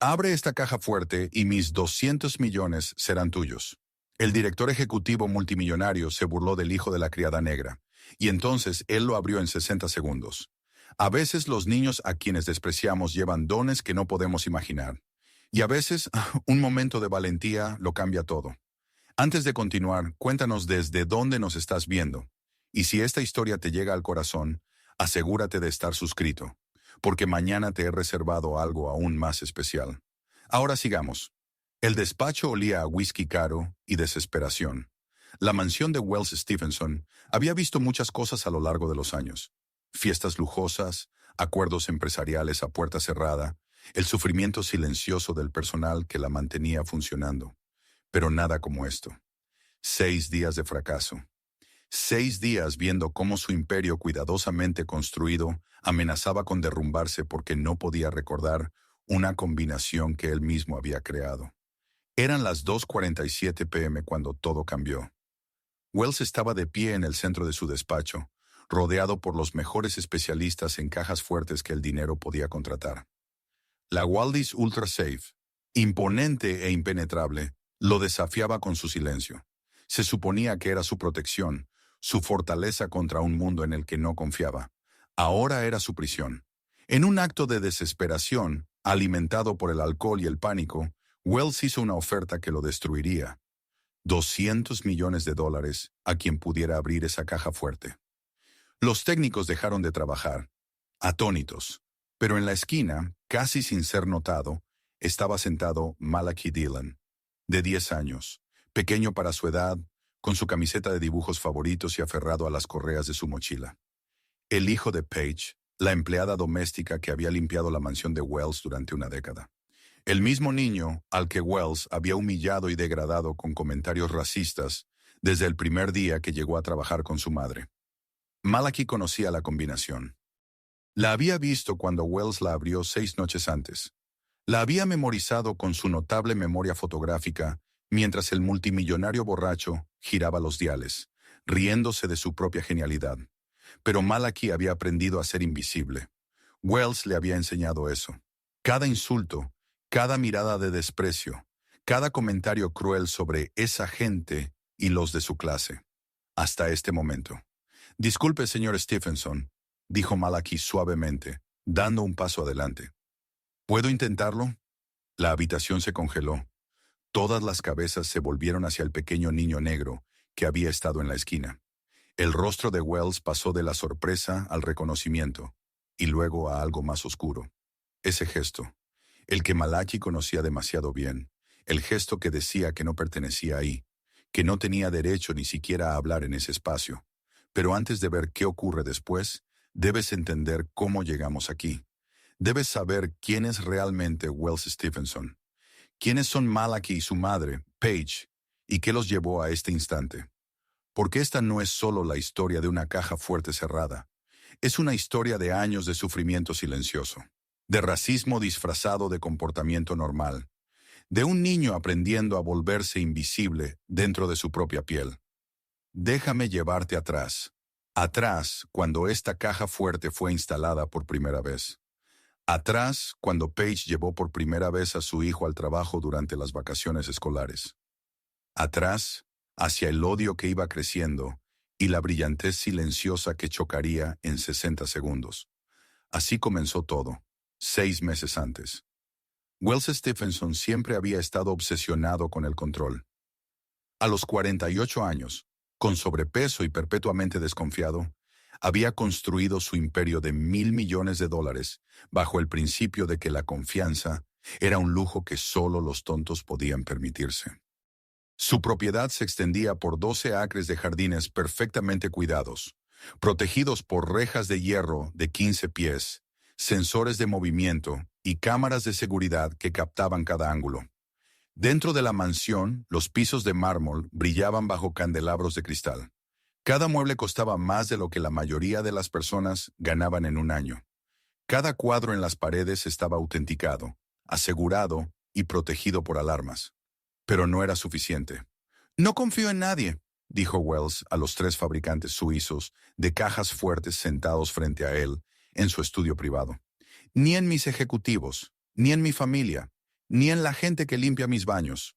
Abre esta caja fuerte y mis 200 millones serán tuyos. El director ejecutivo multimillonario se burló del hijo de la criada negra, y entonces él lo abrió en 60 segundos. A veces los niños a quienes despreciamos llevan dones que no podemos imaginar. Y a veces, un momento de valentía lo cambia todo. Antes de continuar, cuéntanos desde dónde nos estás viendo. Y si esta historia te llega al corazón, asegúrate de estar suscrito, porque mañana te he reservado algo aún más especial. Ahora sigamos. El despacho olía a whisky caro y desesperación. La mansión de Wells Stephenson había visto muchas cosas a lo largo de los años. Fiestas lujosas, acuerdos empresariales a puerta cerrada, el sufrimiento silencioso del personal que la mantenía funcionando. Pero nada como esto. 6 días de fracaso. 6 días viendo cómo su imperio cuidadosamente construido amenazaba con derrumbarse porque no podía recordar una combinación que él mismo había creado. Eran las 2:47 p.m. cuando todo cambió. Wells estaba de pie en el centro de su despacho, rodeado por los mejores especialistas en cajas fuertes que el dinero podía contratar. La Waldis Ultra Safe, imponente e impenetrable, lo desafiaba con su silencio. Se suponía que era su protección, su fortaleza contra un mundo en el que no confiaba. Ahora era su prisión. En un acto de desesperación, alimentado por el alcohol y el pánico, Wells hizo una oferta que lo destruiría. 200 millones de dólares a quien pudiera abrir esa caja fuerte. Los técnicos dejaron de trabajar, atónitos, pero en la esquina, casi sin ser notado, estaba sentado Malachi Dillon, de 10 años, pequeño para su edad, con su camiseta de dibujos favoritos y aferrado a las correas de su mochila. El hijo de Paige, la empleada doméstica que había limpiado la mansión de Wells durante una década. El mismo niño al que Wells había humillado y degradado con comentarios racistas desde el primer día que llegó a trabajar con su madre. Malachi conocía la combinación. La había visto cuando Wells la abrió 6 noches antes. La había memorizado con su notable memoria fotográfica mientras el multimillonario borracho giraba los diales, riéndose de su propia genialidad. Pero Malachi había aprendido a ser invisible. Wells le había enseñado eso. Cada insulto, cada mirada de desprecio, cada comentario cruel sobre esa gente y los de su clase. Hasta este momento. «Disculpe, señor Stephenson», dijo Malachi suavemente, dando un paso adelante. «¿Puedo intentarlo?» La habitación se congeló. Todas las cabezas se volvieron hacia el pequeño niño negro que había estado en la esquina. El rostro de Wells pasó de la sorpresa al reconocimiento, y luego a algo más oscuro. Ese gesto, el que Malachi conocía demasiado bien, el gesto que decía que no pertenecía ahí, que no tenía derecho ni siquiera a hablar en ese espacio. Pero antes de ver qué ocurre después, debes entender cómo llegamos aquí. Debes saber quién es realmente Wells Stephenson. ¿Quiénes son Malachi y su madre, Paige, y qué los llevó a este instante? Porque esta no es solo la historia de una caja fuerte cerrada. Es una historia de años de sufrimiento silencioso, de racismo disfrazado de comportamiento normal, de un niño aprendiendo a volverse invisible dentro de su propia piel. Déjame llevarte atrás. Atrás, cuando esta caja fuerte fue instalada por primera vez. Atrás, cuando Paige llevó por primera vez a su hijo al trabajo durante las vacaciones escolares. Atrás, hacia el odio que iba creciendo y la brillantez silenciosa que chocaría en 60 segundos. Así comenzó todo, 6 meses antes. Wells Stephenson siempre había estado obsesionado con el control. A los 48 años, con sobrepeso y perpetuamente desconfiado, había construido su imperio de $1,000 millones bajo el principio de que la confianza era un lujo que solo los tontos podían permitirse. Su propiedad se extendía por 12 acres de jardines perfectamente cuidados, protegidos por rejas de hierro de 15 pies, sensores de movimiento y cámaras de seguridad que captaban cada ángulo. Dentro de la mansión, los pisos de mármol brillaban bajo candelabros de cristal. Cada mueble costaba más de lo que la mayoría de las personas ganaban en un año. Cada cuadro en las paredes estaba autenticado, asegurado y protegido por alarmas. Pero no era suficiente. «No confío en nadie», dijo Wells a los 3 fabricantes suizos de cajas fuertes sentados frente a él en su estudio privado. «Ni en mis ejecutivos, ni en mi familia, Ni en la gente que limpia mis baños.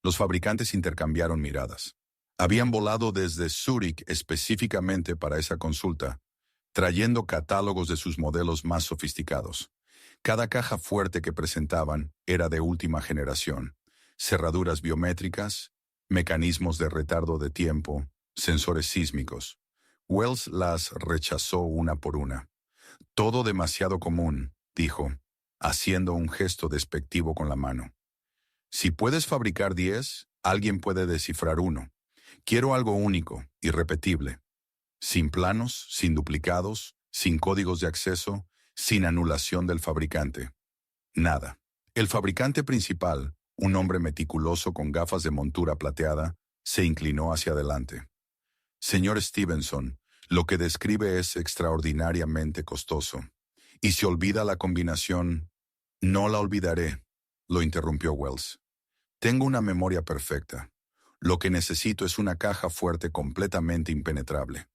Los fabricantes intercambiaron miradas. Habían volado desde Zúrich específicamente para esa consulta, trayendo catálogos de sus modelos más sofisticados. Cada caja fuerte que presentaban era de última generación. Cerraduras biométricas, mecanismos de retardo de tiempo, sensores sísmicos. Wells las rechazó una por una. Todo demasiado común, dijo, haciendo un gesto despectivo con la mano. Si puedes fabricar 10, alguien puede descifrar uno. Quiero algo único, irrepetible. Sin planos, sin duplicados, sin códigos de acceso, sin anulación del fabricante. Nada. El fabricante principal, un hombre meticuloso con gafas de montura plateada, se inclinó hacia adelante. Señor Stevenson, lo que describe es extraordinariamente costoso. Y si olvida la combinación, no la olvidaré, lo interrumpió Wells. Tengo una memoria perfecta. Lo que necesito es una caja fuerte completamente impenetrable.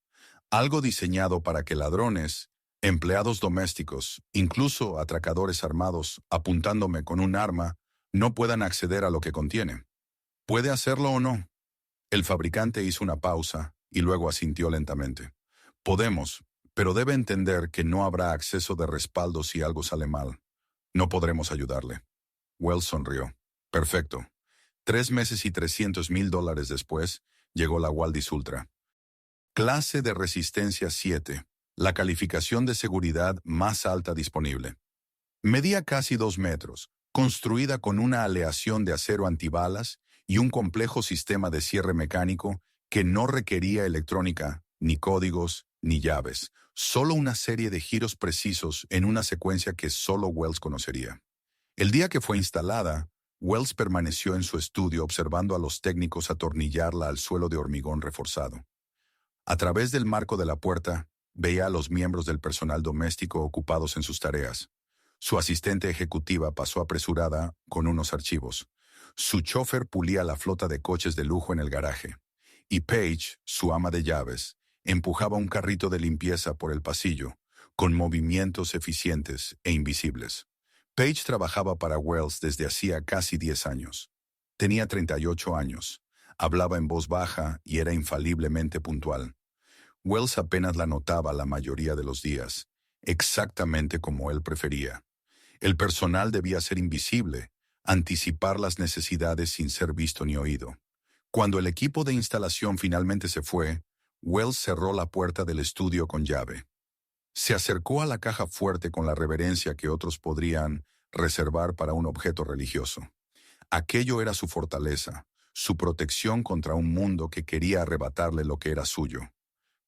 Algo diseñado para que ladrones, empleados domésticos, incluso atracadores armados, apuntándome con un arma, no puedan acceder a lo que contiene. ¿Puede hacerlo o no? El fabricante hizo una pausa y luego asintió lentamente. Podemos, pero debe entender que no habrá acceso de respaldo si algo sale mal. No podremos ayudarle. Wells sonrió. Perfecto. 3 meses y $300,000 después, llegó la Waldis Ultra. Clase de resistencia 7, la calificación de seguridad más alta disponible. Medía casi 2 metros, construida con una aleación de acero antibalas y un complejo sistema de cierre mecánico que no requería electrónica, ni códigos, ni llaves, solo una serie de giros precisos en una secuencia que solo Wells conocería. El día que fue instalada, Wells permaneció en su estudio observando a los técnicos atornillarla al suelo de hormigón reforzado. A través del marco de la puerta, veía a los miembros del personal doméstico ocupados en sus tareas. Su asistente ejecutiva pasó apresurada con unos archivos. Su chofer pulía la flota de coches de lujo en el garaje. Y Paige, su ama de llaves, empujaba un carrito de limpieza por el pasillo, con movimientos eficientes e invisibles. Paige trabajaba para Wells desde hacía casi 10 años. Tenía 38 años, hablaba en voz baja y era infaliblemente puntual. Wells apenas la notaba la mayoría de los días, exactamente como él prefería. El personal debía ser invisible, anticipar las necesidades sin ser visto ni oído. Cuando el equipo de instalación finalmente se fue, Wells cerró la puerta del estudio con llave. Se acercó a la caja fuerte con la reverencia que otros podrían reservar para un objeto religioso. Aquello era su fortaleza, su protección contra un mundo que quería arrebatarle lo que era suyo.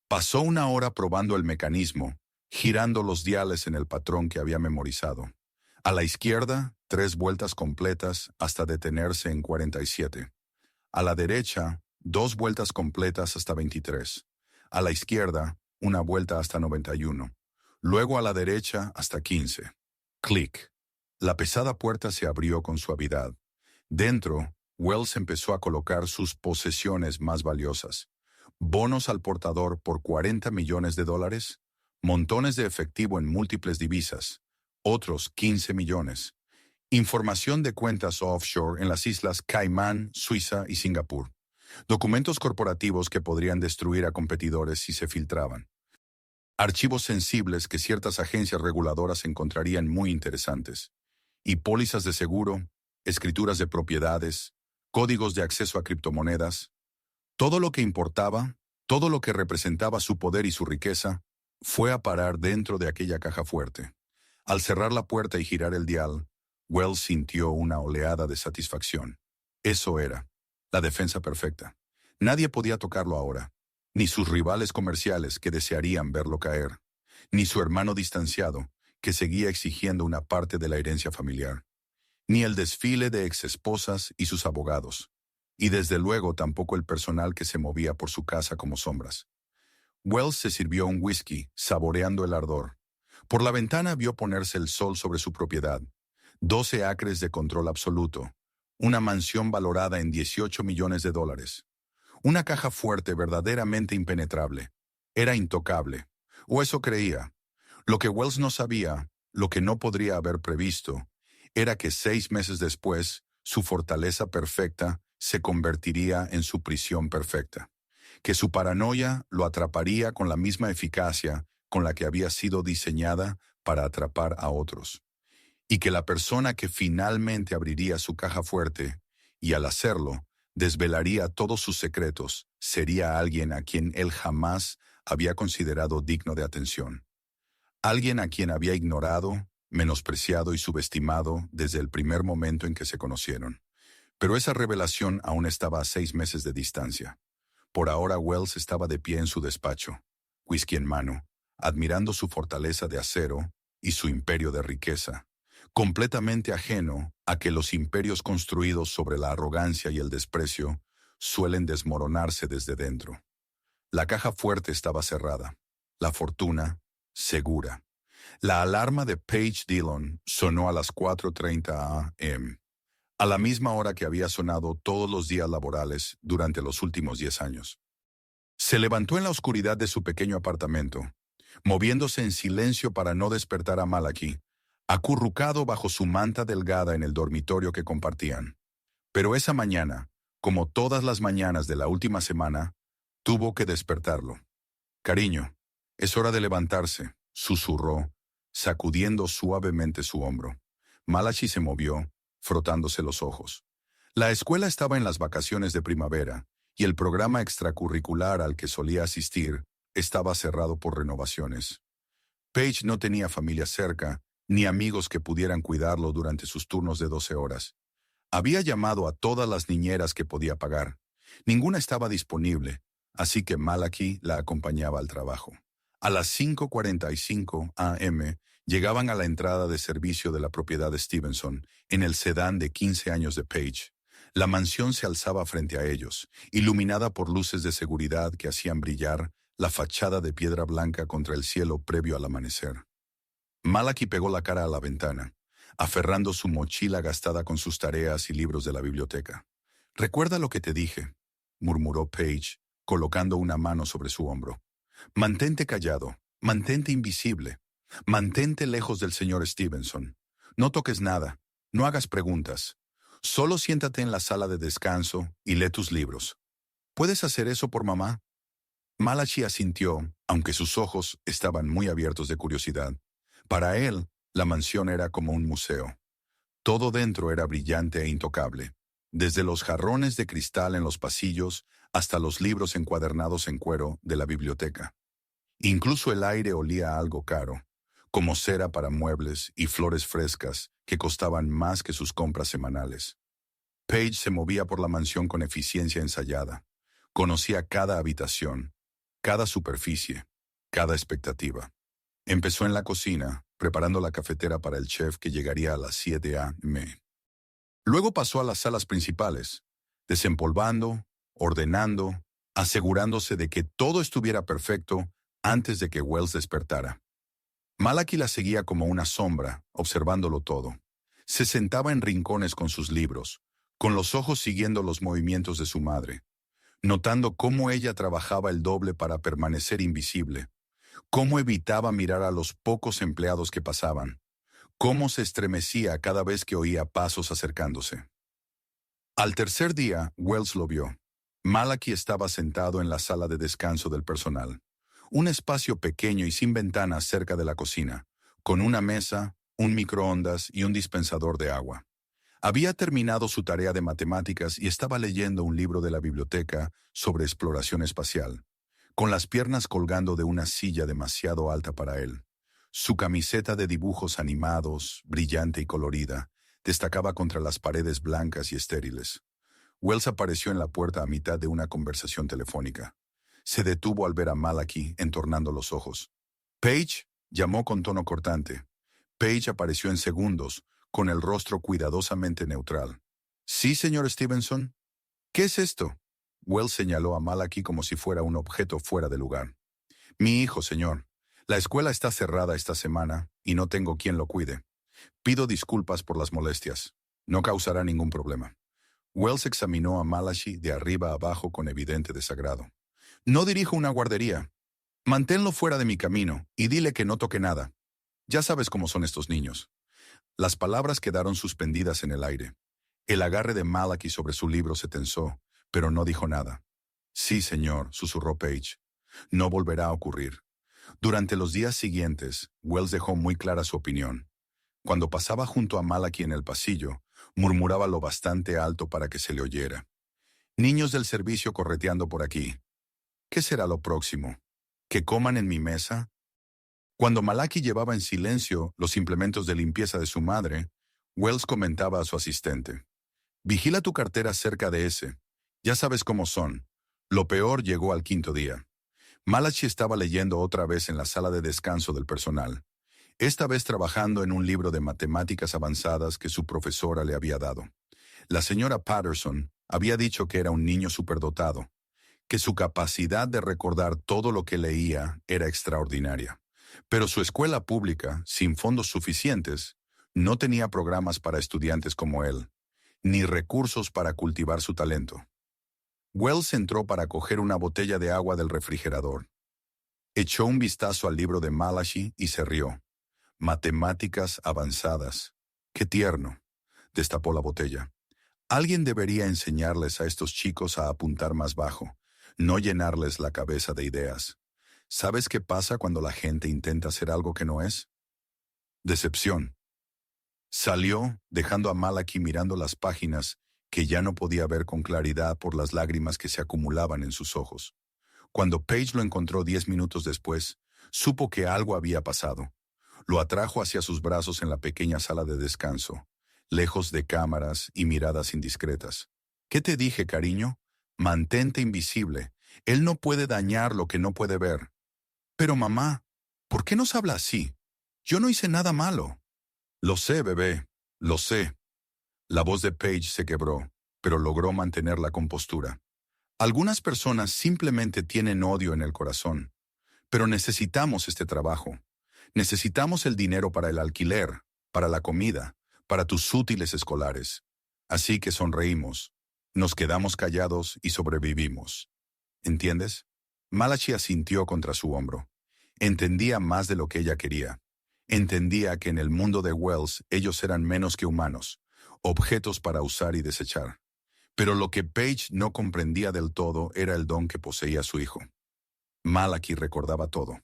Pasó una hora probando el mecanismo, girando los diales en el patrón que había memorizado. A la izquierda, 3 vueltas completas hasta detenerse en 47. A la derecha, 2 vueltas completas hasta 23. A la izquierda, una vuelta hasta 91. Luego a la derecha hasta 15. Clic. La pesada puerta se abrió con suavidad. Dentro, Wells empezó a colocar sus posesiones más valiosas. Bonos al portador por $40 millones, montones de efectivo en múltiples divisas, otros 15 millones. Información de cuentas offshore en las islas Caimán, Suiza y Singapur. Documentos corporativos que podrían destruir a competidores si se filtraban. Archivos sensibles que ciertas agencias reguladoras encontrarían muy interesantes. Y pólizas de seguro, escrituras de propiedades, códigos de acceso a criptomonedas. Todo lo que importaba, todo lo que representaba su poder y su riqueza, fue a parar dentro de aquella caja fuerte. Al cerrar la puerta y girar el dial, Wells sintió una oleada de satisfacción. Eso era, la defensa perfecta. Nadie podía tocarlo ahora, ni sus rivales comerciales que desearían verlo caer, ni su hermano distanciado, que seguía exigiendo una parte de la herencia familiar, ni el desfile de exesposas y sus abogados, y desde luego tampoco el personal que se movía por su casa como sombras. Wells se sirvió un whisky, saboreando el ardor. Por la ventana vio ponerse el sol sobre su propiedad. 12 acres de control absoluto. Una mansión valorada en $18 millones. Una caja fuerte verdaderamente impenetrable. Era intocable. O eso creía. Lo que Wells no sabía, lo que no podría haber previsto, era que 6 meses después, su fortaleza perfecta se convertiría en su prisión perfecta, que su paranoia lo atraparía con la misma eficacia con la que había sido diseñada para atrapar a otros, y que la persona que finalmente abriría su caja fuerte, y al hacerlo, desvelaría todos sus secretos, sería alguien a quien él jamás había considerado digno de atención. Alguien a quien había ignorado, menospreciado y subestimado desde el primer momento en que se conocieron. Pero esa revelación aún estaba a 6 meses de distancia. Por ahora Wells estaba de pie en su despacho, whisky en mano, admirando su fortaleza de acero y su imperio de riqueza, completamente ajeno a que los imperios construidos sobre la arrogancia y el desprecio suelen desmoronarse desde dentro. La caja fuerte estaba cerrada, la fortuna segura. La alarma de Paige Dillon sonó a las 4:30 a.m., a la misma hora que había sonado todos los días laborales durante los últimos 10 años. Se levantó en la oscuridad de su pequeño apartamento, moviéndose en silencio para no despertar a Malachi, acurrucado bajo su manta delgada en el dormitorio que compartían. Pero esa mañana, como todas las mañanas de la última semana, tuvo que despertarlo. «Cariño, es hora de levantarse», susurró, sacudiendo suavemente su hombro. Malachi se movió, frotándose los ojos. La escuela estaba en las vacaciones de primavera, y el programa extracurricular al que solía asistir estaba cerrado por renovaciones. Paige no tenía familia cerca, ni amigos que pudieran cuidarlo durante sus turnos de 12 horas. Había llamado a todas las niñeras que podía pagar. Ninguna estaba disponible, así que Malachi la acompañaba al trabajo. A las 5:45 a.m. llegaban a la entrada de servicio de la propiedad de Stevenson, en el sedán de 15 años de Paige. La mansión se alzaba frente a ellos, iluminada por luces de seguridad que hacían brillar la fachada de piedra blanca contra el cielo previo al amanecer. Malachi pegó la cara a la ventana, aferrando su mochila gastada con sus tareas y libros de la biblioteca. «Recuerda lo que te dije», murmuró Paige, colocando una mano sobre su hombro. «Mantente callado, mantente invisible, mantente lejos del señor Stevenson. No toques nada, no hagas preguntas. Solo siéntate en la sala de descanso y lee tus libros. ¿Puedes hacer eso por mamá?» Malachi asintió, aunque sus ojos estaban muy abiertos de curiosidad. Para él, la mansión era como un museo. Todo dentro era brillante e intocable, desde los jarrones de cristal en los pasillos hasta los libros encuadernados en cuero de la biblioteca. Incluso el aire olía a algo caro, como cera para muebles y flores frescas que costaban más que sus compras semanales. Paige se movía por la mansión con eficiencia ensayada. Conocía cada habitación, cada superficie, cada expectativa. Empezó en la cocina, preparando la cafetera para el chef que llegaría a las 7 a.m. Luego pasó a las salas principales, desempolvando, ordenando, asegurándose de que todo estuviera perfecto antes de que Wells despertara. Malachi la seguía como una sombra, observándolo todo. Se sentaba en rincones con sus libros, con los ojos siguiendo los movimientos de su madre, notando cómo ella trabajaba el doble para permanecer invisible, cómo evitaba mirar a los pocos empleados que pasaban, cómo se estremecía cada vez que oía pasos acercándose. Al tercer día, Wells lo vio. Malachi estaba sentado en la sala de descanso del personal, un espacio pequeño y sin ventanas cerca de la cocina, con una mesa, un microondas y un dispensador de agua. Había terminado su tarea de matemáticas y estaba leyendo un libro de la biblioteca sobre exploración espacial, con las piernas colgando de una silla demasiado alta para él. Su camiseta de dibujos animados, brillante y colorida, destacaba contra las paredes blancas y estériles. Wells apareció en la puerta a mitad de una conversación telefónica. Se detuvo al ver a Malachi entornando los ojos. «Paige», llamó con tono cortante. Paige apareció en segundos, con el rostro cuidadosamente neutral. «Sí, señor Stevenson». «¿Qué es esto?». Wells señaló a Malachi como si fuera un objeto fuera de lugar. «Mi hijo, señor. La escuela está cerrada esta semana y no tengo quien lo cuide. Pido disculpas por las molestias. No causará ningún problema». Wells examinó a Malachi de arriba a abajo con evidente desagrado. «No dirijo una guardería. Manténlo fuera de mi camino y dile que no toque nada. Ya sabes cómo son estos niños». Las palabras quedaron suspendidas en el aire. El agarre de Malachi sobre su libro se tensó, pero no dijo nada. Sí, señor, susurró Page. No volverá a ocurrir. Durante los días siguientes, Wells dejó muy clara su opinión. Cuando pasaba junto a Malachi en el pasillo, murmuraba lo bastante alto para que se le oyera. Niños del servicio correteando por aquí. ¿Qué será lo próximo? ¿Que coman en mi mesa? Cuando Malachi llevaba en silencio los implementos de limpieza de su madre, Wells comentaba a su asistente. Vigila tu cartera cerca de ese. Ya sabes cómo son. Lo peor llegó al quinto día. Malachi estaba leyendo otra vez en la sala de descanso del personal, esta vez trabajando en un libro de matemáticas avanzadas que su profesora le había dado. La señora Patterson había dicho que era un niño superdotado, que su capacidad de recordar todo lo que leía era extraordinaria. Pero su escuela pública, sin fondos suficientes, no tenía programas para estudiantes como él, ni recursos para cultivar su talento. Wells entró para coger una botella de agua del refrigerador. Echó un vistazo al libro de Malachi y se rió. Matemáticas avanzadas. ¡Qué tierno! Destapó la botella. Alguien debería enseñarles a estos chicos a apuntar más bajo, no llenarles la cabeza de ideas. ¿Sabes qué pasa cuando la gente intenta hacer algo que no es? Decepción. Salió, dejando a Malachi mirando las páginas que ya no podía ver con claridad por las lágrimas que se acumulaban en sus ojos. Cuando Page lo encontró 10 minutos después, supo que algo había pasado. Lo atrajo hacia sus brazos en la pequeña sala de descanso, lejos de cámaras y miradas indiscretas. ¿Qué te dije, cariño? Mantente invisible. Él no puede dañar lo que no puede ver. Pero mamá, ¿por qué nos habla así? Yo no hice nada malo. Lo sé, bebé, lo sé. La voz de Page se quebró, pero logró mantener la compostura. Algunas personas simplemente tienen odio en el corazón, pero necesitamos este trabajo. Necesitamos el dinero para el alquiler, para la comida, para tus útiles escolares. Así que sonreímos, nos quedamos callados y sobrevivimos. ¿Entiendes? Malachi asintió contra su hombro. Entendía más de lo que ella quería. Entendía que en el mundo de Wells ellos eran menos que humanos, objetos para usar y desechar. Pero lo que Page no comprendía del todo era el don que poseía su hijo. Malachi recordaba todo.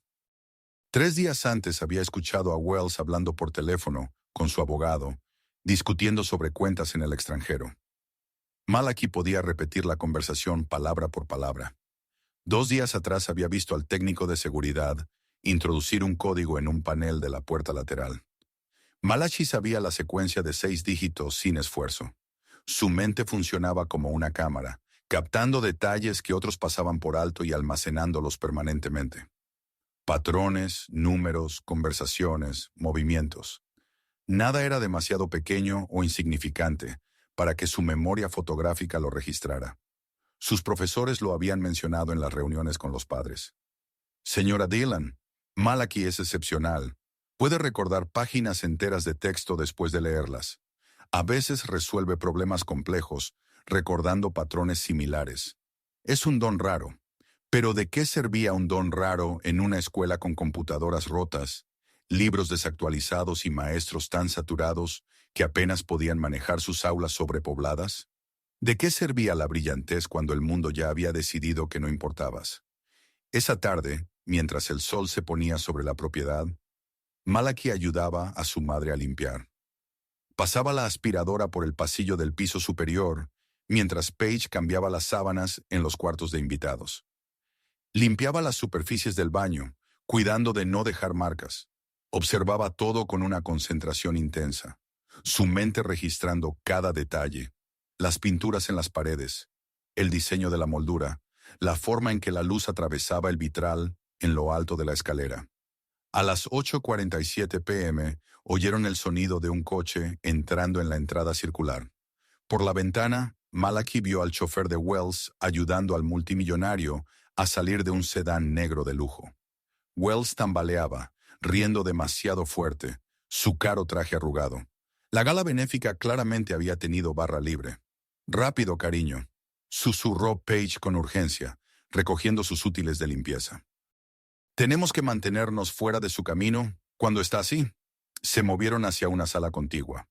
3 días antes había escuchado a Wells hablando por teléfono con su abogado, discutiendo sobre cuentas en el extranjero. Malachi podía repetir la conversación palabra por palabra. 2 días atrás había visto al técnico de seguridad introducir un código en un panel de la puerta lateral. Malachi sabía la secuencia de 6 dígitos sin esfuerzo. Su mente funcionaba como una cámara, captando detalles que otros pasaban por alto y almacenándolos permanentemente. Patrones, números, conversaciones, movimientos. Nada era demasiado pequeño o insignificante para que su memoria fotográfica lo registrara. Sus profesores lo habían mencionado en las reuniones con los padres. Señora Dillon, Malachi es excepcional. Puede recordar páginas enteras de texto después de leerlas. A veces resuelve problemas complejos, recordando patrones similares. Es un don raro. Pero ¿de qué servía un don raro en una escuela con computadoras rotas, libros desactualizados y maestros tan saturados que apenas podían manejar sus aulas sobrepobladas? ¿De qué servía la brillantez cuando el mundo ya había decidido que no importabas? Esa tarde, mientras el sol se ponía sobre la propiedad, Malachi ayudaba a su madre a limpiar. Pasaba la aspiradora por el pasillo del piso superior, mientras Page cambiaba las sábanas en los cuartos de invitados. Limpiaba las superficies del baño, cuidando de no dejar marcas. Observaba todo con una concentración intensa, su mente registrando cada detalle, las pinturas en las paredes, el diseño de la moldura, la forma en que la luz atravesaba el vitral en lo alto de la escalera. A las 8:47 p.m. oyeron el sonido de un coche entrando en la entrada circular. Por la ventana, Malachi vio al chofer de Wells ayudando al multimillonario a salir de un sedán negro de lujo. Wells tambaleaba, riendo demasiado fuerte, su caro traje arrugado. La gala benéfica claramente había tenido barra libre. «Rápido, cariño», susurró Page con urgencia, recogiendo sus útiles de limpieza. «Tenemos que mantenernos fuera de su camino cuando está así». Se movieron hacia una sala contigua.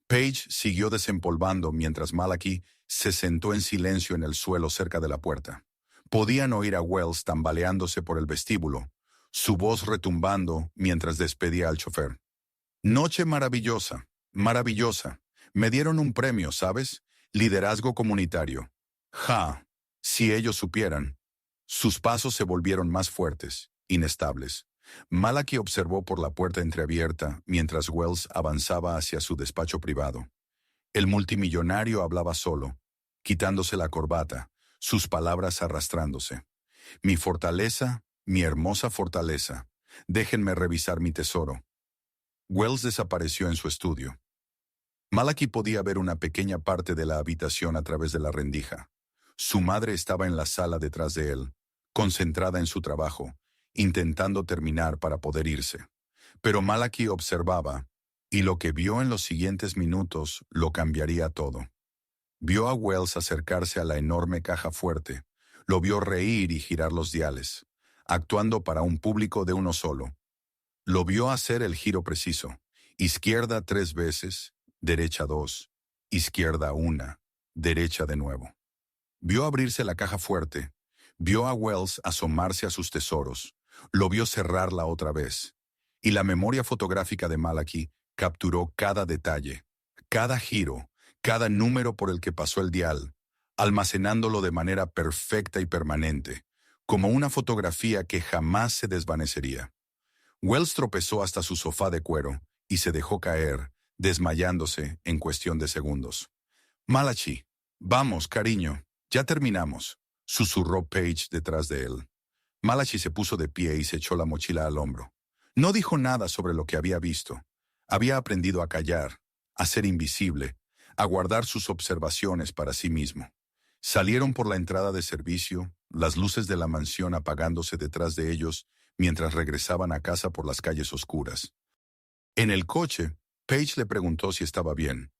Paige siguió desempolvando mientras Malachi se sentó en silencio en el suelo cerca de la puerta. Podían oír a Wells tambaleándose por el vestíbulo, su voz retumbando mientras despedía al chofer. Noche maravillosa, maravillosa. Me dieron un premio, ¿sabes? Liderazgo comunitario. Ja, si ellos supieran. Sus pasos se volvieron más fuertes, inestables. Malachi observó por la puerta entreabierta mientras Wells avanzaba hacia su despacho privado. El multimillonario hablaba solo, quitándose la corbata, sus palabras arrastrándose. Mi fortaleza, mi hermosa fortaleza. Déjenme revisar mi tesoro. Wells desapareció en su estudio. Malachi podía ver una pequeña parte de la habitación a través de la rendija. Su madre estaba en la sala detrás de él, concentrada en su trabajo, intentando terminar para poder irse. Pero Malachi observaba, y lo que vio en los siguientes minutos lo cambiaría todo. Vio a Wells acercarse a la enorme caja fuerte, lo vio reír y girar los diales, actuando para un público de uno solo. Lo vio hacer el giro preciso, izquierda 3 veces, derecha 2, izquierda 1, derecha de nuevo. Vio abrirse la caja fuerte, vio a Wells asomarse a sus tesoros, lo vio cerrarla otra vez, y la memoria fotográfica de Malachi capturó cada detalle, cada giro, cada número por el que pasó el dial, almacenándolo de manera perfecta y permanente, como una fotografía que jamás se desvanecería. Wells tropezó hasta su sofá de cuero y se dejó caer, desmayándose en cuestión de segundos. Malachi, vamos, cariño, ya terminamos, susurró Paige detrás de él. Malachi se puso de pie y se echó la mochila al hombro. No dijo nada sobre lo que había visto. Había aprendido a callar, a ser invisible, a guardar sus observaciones para sí mismo. Salieron por la entrada de servicio, las luces de la mansión apagándose detrás de ellos mientras regresaban a casa por las calles oscuras. En el coche, Paige le preguntó si estaba bien.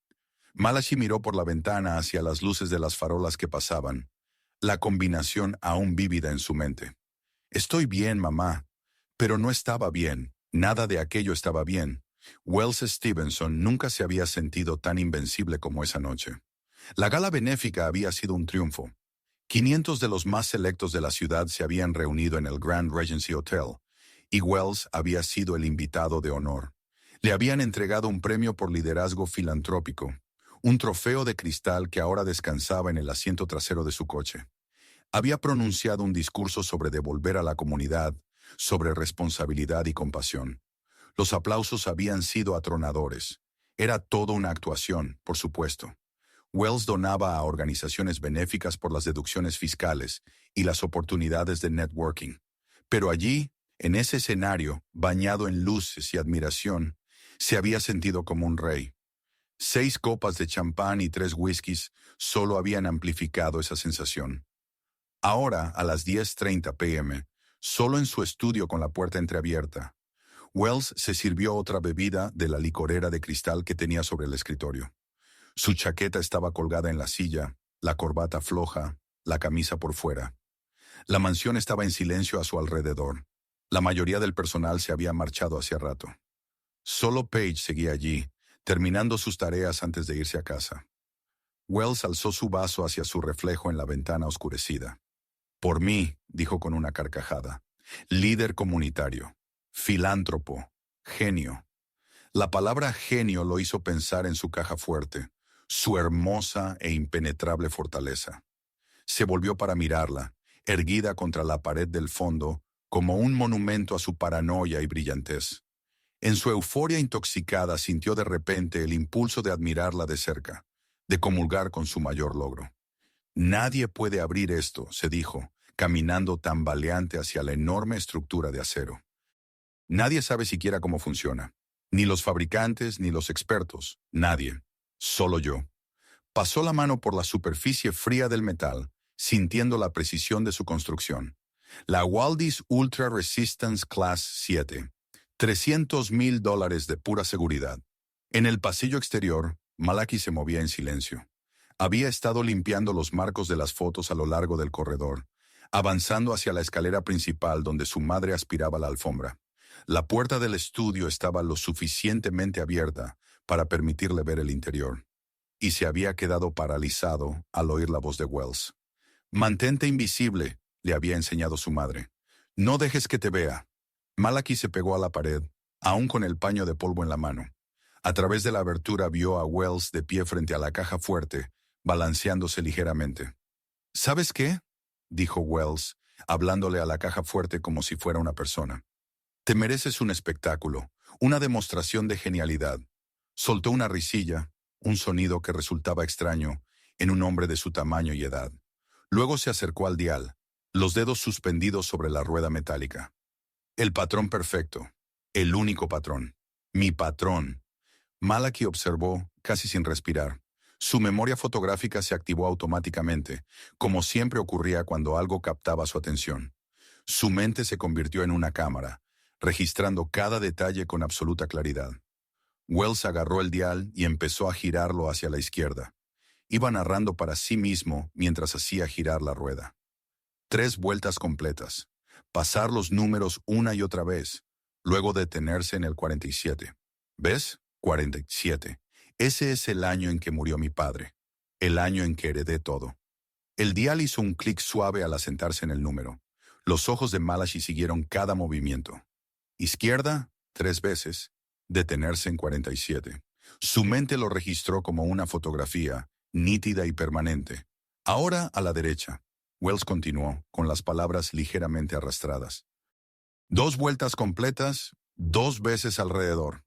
Malachi miró por la ventana hacia las luces de las farolas que pasaban, la combinación aún vívida en su mente. Estoy bien, mamá. Pero no estaba bien, nada de aquello estaba bien. Wells Stevenson nunca se había sentido tan invencible como esa noche. La gala benéfica había sido un triunfo. 500 de los más selectos de la ciudad se habían reunido en el Grand Regency Hotel, y Wells había sido el invitado de honor. Le habían entregado un premio por liderazgo filantrópico, un trofeo de cristal que ahora descansaba en el asiento trasero de su coche. Había pronunciado un discurso sobre devolver a la comunidad, sobre responsabilidad y compasión. Los aplausos habían sido atronadores. Era todo una actuación, por supuesto. Wells donaba a organizaciones benéficas por las deducciones fiscales y las oportunidades de networking. Pero allí, en ese escenario, bañado en luces y admiración, se había sentido como un rey. 6 copas de champán y 3 whiskies solo habían amplificado esa sensación. Ahora, a las 10:30 p.m., solo en su estudio con la puerta entreabierta, Wells se sirvió otra bebida de la licorera de cristal que tenía sobre el escritorio. Su chaqueta estaba colgada en la silla, la corbata floja, la camisa por fuera. La mansión estaba en silencio a su alrededor. La mayoría del personal se había marchado hacía rato. Solo Paige seguía allí, terminando sus tareas antes de irse a casa. Wells alzó su vaso hacia su reflejo en la ventana oscurecida. Por mí, dijo con una carcajada. Líder comunitario, filántropo, genio. La palabra genio lo hizo pensar en su caja fuerte, su hermosa e impenetrable fortaleza. Se volvió para mirarla, erguida contra la pared del fondo, como un monumento a su paranoia y brillantez. En su euforia intoxicada sintió de repente el impulso de admirarla de cerca, de comulgar con su mayor logro. Nadie puede abrir esto, se dijo, caminando tambaleante hacia la enorme estructura de acero. Nadie sabe siquiera cómo funciona. Ni los fabricantes, ni los expertos. Nadie. Solo yo. Pasó la mano por la superficie fría del metal, sintiendo la precisión de su construcción. La Waldis Ultra Resistance Class 7. $300,000 de pura seguridad. En el pasillo exterior, Malachi se movía en silencio. Había estado limpiando los marcos de las fotos a lo largo del corredor, avanzando hacia la escalera principal donde su madre aspiraba la alfombra. La puerta del estudio estaba lo suficientemente abierta para permitirle ver el interior, y se había quedado paralizado al oír la voz de Wells. «Mantente invisible», le había enseñado su madre. «No dejes que te vea». Malachi se pegó a la pared, aún con el paño de polvo en la mano. A través de la abertura vio a Wells de pie frente a la caja fuerte, balanceándose ligeramente. «¿Sabes qué?», dijo Wells, hablándole a la caja fuerte como si fuera una persona. «Te mereces un espectáculo, una demostración de genialidad». Soltó una risilla, un sonido que resultaba extraño en un hombre de su tamaño y edad. Luego se acercó al dial, los dedos suspendidos sobre la rueda metálica. «El patrón perfecto. El único patrón. Mi patrón». Malachi observó, casi sin respirar. Su memoria fotográfica se activó automáticamente, como siempre ocurría cuando algo captaba su atención. Su mente se convirtió en una cámara, registrando cada detalle con absoluta claridad. Wells agarró el dial y empezó a girarlo hacia la izquierda. Iba narrando para sí mismo mientras hacía girar la rueda. 3 vueltas completas. Pasar los números una y otra vez. Luego detenerse en el 47. ¿Ves? 47. Ese es el año en que murió mi padre. El año en que heredé todo. El dial hizo un clic suave al asentarse en el número. Los ojos de Malachi siguieron cada movimiento. Izquierda, 3 veces. Detenerse en 47. Su mente lo registró como una fotografía, nítida y permanente. Ahora a la derecha. Wells continuó, con las palabras ligeramente arrastradas. 2 vueltas completas, 2 veces alrededor.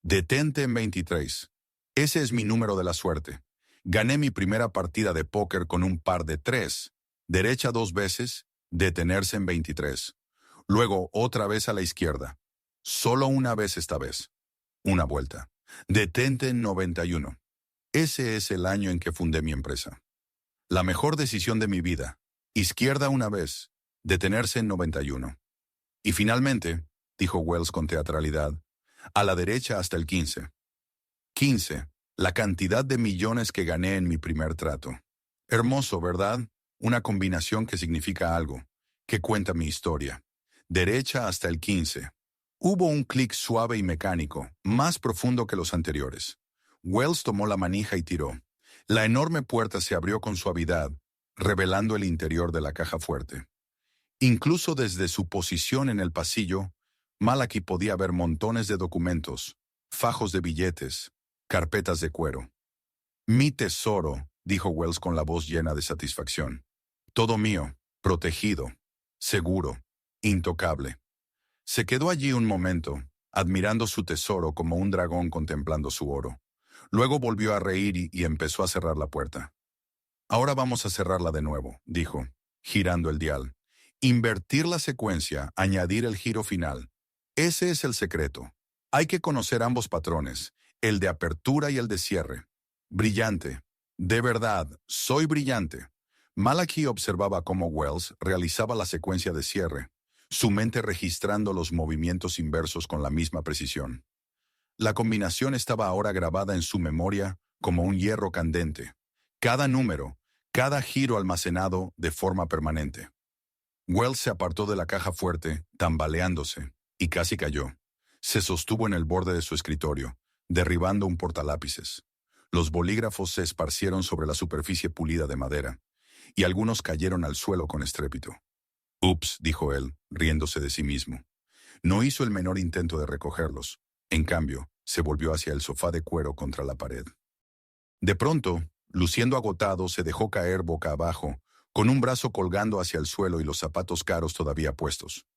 Detente en 23. Ese es mi número de la suerte. Gané mi primera partida de póker con un par de 3. Derecha 2 veces, detenerse en 23. Luego otra vez a la izquierda. Solo una vez esta vez. Una vuelta. Detente en 91. Ese es el año en que fundé mi empresa. La mejor decisión de mi vida. Izquierda una vez. Detenerse en 91. Y finalmente, dijo Wells con teatralidad, a la derecha hasta el 15. 15. La cantidad de millones que gané en mi primer trato. Hermoso, ¿verdad? Una combinación que significa algo, que cuenta mi historia. Derecha hasta el 15. Hubo un clic suave y mecánico, más profundo que los anteriores. Wells tomó la manija y tiró. La enorme puerta se abrió con suavidad, revelando el interior de la caja fuerte. Incluso desde su posición en el pasillo, Malachi podía ver montones de documentos, fajos de billetes, carpetas de cuero. «Mi tesoro», dijo Wells con la voz llena de satisfacción. «Todo mío, protegido, seguro, intocable». Se quedó allí un momento, admirando su tesoro como un dragón contemplando su oro. Luego volvió a reír y empezó a cerrar la puerta. «Ahora vamos a cerrarla de nuevo», dijo, girando el dial. «Invertir la secuencia, añadir el giro final. Ese es el secreto. Hay que conocer ambos patrones, el de apertura y el de cierre. Brillante. De verdad, soy brillante». Malachi observaba cómo Wells realizaba la secuencia de cierre, su mente registrando los movimientos inversos con la misma precisión. La combinación estaba ahora grabada en su memoria como un hierro candente. Cada número, cada giro almacenado de forma permanente. Wells se apartó de la caja fuerte, tambaleándose, y casi cayó. Se sostuvo en el borde de su escritorio, derribando un portalápices. Los bolígrafos se esparcieron sobre la superficie pulida de madera, y algunos cayeron al suelo con estrépito. «Ups», dijo él, riéndose de sí mismo. No hizo el menor intento de recogerlos. En cambio, se volvió hacia el sofá de cuero contra la pared. De pronto, luciendo agotado, se dejó caer boca abajo, con un brazo colgando hacia el suelo y los zapatos caros todavía puestos.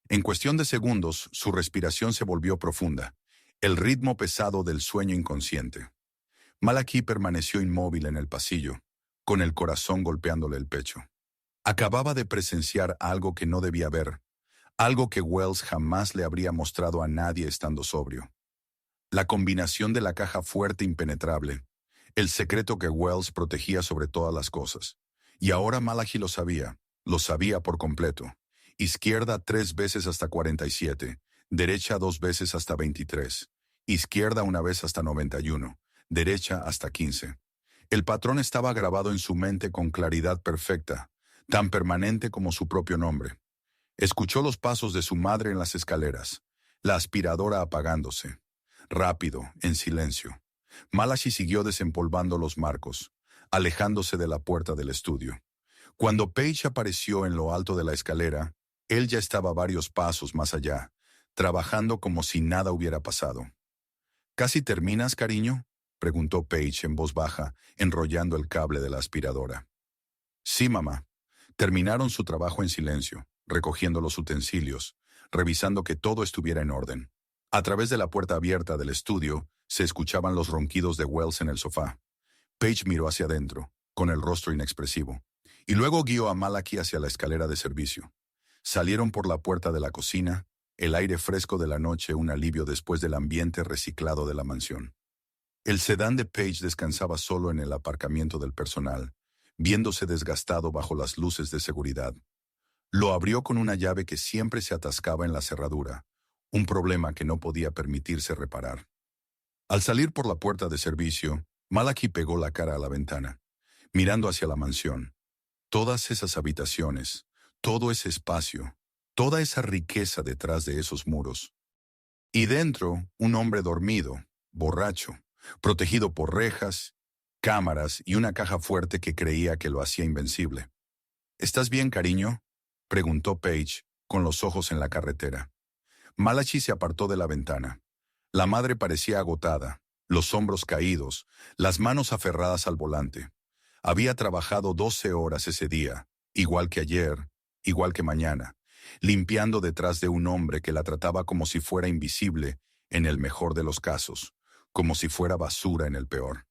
En cuestión de segundos, su respiración se volvió profunda, el ritmo pesado del sueño inconsciente. Malachi permaneció inmóvil en el pasillo, con el corazón golpeándole el pecho. Acababa de presenciar algo que no debía ver, algo que Wells jamás le habría mostrado a nadie estando sobrio. La combinación de la caja fuerte impenetrable, el secreto que Wells protegía sobre todas las cosas. Y ahora Malachi lo sabía por completo. Izquierda 3 veces hasta 47, derecha 2 veces hasta 23, izquierda una vez hasta 91, derecha hasta 15. El patrón estaba grabado en su mente con claridad perfecta, tan permanente como su propio nombre. Escuchó los pasos de su madre en las escaleras, La aspiradora apagándose. Rápido, en silencio. Malachi siguió desempolvando los marcos, alejándose de la puerta del estudio. Cuando Paige apareció en lo alto de la escalera, él ya estaba varios pasos más allá, trabajando como si nada hubiera pasado. ¿Casi terminas, cariño?, preguntó Paige en voz baja, enrollando el cable de la aspiradora. Sí, mamá. Terminaron su trabajo en silencio, recogiendo los utensilios, revisando que todo estuviera en orden. A través de la puerta abierta del estudio, se escuchaban los ronquidos de Wells en el sofá. Paige miró hacia adentro, con el rostro inexpresivo, y luego guió a Malachi hacia la escalera de servicio. Salieron por la puerta de la cocina, el aire fresco de la noche un alivio después del ambiente reciclado de la mansión. El sedán de Paige descansaba solo en el aparcamiento del personal, viéndose desgastado bajo las luces de seguridad. Lo abrió con una llave que siempre se atascaba en la cerradura, un problema que no podía permitirse reparar. Al salir por la puerta de servicio, Malachi pegó la cara a la ventana, mirando hacia la mansión. Todas esas habitaciones, todo ese espacio, toda esa riqueza detrás de esos muros. Y dentro, un hombre dormido, borracho, protegido por rejas, cámaras y una caja fuerte que creía que lo hacía invencible. ¿Estás bien, cariño?, preguntó Paige, con los ojos en la carretera. Malachi se apartó de la ventana. La madre parecía agotada, los hombros caídos, las manos aferradas al volante. Había trabajado 12 horas ese día, igual que ayer, igual que mañana, limpiando detrás de un hombre que la trataba como si fuera invisible en el mejor de los casos, como si fuera basura en el peor.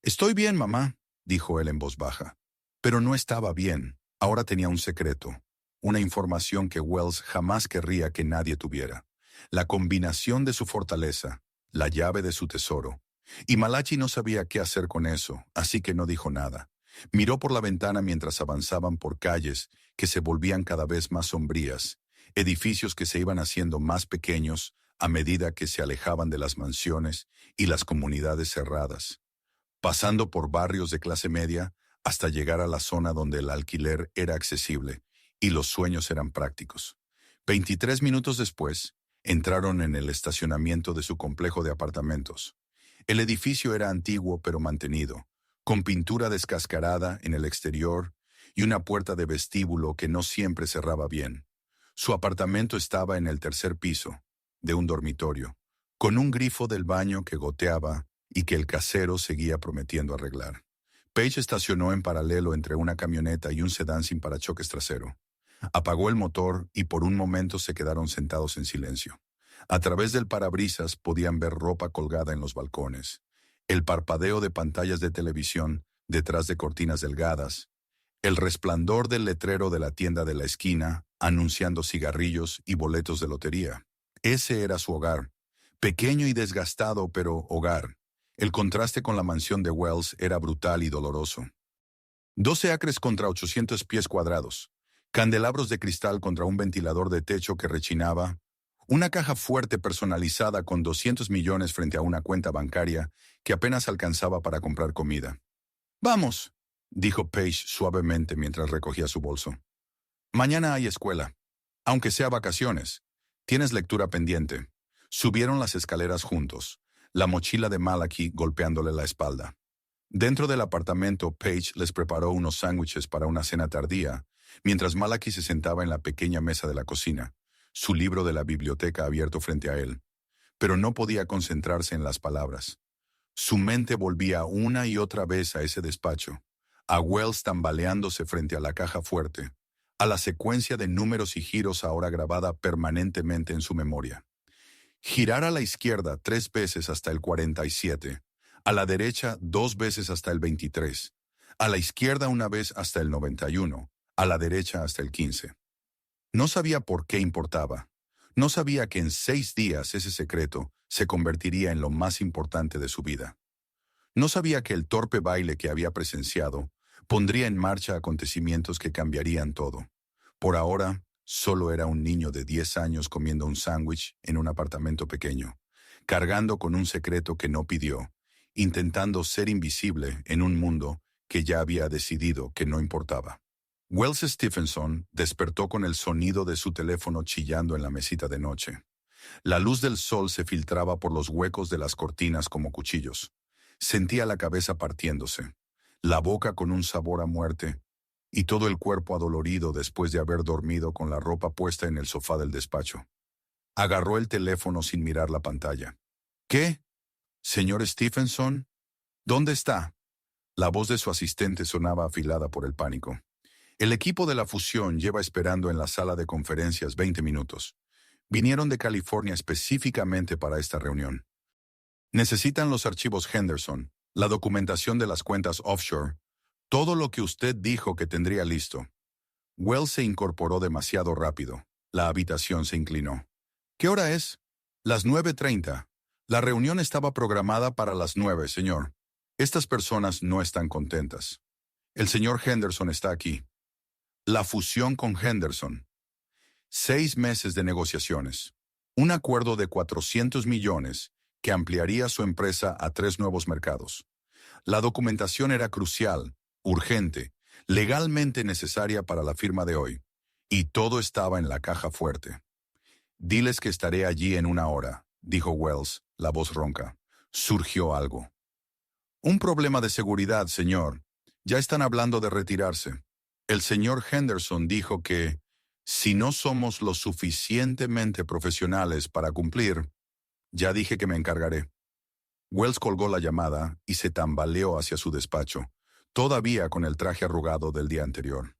«Estoy bien, mamá», dijo él en voz baja. Pero no estaba bien. Ahora tenía un secreto, una información que Wells jamás querría que nadie tuviera. La combinación de su fortaleza, la llave de su tesoro. Y Malachi no sabía qué hacer con eso, así que no dijo nada. Miró por la ventana mientras avanzaban por calles que se volvían cada vez más sombrías, edificios que se iban haciendo más pequeños a medida que se alejaban de las mansiones y las comunidades cerradas, pasando por barrios de clase media hasta llegar a la zona donde el alquiler era accesible y los sueños eran prácticos. 23 minutos después, entraron en el estacionamiento de su complejo de apartamentos. El edificio era antiguo pero mantenido, con pintura descascarada en el exterior y una puerta de vestíbulo que no siempre cerraba bien. Su apartamento estaba en el tercer piso, de un dormitorio, con un grifo del baño que goteaba y que el casero seguía prometiendo arreglar. Paige estacionó en paralelo entre una camioneta y un sedán sin parachoques trasero. Apagó el motor y por un momento se quedaron sentados en silencio. A través del parabrisas podían ver ropa colgada en los balcones, el parpadeo de pantallas de televisión detrás de cortinas delgadas, el resplandor del letrero de la tienda de la esquina anunciando cigarrillos y boletos de lotería. Ese era su hogar, pequeño y desgastado, pero hogar. El contraste con la mansión de Wells era brutal y doloroso. 12 acres contra 800 pies cuadrados, candelabros de cristal contra un ventilador de techo que rechinaba, una caja fuerte personalizada con 200 millones frente a una cuenta bancaria que apenas alcanzaba para comprar comida. «Vamos», dijo Paige suavemente mientras recogía su bolso. «Mañana hay escuela. Aunque sea vacaciones. Tienes lectura pendiente». Subieron las escaleras juntos, la mochila de Malachi golpeándole la espalda. Dentro del apartamento, Paige les preparó unos sándwiches para una cena tardía, mientras Malachi se sentaba en la pequeña mesa de la cocina, su libro de la biblioteca abierto frente a él. Pero no podía concentrarse en las palabras. Su mente volvía una y otra vez a ese despacho, a Wells tambaleándose frente a la caja fuerte, a la secuencia de números y giros ahora grabada permanentemente en su memoria. Girar a la izquierda 3 veces hasta el 47, a la derecha 2 veces hasta el 23, a la izquierda una vez hasta el 91, a la derecha hasta el 15. No sabía por qué importaba. No sabía que en 6 días ese secreto se convertiría en lo más importante de su vida. No sabía que el torpe baile que había presenciado pondría en marcha acontecimientos que cambiarían todo. Por ahora, solo era un niño de 10 años comiendo un sándwich en un apartamento pequeño, cargando con un secreto que no pidió, intentando ser invisible en un mundo que ya había decidido que no importaba. Wells Stephenson despertó con el sonido de su teléfono chillando en la mesita de noche. La luz del sol se filtraba por los huecos de las cortinas como cuchillos. Sentía la cabeza partiéndose, la boca con un sabor a muerte, y todo el cuerpo adolorido después de haber dormido con la ropa puesta en el sofá del despacho. Agarró el teléfono sin mirar la pantalla. ¿Qué? ¿Señor Stephenson? ¿Dónde está? La voz de su asistente sonaba afilada por el pánico. El equipo de la fusión lleva esperando en la sala de conferencias 20 minutos. Vinieron de California específicamente para esta reunión. Necesitan los archivos Henderson, la documentación de las cuentas offshore, todo lo que usted dijo que tendría listo. Wells se incorporó demasiado rápido. La habitación se inclinó. ¿Qué hora es? Las 9:30. La reunión estaba programada para las 9, señor. Estas personas no están contentas. El señor Henderson está aquí. La fusión con Henderson. 6 meses de negociaciones. Un acuerdo de 400 millones que ampliaría su empresa a 3 nuevos mercados. La documentación era crucial, urgente, legalmente necesaria para la firma de hoy. Y todo estaba en la caja fuerte. Diles que estaré allí en 1 hora, dijo Wells, la voz ronca. Surgió algo. Un problema de seguridad, señor. Ya están hablando de retirarse. El señor Henderson dijo que, si no somos lo suficientemente profesionales para cumplir, ya dije que me encargaré. Wells colgó la llamada y se tambaleó hacia su despacho, todavía con el traje arrugado del día anterior.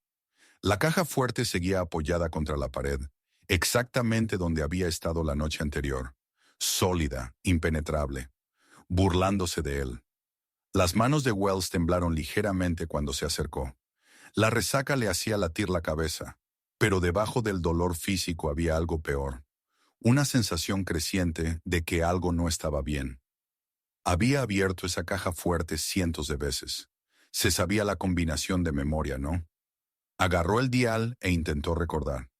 La caja fuerte seguía apoyada contra la pared, exactamente donde había estado la noche anterior, sólida, impenetrable, burlándose de él. Las manos de Wells temblaron ligeramente cuando se acercó. La resaca le hacía latir la cabeza, pero debajo del dolor físico había algo peor, una sensación creciente de que algo no estaba bien. Había abierto esa caja fuerte cientos de veces. Se sabía la combinación de memoria, ¿no? Agarró el dial e intentó recordar.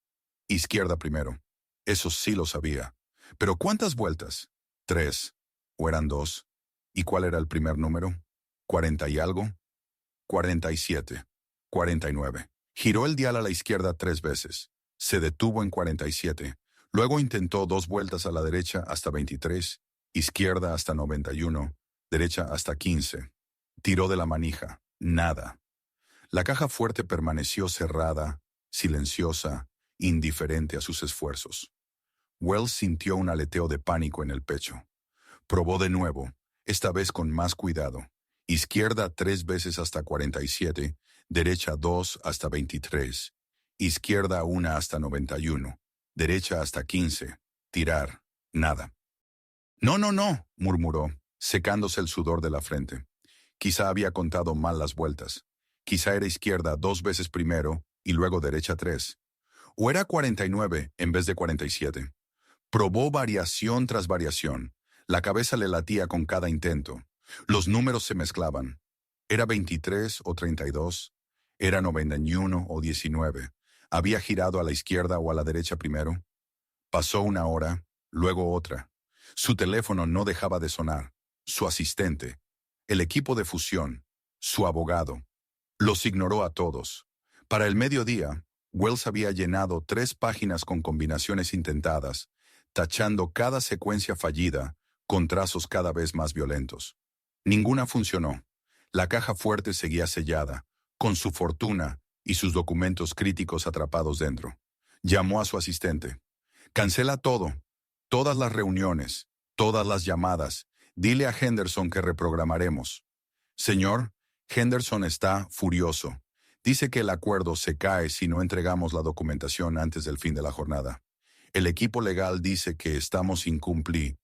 Izquierda primero. Eso sí lo sabía. ¿Pero cuántas vueltas? 3. ¿O eran 2? ¿Y cuál era el primer número? ¿40 y algo? 47. 49. Giró el dial a la izquierda 3 veces. Se detuvo en 47. Luego intentó 2 vueltas a la derecha hasta 23, izquierda hasta 91, derecha hasta 15. Tiró de la manija. Nada. La caja fuerte permaneció cerrada, silenciosa, indiferente a sus esfuerzos. Wells sintió un aleteo de pánico en el pecho. Probó de nuevo, esta vez con más cuidado. Izquierda 3 veces hasta 47, derecha 2 hasta 23, izquierda 1 hasta 91, derecha hasta 15, tirar, nada. No, no, no, murmuró, secándose el sudor de la frente. Quizá había contado mal las vueltas. Quizá era izquierda 2 veces primero y luego derecha 3. O era 49 en vez de 47. Probó variación tras variación. La cabeza le latía con cada intento. Los números se mezclaban. ¿Era 23 o 32? ¿Era 91 o 19? ¿Había girado a la izquierda o a la derecha primero? Pasó 1 hora, luego otra. Su teléfono no dejaba de sonar. Su asistente, el equipo de fusión, su abogado. Los ignoró a todos. Para el mediodía, Wells había llenado 3 páginas con combinaciones intentadas, tachando cada secuencia fallida con trazos cada vez más violentos. Ninguna funcionó. La caja fuerte seguía sellada, con su fortuna y sus documentos críticos atrapados dentro. Llamó a su asistente. Cancela todo, todas las reuniones, todas las llamadas. Dile a Henderson que reprogramaremos. Señor, Henderson está furioso. Dice que el acuerdo se cae si no entregamos la documentación antes del fin de la jornada. El equipo legal dice que estamos incumplí.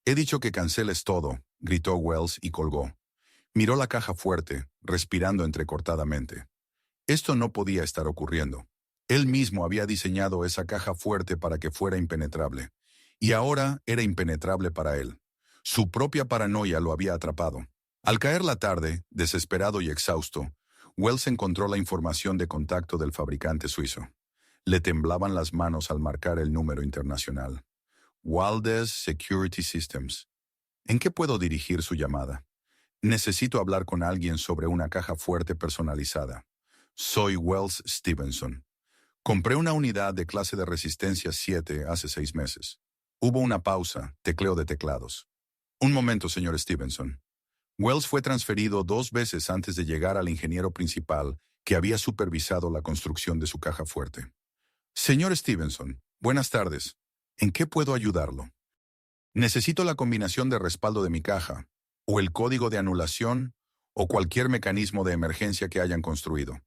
He dicho que canceles todo, gritó Wells y colgó. Miró la caja fuerte, respirando entrecortadamente. Esto no podía estar ocurriendo. Él mismo había diseñado esa caja fuerte para que fuera impenetrable. Y ahora era impenetrable para él. Su propia paranoia lo había atrapado. Al caer la tarde, desesperado y exhausto, Wells encontró la información de contacto del fabricante suizo. Le temblaban las manos al marcar el número internacional. Waldes Security Systems. ¿En qué puedo dirigir su llamada? Necesito hablar con alguien sobre una caja fuerte personalizada. Soy Wells Stephenson. Compré una unidad de clase de resistencia 7 hace 6 meses. Hubo una pausa, tecleo de teclados. Un momento, señor Stevenson. Wells fue transferido 2 veces antes de llegar al ingeniero principal que había supervisado la construcción de su caja fuerte. Señor Stevenson, buenas tardes. ¿En qué puedo ayudarlo? Necesito la combinación de respaldo de mi caja, o el código de anulación, o cualquier mecanismo de emergencia que hayan construido.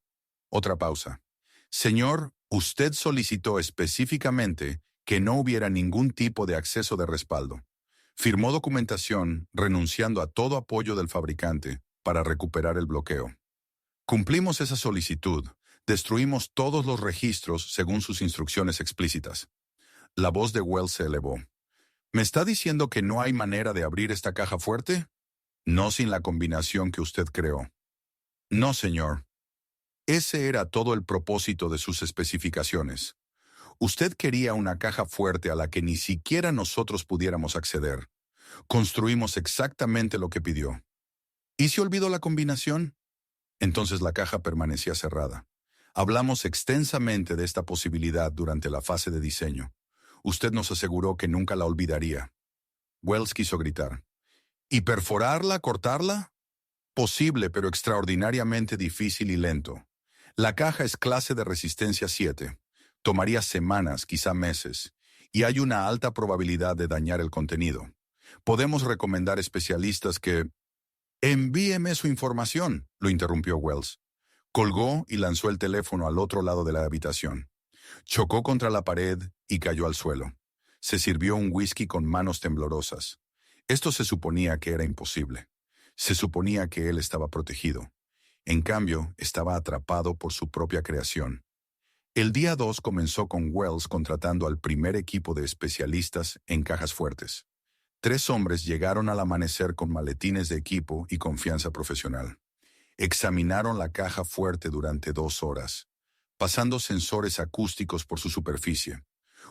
Otra pausa. Señor, usted solicitó específicamente que no hubiera ningún tipo de acceso de respaldo. Firmó documentación renunciando a todo apoyo del fabricante para recuperar el bloqueo. Cumplimos esa solicitud. Destruimos todos los registros según sus instrucciones explícitas. La voz de Wells se elevó. ¿Me está diciendo que no hay manera de abrir esta caja fuerte? No sin la combinación que usted creó. No, señor. Ese era todo el propósito de sus especificaciones. Usted quería una caja fuerte a la que ni siquiera nosotros pudiéramos acceder. Construimos exactamente lo que pidió. ¿Y si olvidó la combinación? Entonces la caja permanecía cerrada. Hablamos extensamente de esta posibilidad durante la fase de diseño. Usted nos aseguró que nunca la olvidaría. Wells quiso gritar. ¿Y perforarla, cortarla? Posible, pero extraordinariamente difícil y lento. La caja es clase de resistencia 7. Tomaría semanas, quizá meses, y hay una alta probabilidad de dañar el contenido. Podemos recomendar especialistas que... Envíeme su información, lo interrumpió Wells. Colgó y lanzó el teléfono al otro lado de la habitación. Chocó contra la pared y cayó al suelo. Se sirvió un whisky con manos temblorosas. Esto se suponía que era imposible. Se suponía que él estaba protegido. En cambio, estaba atrapado por su propia creación. El día 2 comenzó con Wells contratando al primer equipo de especialistas en cajas fuertes. 3 hombres llegaron al amanecer con maletines de equipo y confianza profesional. Examinaron la caja fuerte durante 2 horas, pasando sensores acústicos por su superficie,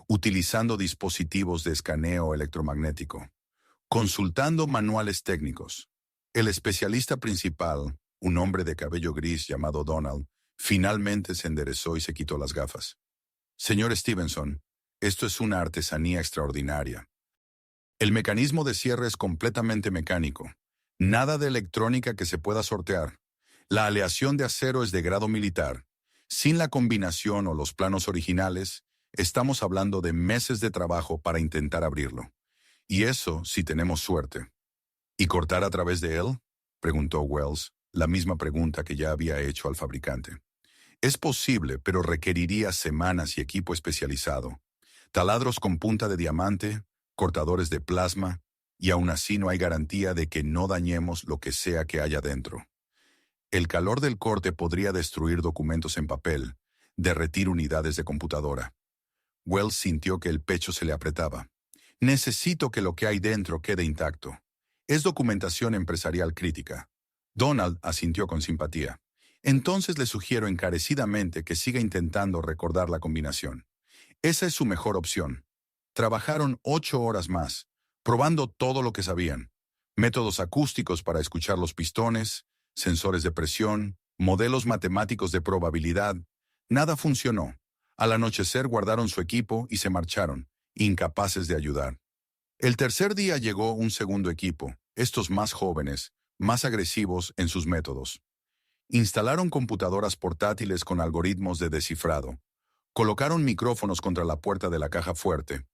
utilizando dispositivos de escaneo electromagnético, consultando manuales técnicos. El especialista principal, un hombre de cabello gris llamado Donald, finalmente se enderezó y se quitó las gafas. Señor Stevenson, esto es una artesanía extraordinaria. El mecanismo de cierre es completamente mecánico. Nada de electrónica que se pueda sortear. La aleación de acero es de grado militar. Sin la combinación o los planos originales, estamos hablando de meses de trabajo para intentar abrirlo. Y eso si tenemos suerte. ¿Y cortar a través de él? Preguntó Wells, la misma pregunta que ya había hecho al fabricante. Es posible, pero requeriría semanas y equipo especializado. Taladros con punta de diamante, cortadores de plasma, y aún así no hay garantía de que no dañemos lo que sea que haya dentro. El calor del corte podría destruir documentos en papel, derretir unidades de computadora. Wells sintió que el pecho se le apretaba. Necesito que lo que hay dentro quede intacto. Es documentación empresarial crítica. Donald asintió con simpatía. Entonces le sugiero encarecidamente que siga intentando recordar la combinación. Esa es su mejor opción. Trabajaron 8 horas más, probando todo lo que sabían. Métodos acústicos para escuchar los pistones, sensores de presión, modelos matemáticos de probabilidad. Nada funcionó. Al anochecer guardaron su equipo y se marcharon, incapaces de ayudar. El tercer día llegó un segundo equipo, estos más jóvenes, más agresivos en sus métodos. Instalaron computadoras portátiles con algoritmos de descifrado. Colocaron micrófonos contra la puerta de la caja fuerte.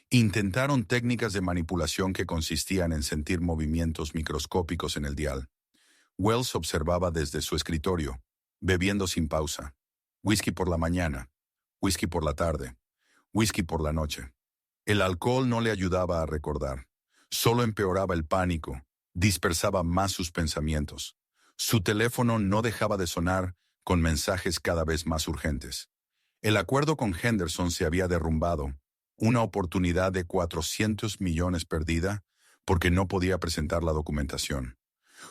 Intentaron técnicas de manipulación que consistían en sentir movimientos microscópicos en el dial. Wells observaba desde su escritorio, bebiendo sin pausa. Whisky por la mañana, whisky por la tarde, whisky por la noche. El alcohol no le ayudaba a recordar. Solo empeoraba el pánico, dispersaba más sus pensamientos. Su teléfono no dejaba de sonar con mensajes cada vez más urgentes. El acuerdo con Henderson se había derrumbado, una oportunidad de 400 millones perdida porque no podía presentar la documentación.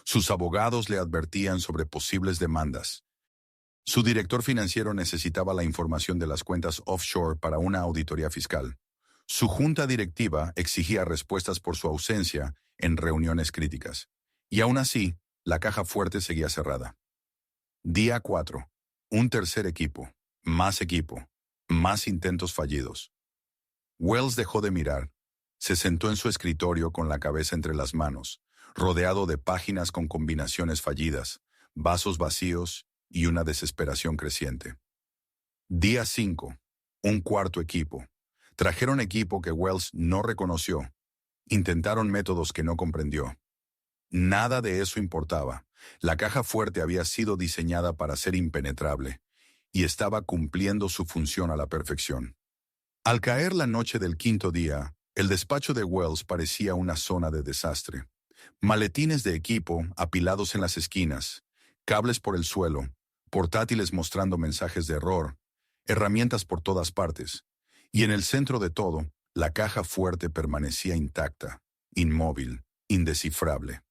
Sus abogados le advertían sobre posibles demandas. Su director financiero necesitaba la información de las cuentas offshore para una auditoría fiscal. Su junta directiva exigía respuestas por su ausencia en reuniones críticas. Y aún así, la caja fuerte seguía cerrada. Día 4. Un tercer equipo. Más intentos fallidos. Wells dejó de mirar. Se sentó en su escritorio con la cabeza entre las manos, rodeado de páginas con combinaciones fallidas, vasos vacíos y una desesperación creciente. Día 5. Un cuarto equipo. Trajeron equipo que Wells no reconoció. Intentaron métodos que no comprendió. Nada de eso importaba. La caja fuerte había sido diseñada para ser impenetrable y estaba cumpliendo su función a la perfección. Al caer la noche del quinto día, el despacho de Wells parecía una zona de desastre. Maletines de equipo apilados en las esquinas, cables por el suelo, portátiles mostrando mensajes de error, herramientas por todas partes. Y en el centro de todo, la caja fuerte permanecía intacta, inmóvil, indescifrable.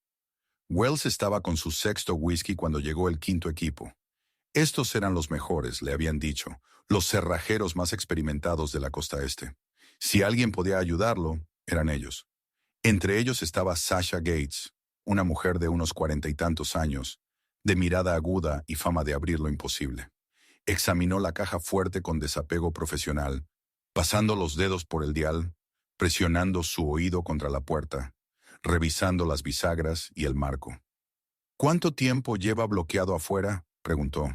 Wells estaba con su sexto whisky cuando llegó el quinto equipo. Estos eran los mejores, le habían dicho, los cerrajeros más experimentados de la costa este. Si alguien podía ayudarlo, eran ellos. Entre ellos estaba Sasha Gates, una mujer de unos 40 y tantos años, de mirada aguda y fama de abrir lo imposible. Examinó la caja fuerte con desapego profesional, pasando los dedos por el dial, presionando su oído contra la puerta, revisando las bisagras y el marco. ¿Cuánto tiempo lleva bloqueado afuera?, preguntó.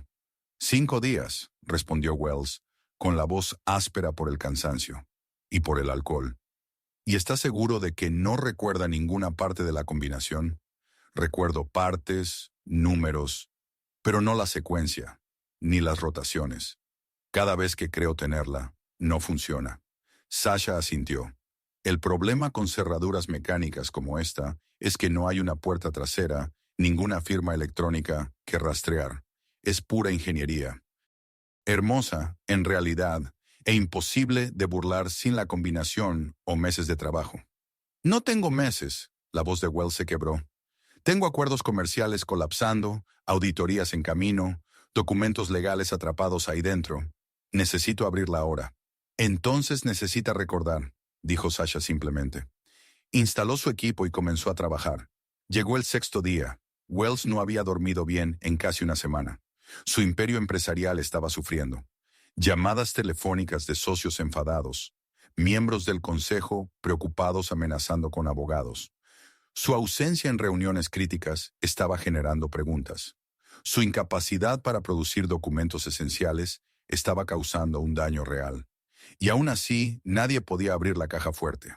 5 días, respondió Wells, con la voz áspera por el cansancio y por el alcohol. ¿Y está seguro de que no recuerda ninguna parte de la combinación? Recuerdo partes, números, pero no la secuencia, ni las rotaciones. Cada vez que creo tenerla, no funciona. Sasha asintió. El problema con cerraduras mecánicas como esta es que no hay una puerta trasera, ninguna firma electrónica que rastrear. Es pura ingeniería. Hermosa, en realidad, e imposible de burlar sin la combinación o meses de trabajo. No tengo meses, la voz de Wells se quebró. Tengo acuerdos comerciales colapsando, auditorías en camino, documentos legales atrapados ahí dentro. Necesito abrirla ahora. Entonces necesita recordar, dijo Sasha simplemente. Instaló su equipo y comenzó a trabajar. Llegó el sexto día. Wells no había dormido bien en casi una semana. Su imperio empresarial estaba sufriendo. Llamadas telefónicas de socios enfadados, miembros del consejo preocupados amenazando con abogados. Su ausencia en reuniones críticas estaba generando preguntas. Su incapacidad para producir documentos esenciales estaba causando un daño real. Y aún así, nadie podía abrir la caja fuerte.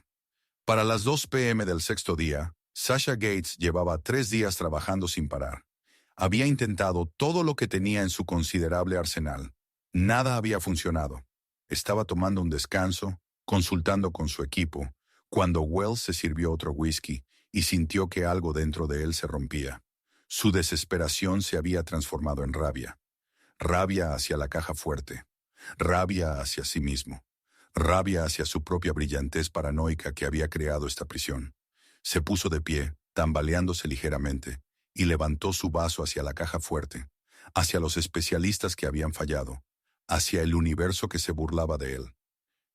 Para las 2 p.m. del sexto día, Sasha Gates llevaba 3 días trabajando sin parar. Había intentado todo lo que tenía en su considerable arsenal. Nada había funcionado. Estaba tomando un descanso, consultando con su equipo, cuando Wells se sirvió otro whisky y sintió que algo dentro de él se rompía. Su desesperación se había transformado en rabia. Rabia hacia la caja fuerte. Rabia hacia sí mismo. Rabia hacia su propia brillantez paranoica que había creado esta prisión. Se puso de pie, tambaleándose ligeramente, y levantó su vaso hacia la caja fuerte, hacia los especialistas que habían fallado, hacia el universo que se burlaba de él.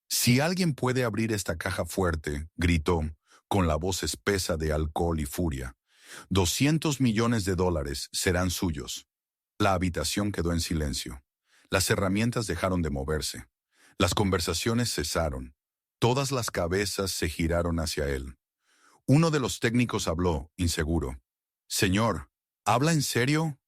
Si alguien puede abrir esta caja fuerte, gritó, con la voz espesa de alcohol y furia, $200 millones serán suyos. La habitación quedó en silencio. Las herramientas dejaron de moverse. Las conversaciones cesaron. Todas las cabezas se giraron hacia él. Uno de los técnicos habló, inseguro. «Señor, ¿habla en serio?»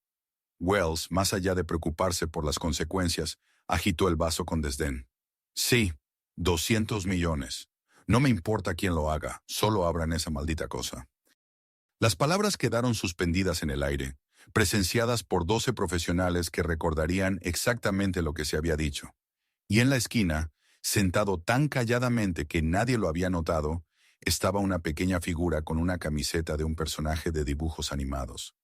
Wells, más allá de preocuparse por las consecuencias, agitó el vaso con desdén. «Sí, 200 millones. No me importa quién lo haga, solo abran esa maldita cosa». Las palabras quedaron suspendidas en el aire, presenciadas por 12 profesionales que recordarían exactamente lo que se había dicho. Y en la esquina, sentado tan calladamente que nadie lo había notado, estaba una pequeña figura con una camiseta de un personaje de dibujos animados.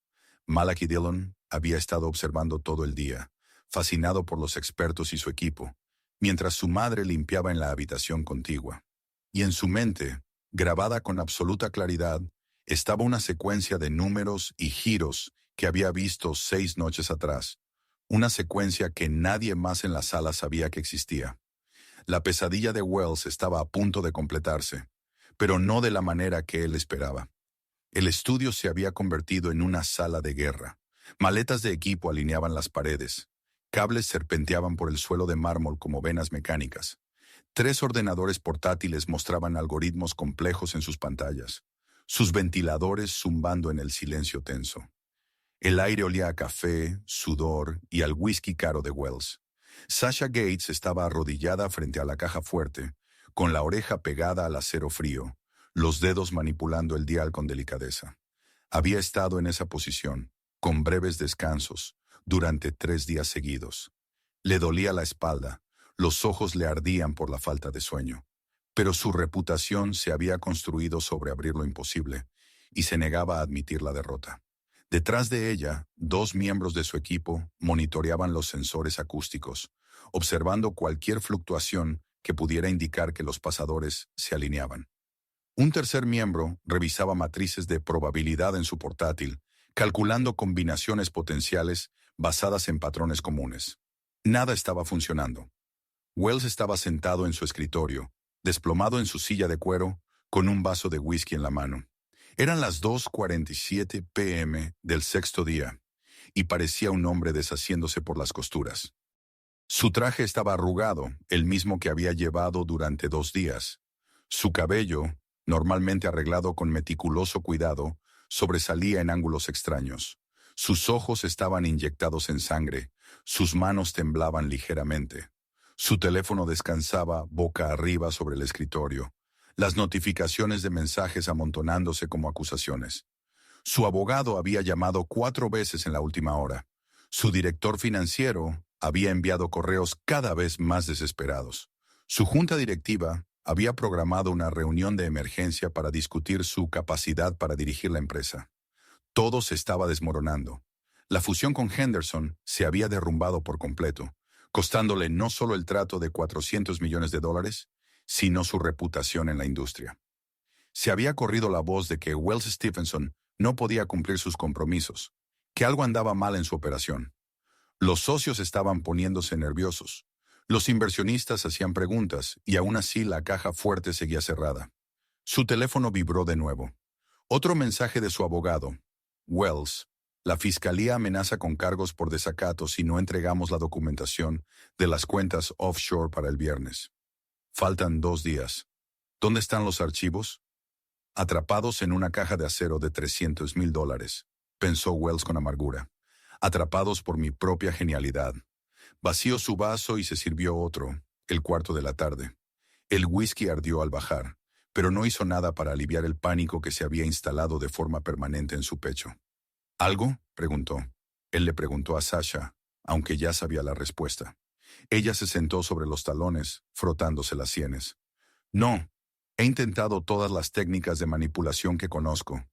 Malachi Dillon había estado observando todo el día, fascinado por los expertos y su equipo, mientras su madre limpiaba en la habitación contigua. Y en su mente, grabada con absoluta claridad, estaba una secuencia de números y giros que había visto 6 noches atrás, una secuencia que nadie más en la sala sabía que existía. La pesadilla de Wells estaba a punto de completarse, pero no de la manera que él esperaba. El estudio se había convertido en una sala de guerra. Maletas de equipo alineaban las paredes. Cables serpenteaban por el suelo de mármol como venas mecánicas. 3 ordenadores portátiles mostraban algoritmos complejos en sus pantallas, sus ventiladores zumbando en el silencio tenso. El aire olía a café, sudor y al whisky caro de Wells. Sasha Gates estaba arrodillada frente a la caja fuerte, con la oreja pegada al acero frío, los dedos manipulando el dial con delicadeza. Había estado en esa posición, con breves descansos, durante 3 días seguidos. Le dolía la espalda, los ojos le ardían por la falta de sueño, pero su reputación se había construido sobre abrir lo imposible, y se negaba a admitir la derrota. Detrás de ella, 2 miembros de su equipo monitoreaban los sensores acústicos, observando cualquier fluctuación que pudiera indicar que los pasadores se alineaban. Un tercer miembro revisaba matrices de probabilidad en su portátil, calculando combinaciones potenciales basadas en patrones comunes. Nada estaba funcionando. Wells estaba sentado en su escritorio, desplomado en su silla de cuero, con un vaso de whisky en la mano. Eran las 2:47 p.m. del 6º día, y parecía un hombre deshaciéndose por las costuras. Su traje estaba arrugado, el mismo que había llevado durante 2 días. Su cabello, normalmente arreglado con meticuloso cuidado, sobresalía en ángulos extraños. Sus ojos estaban inyectados en sangre, sus manos temblaban ligeramente. Su teléfono descansaba boca arriba sobre el escritorio, las notificaciones de mensajes amontonándose como acusaciones. Su abogado había llamado 4 veces en la última hora. Su director financiero había enviado correos cada vez más desesperados. Su junta directiva había programado una reunión de emergencia para discutir su capacidad para dirigir la empresa. Todo se estaba desmoronando. La fusión con Henderson se había derrumbado por completo, costándole no solo el trato de $400 millones, sino su reputación en la industria. Se había corrido la voz de que Wells Stephenson no podía cumplir sus compromisos, que algo andaba mal en su operación. Los socios estaban poniéndose nerviosos. Los inversionistas hacían preguntas y aún así la caja fuerte seguía cerrada. Su teléfono vibró de nuevo. Otro mensaje de su abogado. Wells, la fiscalía amenaza con cargos por desacato si no entregamos la documentación de las cuentas offshore para el viernes. Faltan 2 días. ¿Dónde están los archivos? Atrapados en una caja de acero de $300,000, pensó Wells con amargura. Atrapados por mi propia genialidad. Vació su vaso y se sirvió otro, el 4:15 de la tarde. El whisky ardió al bajar, pero no hizo nada para aliviar el pánico que se había instalado de forma permanente en su pecho. ¿Algo?, preguntó. Él le preguntó a Sasha, aunque ya sabía la respuesta. Ella se sentó sobre los talones, frotándose las sienes. No, he intentado todas las técnicas de manipulación que conozco.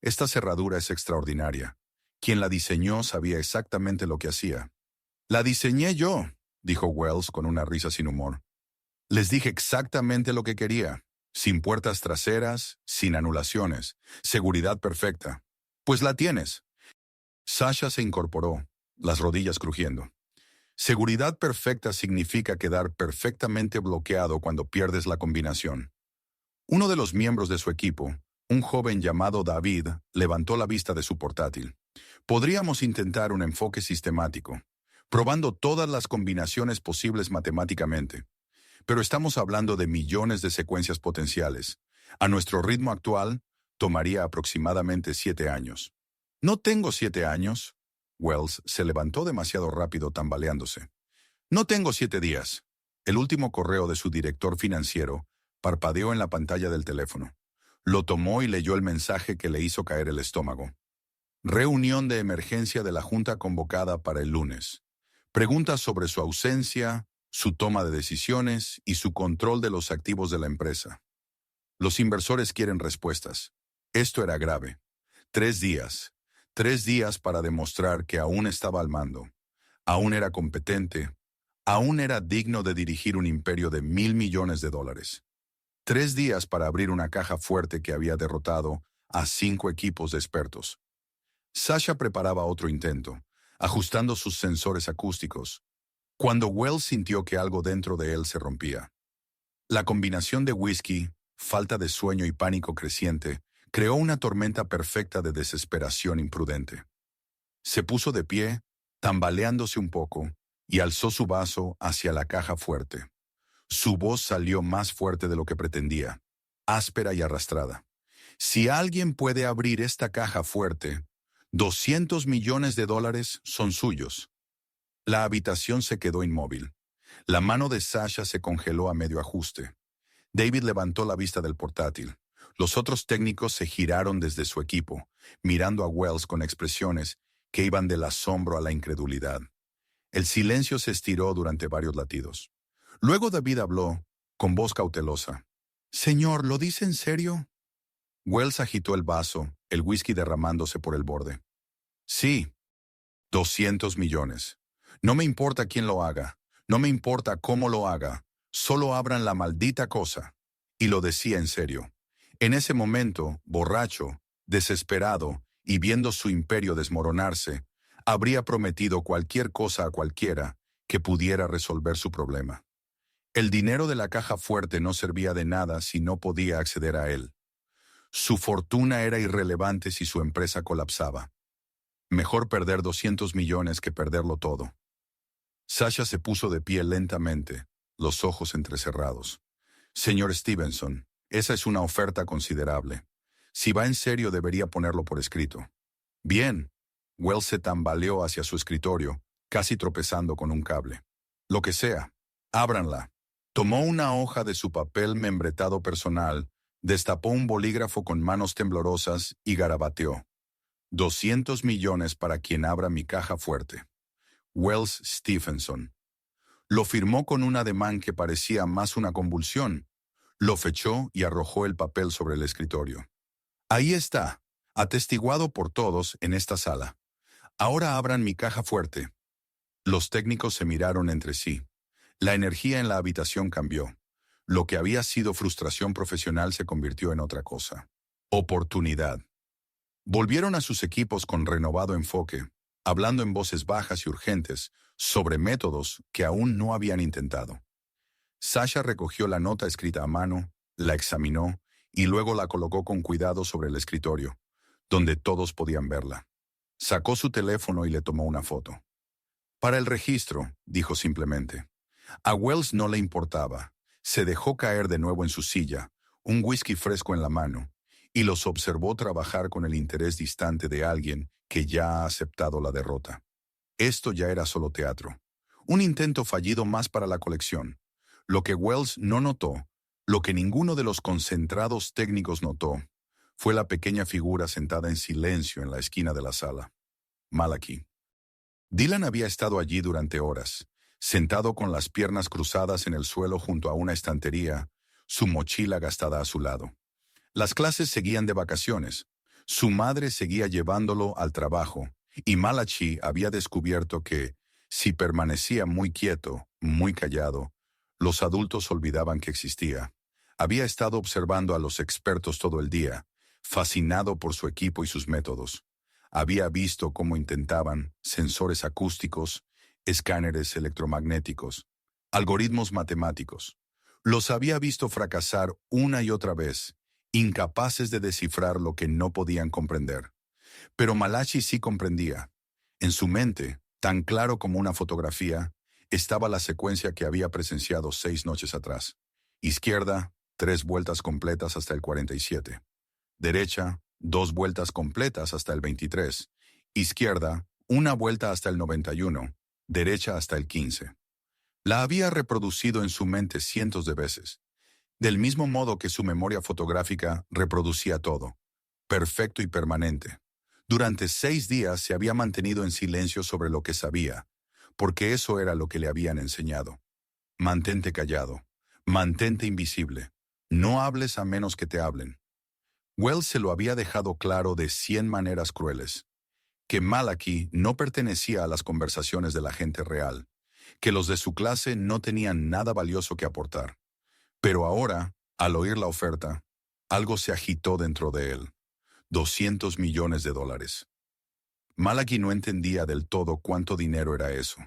Esta cerradura es extraordinaria. Quien la diseñó sabía exactamente lo que hacía. La diseñé yo, dijo Wells con una risa sin humor. Les dije exactamente lo que quería. Sin puertas traseras, sin anulaciones, seguridad perfecta. Pues la tienes. Sasha se incorporó, las rodillas crujiendo. Seguridad perfecta significa quedar perfectamente bloqueado cuando pierdes la combinación. Uno de los miembros de su equipo, un joven llamado David, levantó la vista de su portátil. Podríamos intentar un enfoque sistemático, probando todas las combinaciones posibles matemáticamente. Pero estamos hablando de millones de secuencias potenciales. A nuestro ritmo actual, tomaría aproximadamente 7 años. No tengo 7 años. Wells se levantó demasiado rápido tambaleándose. No tengo 7 días. El último correo de su director financiero parpadeó en la pantalla del teléfono. Lo tomó y leyó el mensaje que le hizo caer el estómago. Reunión de emergencia de la Junta convocada para el lunes. Preguntas sobre su ausencia, su toma de decisiones y su control de los activos de la empresa. Los inversores quieren respuestas. Esto era grave. 3 días. 3 días para demostrar que aún estaba al mando. Aún era competente. Aún era digno de dirigir un imperio de $1,000 millones. 3 días para abrir una caja fuerte que había derrotado a 5 equipos de expertos. Sasha preparaba otro intento, ajustando sus sensores acústicos, cuando Wells sintió que algo dentro de él se rompía. La combinación de whisky, falta de sueño y pánico creciente creó una tormenta perfecta de desesperación imprudente. Se puso de pie, tambaleándose un poco, y alzó su vaso hacia la caja fuerte. Su voz salió más fuerte de lo que pretendía, áspera y arrastrada. Si alguien puede abrir esta caja fuerte, $200 millones son suyos. La habitación se quedó inmóvil. La mano de Sasha se congeló a medio ajuste. David levantó la vista del portátil. Los otros técnicos se giraron desde su equipo, mirando a Wells con expresiones que iban del asombro a la incredulidad. El silencio se estiró durante varios latidos. Luego David habló, con voz cautelosa. «Señor, ¿lo dice en serio?» Wells agitó el vaso, el whisky derramándose por el borde. «Sí, 200 millones. No me importa quién lo haga, no me importa cómo lo haga, solo abran la maldita cosa». Y lo decía en serio. En ese momento, borracho, desesperado y viendo su imperio desmoronarse, habría prometido cualquier cosa a cualquiera que pudiera resolver su problema. El dinero de la caja fuerte no servía de nada si no podía acceder a él. Su fortuna era irrelevante si su empresa colapsaba. Mejor perder 200 millones que perderlo todo. Sasha se puso de pie lentamente, los ojos entrecerrados. «Señor Stevenson, esa es una oferta considerable. Si va en serio, debería ponerlo por escrito». «Bien». Wells se tambaleó hacia su escritorio, casi tropezando con un cable. «Lo que sea. Ábranla». Tomó una hoja de su papel membretado personal, destapó un bolígrafo con manos temblorosas y garabateó. 200 millones para quien abra mi caja fuerte. Wells Stephenson. Lo firmó con un ademán que parecía más una convulsión. Lo fechó y arrojó el papel sobre el escritorio. «Ahí está, atestiguado por todos en esta sala. Ahora abran mi caja fuerte». Los técnicos se miraron entre sí. La energía en la habitación cambió. Lo que había sido frustración profesional se convirtió en otra cosa. Oportunidad. Volvieron a sus equipos con renovado enfoque, hablando en voces bajas y urgentes sobre métodos que aún no habían intentado. Sasha recogió la nota escrita a mano, la examinó y luego la colocó con cuidado sobre el escritorio, donde todos podían verla. Sacó su teléfono y le tomó una foto. «Para el registro», dijo simplemente. A Wells no le importaba. Se dejó caer de nuevo en su silla, un whisky fresco en la mano, y los observó trabajar con el interés distante de alguien que ya ha aceptado la derrota. Esto ya era solo teatro. Un intento fallido más para la colección. Lo que Wells no notó, lo que ninguno de los concentrados técnicos notó, fue la pequeña figura sentada en silencio en la esquina de la sala. Malachi. Dylan había estado allí durante horas, sentado con las piernas cruzadas en el suelo junto a una estantería, su mochila gastada a su lado. Las clases seguían de vacaciones. Su madre seguía llevándolo al trabajo, y Malachi había descubierto que, si permanecía muy quieto, muy callado, los adultos olvidaban que existía. Había estado observando a los expertos todo el día, fascinado por su equipo y sus métodos. Había visto cómo intentaban sensores acústicos, escáneres electromagnéticos, algoritmos matemáticos. Los había visto fracasar una y otra vez, incapaces de descifrar lo que no podían comprender. Pero Malachi sí comprendía. En su mente, tan claro como una fotografía, estaba la secuencia que había presenciado 6 noches atrás. Izquierda, 3 vueltas completas hasta el 47. Derecha, 2 vueltas completas hasta el 23. Izquierda, 1 vuelta hasta el 91. Derecha hasta el 15. La había reproducido en su mente cientos de veces, del mismo modo que su memoria fotográfica reproducía todo, perfecto y permanente. Durante 6 días se había mantenido en silencio sobre lo que sabía, porque eso era lo que le habían enseñado. Mantente callado, mantente invisible, no hables a menos que te hablen. Wells se lo había dejado claro de 100 maneras crueles, que Malachi no pertenecía a las conversaciones de la gente real, que los de su clase no tenían nada valioso que aportar. Pero ahora, al oír la oferta, algo se agitó dentro de él. 200 millones de dólares. Malachi no entendía del todo cuánto dinero era eso.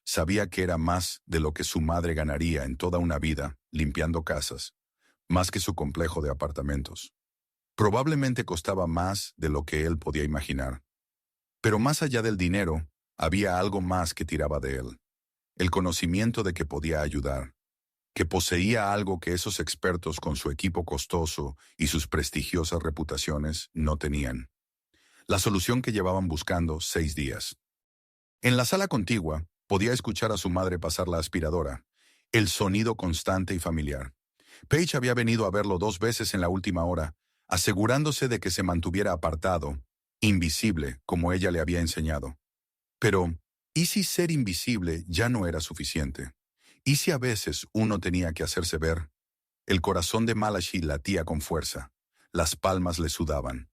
Sabía que era más de lo que su madre ganaría en toda una vida limpiando casas, más que su complejo de apartamentos. Probablemente costaba más de lo que él podía imaginar. Pero más allá del dinero, había algo más que tiraba de él. El conocimiento de que podía ayudar. que poseía algo que esos expertos con su equipo costoso y sus prestigiosas reputaciones no tenían. La solución que llevaban buscando 6 días. En la sala contigua, podía escuchar a su madre pasar la aspiradora, el sonido constante y familiar. Paige había venido a verlo 2 veces en la última hora, asegurándose de que se mantuviera apartado, invisible, como ella le había enseñado. Pero, ¿y si ser invisible ya no era suficiente? ¿Y si a veces uno tenía que hacerse ver? El corazón de Malachi latía con fuerza. Las palmas le sudaban.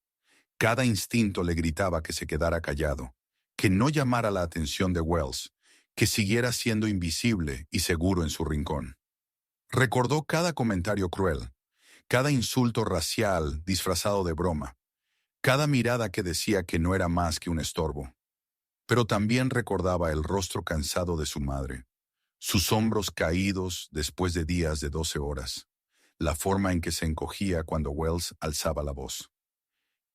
Cada instinto le gritaba que se quedara callado, que no llamara la atención de Wells, que siguiera siendo invisible y seguro en su rincón. Recordó cada comentario cruel, cada insulto racial disfrazado de broma, cada mirada que decía que no era más que un estorbo. Pero también recordaba el rostro cansado de su madre, sus hombros caídos después de días de 12 horas, la forma en que se encogía cuando Wells alzaba la voz.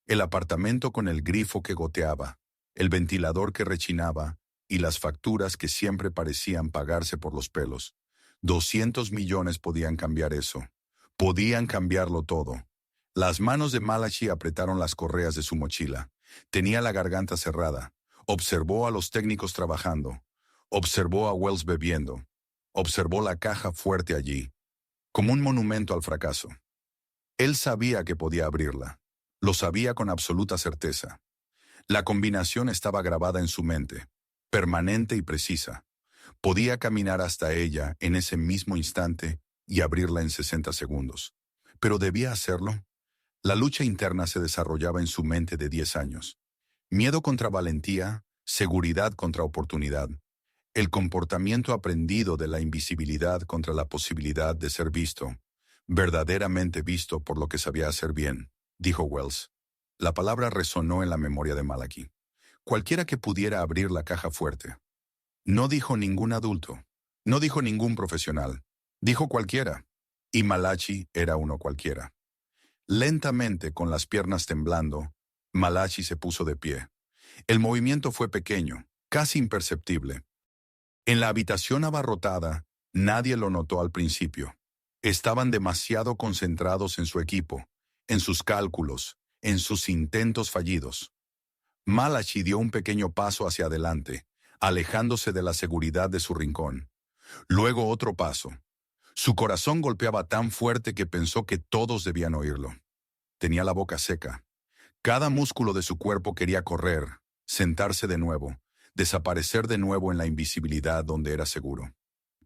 El apartamento con el grifo que goteaba, el ventilador que rechinaba y las facturas que siempre parecían pagarse por los pelos. 200 millones podían cambiar eso. Podían cambiarlo todo. Las manos de Malachi apretaron las correas de su mochila. Tenía la garganta cerrada. Observó a los técnicos trabajando. Observó a Wells bebiendo. Observó la caja fuerte allí, como un monumento al fracaso. Él sabía que podía abrirla. Lo sabía con absoluta certeza. La combinación estaba grabada en su mente, permanente y precisa. Podía caminar hasta ella en ese mismo instante y abrirla en 60 segundos. ¿Pero debía hacerlo? La lucha interna se desarrollaba en su mente de 10 años. Miedo contra valentía, seguridad contra oportunidad. El comportamiento aprendido de la invisibilidad contra la posibilidad de ser visto, verdaderamente visto por lo que sabía hacer bien, dijo Wells. La palabra resonó en la memoria de Malachi. Cualquiera que pudiera abrir la caja fuerte. No dijo ningún adulto, no dijo ningún profesional, dijo cualquiera. Y Malachi era uno cualquiera. Lentamente, con las piernas temblando, Malachi se puso de pie. El movimiento fue pequeño, casi imperceptible. En la habitación abarrotada, nadie lo notó al principio. Estaban demasiado concentrados en su equipo, en sus cálculos, en sus intentos fallidos. Malachi dio un pequeño paso hacia adelante, alejándose de la seguridad de su rincón. Luego otro paso. Su corazón golpeaba tan fuerte que pensó que todos debían oírlo. Tenía la boca seca. Cada músculo de su cuerpo quería correr, sentarse de nuevo, desaparecer de nuevo en la invisibilidad donde era seguro.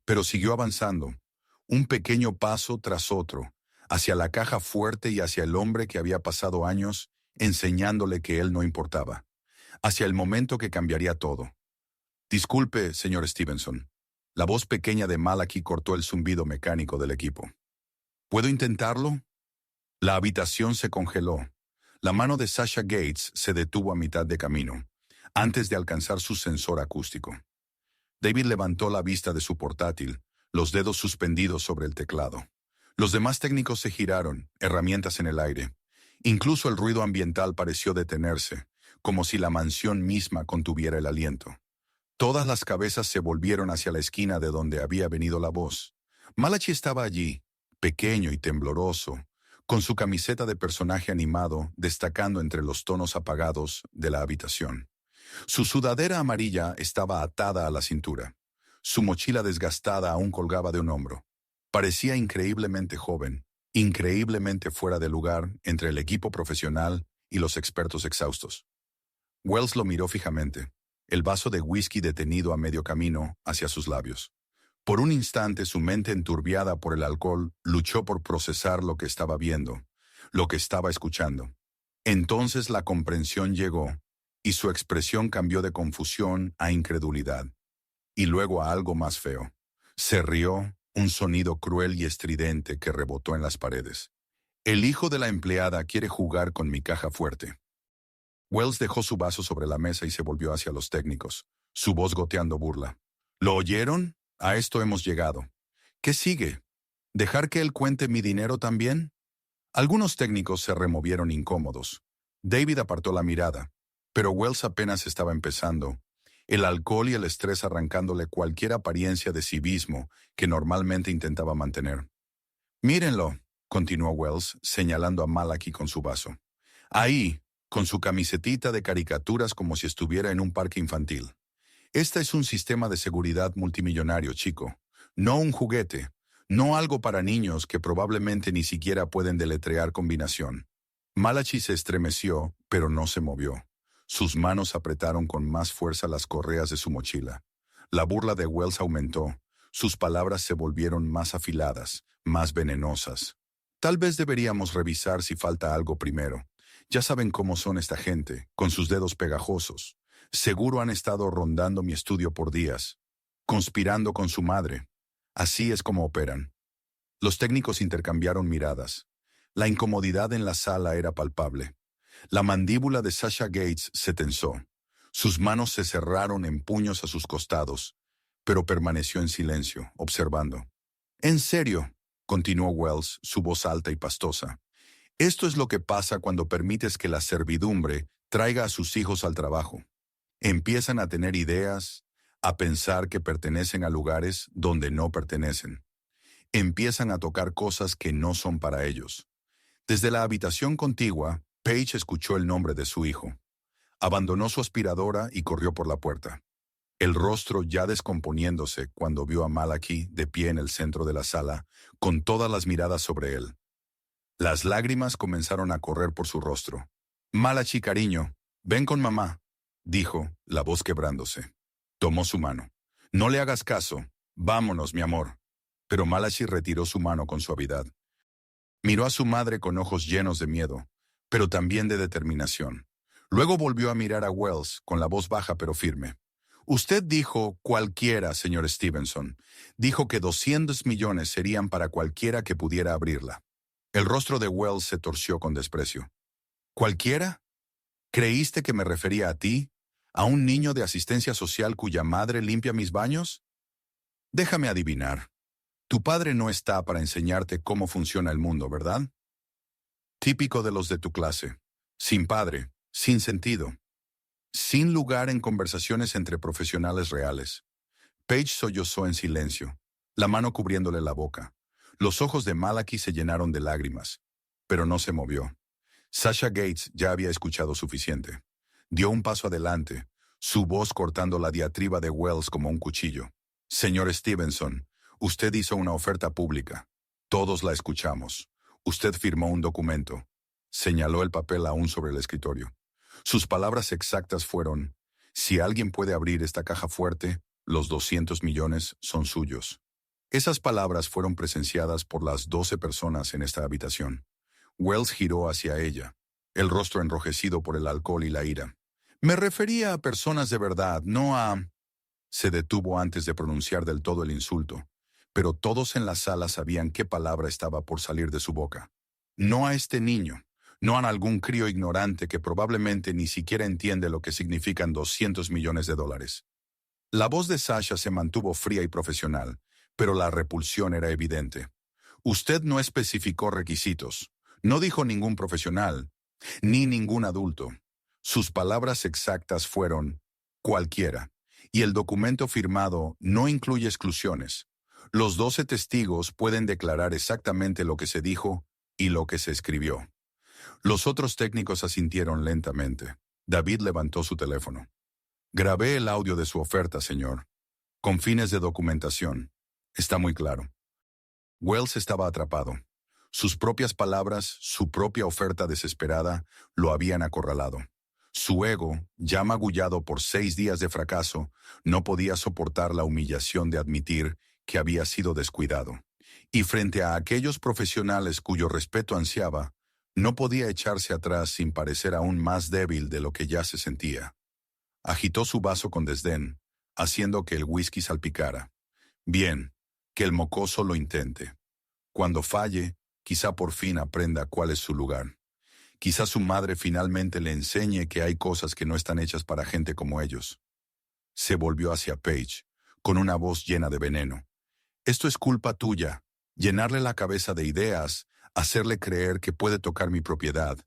Pero siguió avanzando, un pequeño paso tras otro, hacia la caja fuerte y hacia el hombre que había pasado años enseñándole que él no importaba, hacia el momento que cambiaría todo. Disculpe, señor Stevenson. La voz pequeña de Malachi cortó el zumbido mecánico del equipo. ¿Puedo intentarlo? La habitación se congeló. La mano de Sasha Gates se detuvo a mitad de camino, antes de alcanzar su sensor acústico. David levantó la vista de su portátil, los dedos suspendidos sobre el teclado. Los demás técnicos se giraron, herramientas en el aire. Incluso el ruido ambiental pareció detenerse, como si la mansión misma contuviera el aliento. Todas las cabezas se volvieron hacia la esquina de donde había venido la voz. Malachi estaba allí, pequeño y tembloroso, con su camiseta de personaje animado destacando entre los tonos apagados de la habitación. Su sudadera amarilla estaba atada a la cintura. Su mochila desgastada aún colgaba de un hombro. Parecía increíblemente joven, increíblemente fuera de lugar entre el equipo profesional y los expertos exhaustos. Wells lo miró fijamente, el vaso de whisky detenido a medio camino hacia sus labios. Por un instante su mente enturbiada por el alcohol luchó por procesar lo que estaba viendo, lo que estaba escuchando. Entonces la comprensión llegó, y su expresión cambió de confusión a incredulidad, y luego a algo más feo. Se rió, un sonido cruel y estridente que rebotó en las paredes. El hijo de la empleada quiere jugar con mi caja fuerte. Wells dejó su vaso sobre la mesa y se volvió hacia los técnicos, su voz goteando burla. ¿Lo oyeron? A esto hemos llegado. ¿Qué sigue? ¿Dejar que él cuente mi dinero también? Algunos técnicos se removieron incómodos. David apartó la mirada, pero Wells apenas estaba empezando, el alcohol y el estrés arrancándole cualquier apariencia de civismo que normalmente intentaba mantener. Mírenlo, continuó Wells, señalando a Malachi con su vaso. Ahí, con su camisetita de caricaturas como si estuviera en un parque infantil. Este es un sistema de seguridad multimillonario, chico. No un juguete. No algo para niños que probablemente ni siquiera pueden deletrear combinación. Malachi se estremeció, pero no se movió. Sus manos apretaron con más fuerza las correas de su mochila. La burla de Wells aumentó. Sus palabras se volvieron más afiladas, más venenosas. Tal vez deberíamos revisar si falta algo primero. Ya saben cómo son esta gente, con sus dedos pegajosos. Seguro han estado rondando mi estudio por días, conspirando con su madre. Así es como operan. Los técnicos intercambiaron miradas. La incomodidad en la sala era palpable. La mandíbula de Sasha Gates se tensó. Sus manos se cerraron en puños a sus costados, pero permaneció en silencio, observando. En serio, continuó Wells, su voz alta y pastosa. Esto es lo que pasa cuando permites que la servidumbre traiga a sus hijos al trabajo. Empiezan a tener ideas, a pensar que pertenecen a lugares donde no pertenecen. Empiezan a tocar cosas que no son para ellos. Desde la habitación contigua, Paige escuchó el nombre de su hijo. Abandonó su aspiradora y corrió por la puerta. El rostro ya descomponiéndose cuando vio a Malachi de pie en el centro de la sala, con todas las miradas sobre él. Las lágrimas comenzaron a correr por su rostro. Malachi, cariño, ven con mamá, dijo, la voz quebrándose. Tomó su mano. No le hagas caso. Vámonos, mi amor. Pero Malachi retiró su mano con suavidad. Miró a su madre con ojos llenos de miedo, pero también de determinación. Luego volvió a mirar a Wells con la voz baja pero firme. Usted dijo cualquiera, señor Stevenson. Dijo que 200 millones serían para cualquiera que pudiera abrirla. El rostro de Wells se torció con desprecio. ¿Cualquiera? ¿Creíste que me refería a ti? ¿A un niño de asistencia social cuya madre limpia mis baños? Déjame adivinar. Tu padre no está para enseñarte cómo funciona el mundo, ¿verdad? Típico de los de tu clase. Sin padre, sin sentido. Sin lugar en conversaciones entre profesionales reales. Paige sollozó en silencio, la mano cubriéndole la boca. Los ojos de Malachi se llenaron de lágrimas, pero no se movió. Sasha Gates ya había escuchado suficiente. Dio un paso adelante, su voz cortando la diatriba de Wells como un cuchillo. Señor Stevenson, usted hizo una oferta pública. Todos la escuchamos. Usted firmó un documento. Señaló el papel aún sobre el escritorio. Sus palabras exactas fueron: si alguien puede abrir esta caja fuerte, los 200 millones son suyos. Esas palabras fueron presenciadas por las 12 personas en esta habitación. Wells giró hacia ella, el rostro enrojecido por el alcohol y la ira. Me refería a personas de verdad, no a... Se detuvo antes de pronunciar del todo el insulto, pero todos en la sala sabían qué palabra estaba por salir de su boca. No a este niño, no a algún crío ignorante que probablemente ni siquiera entiende lo que significan 200 millones de dólares. La voz de Sasha se mantuvo fría y profesional, pero la repulsión era evidente. Usted no especificó requisitos. No dijo ningún profesional, ni ningún adulto. Sus palabras exactas fueron cualquiera, y el documento firmado no incluye exclusiones. Los 12 testigos pueden declarar exactamente lo que se dijo y lo que se escribió. Los otros técnicos asintieron lentamente. David levantó su teléfono. Grabé el audio de su oferta, señor, con fines de documentación. Está muy claro. Wells estaba atrapado. Sus propias palabras, su propia oferta desesperada, lo habían acorralado. Su ego, ya magullado por 6 días de fracaso, no podía soportar la humillación de admitir que había sido descuidado. Y frente a aquellos profesionales cuyo respeto ansiaba, no podía echarse atrás sin parecer aún más débil de lo que ya se sentía. Agitó su vaso con desdén, haciendo que el whisky salpicara. Bien, que el mocoso lo intente. Cuando falle, quizá por fin aprenda cuál es su lugar. Quizá su madre finalmente le enseñe que hay cosas que no están hechas para gente como ellos. Se volvió hacia Paige, con una voz llena de veneno. Esto es culpa tuya. Llenarle la cabeza de ideas, hacerle creer que puede tocar mi propiedad,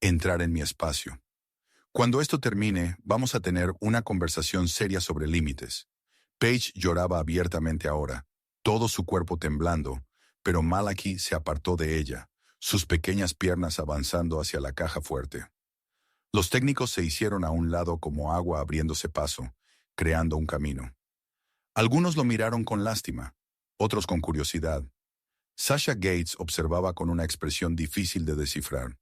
entrar en mi espacio. Cuando esto termine, vamos a tener una conversación seria sobre límites. Paige lloraba abiertamente ahora, todo su cuerpo temblando, pero Malachi se apartó de ella, sus pequeñas piernas avanzando hacia la caja fuerte. Los técnicos se hicieron a un lado como agua abriéndose paso, creando un camino. Algunos lo miraron con lástima, otros con curiosidad. Sasha Gates observaba con una expresión difícil de descifrar.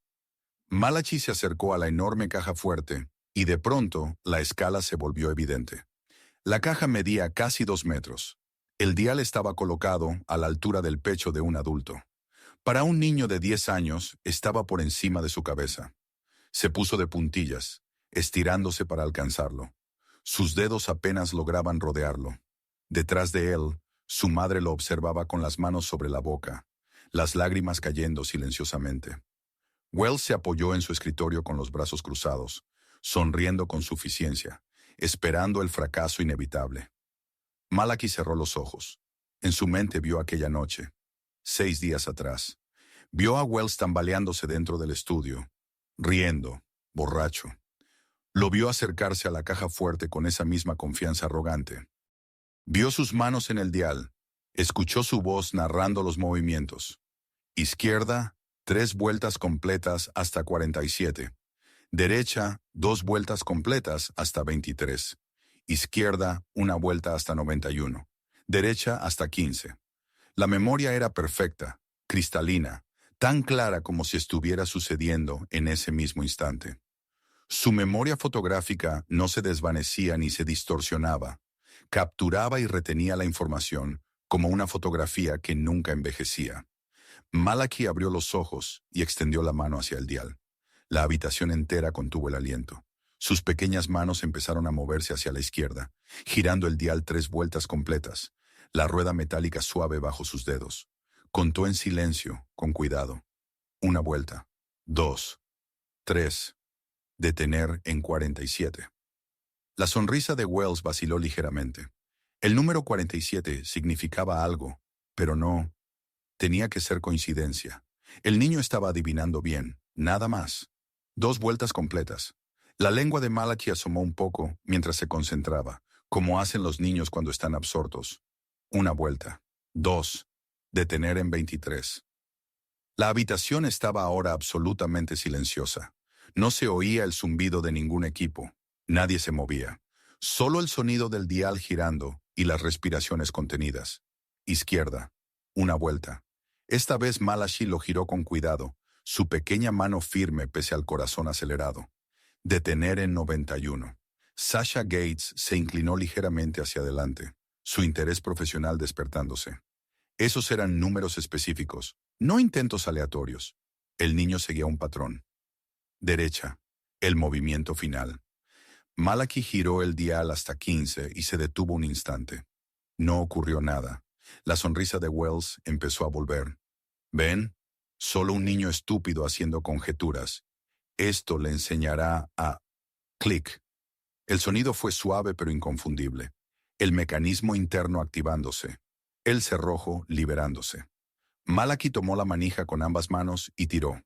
Malachi se acercó a la enorme caja fuerte, y de pronto la escala se volvió evidente. La caja medía casi 2 metros. El dial estaba colocado a la altura del pecho de un adulto. Para un niño de 10 años, estaba por encima de su cabeza. Se puso de puntillas, estirándose para alcanzarlo. Sus dedos apenas lograban rodearlo. Detrás de él, su madre lo observaba con las manos sobre la boca, las lágrimas cayendo silenciosamente. Wells se apoyó en su escritorio con los brazos cruzados, sonriendo con suficiencia, esperando el fracaso inevitable. Malachi cerró los ojos. En su mente vio aquella noche, 6 días atrás. Vio a Wells tambaleándose dentro del estudio, riendo, borracho. Lo vio acercarse a la caja fuerte con esa misma confianza arrogante. Vio sus manos en el dial. Escuchó su voz narrando los movimientos. Izquierda, 3 vueltas completas hasta 47. Derecha, 2 vueltas completas hasta 23. Izquierda, 1 vuelta hasta 91. Derecha hasta 15. La memoria era perfecta, cristalina, tan clara como si estuviera sucediendo en ese mismo instante. Su memoria fotográfica no se desvanecía ni se distorsionaba. Capturaba y retenía la información como una fotografía que nunca envejecía. Malachi abrió los ojos y extendió la mano hacia el dial. La habitación entera contuvo el aliento. Sus pequeñas manos empezaron a moverse hacia la izquierda, girando el dial 3 vueltas completas, la rueda metálica suave bajo sus dedos. Contó en silencio, con cuidado. 1 vuelta, 2, 3. Detener en 47. La sonrisa de Wells vaciló ligeramente. El número 47 significaba algo, pero no. Tenía que ser coincidencia. El niño estaba adivinando bien, nada más. 2 vueltas completas. La lengua de Malachi asomó un poco mientras se concentraba, como hacen los niños cuando están absortos. 1 vuelta. 2. Detener en 23. La habitación estaba ahora absolutamente silenciosa. No se oía el zumbido de ningún equipo. Nadie se movía. Solo el sonido del dial girando y las respiraciones contenidas. Izquierda. 1 vuelta. Esta vez Malachi lo giró con cuidado, su pequeña mano firme pese al corazón acelerado. Detener en 91. Sasha Gates se inclinó ligeramente hacia adelante, su interés profesional despertándose. Esos eran números específicos, no intentos aleatorios. El niño seguía un patrón. Derecha. El movimiento final. Malachi giró el dial hasta 15 y se detuvo un instante. No ocurrió nada. La sonrisa de Wells empezó a volver. ¿Ven? Solo un niño estúpido haciendo conjeturas. Esto le enseñará a... Clic. El sonido fue suave pero inconfundible. El mecanismo interno activándose. El cerrojo liberándose. Malachi tomó la manija con ambas manos y tiró.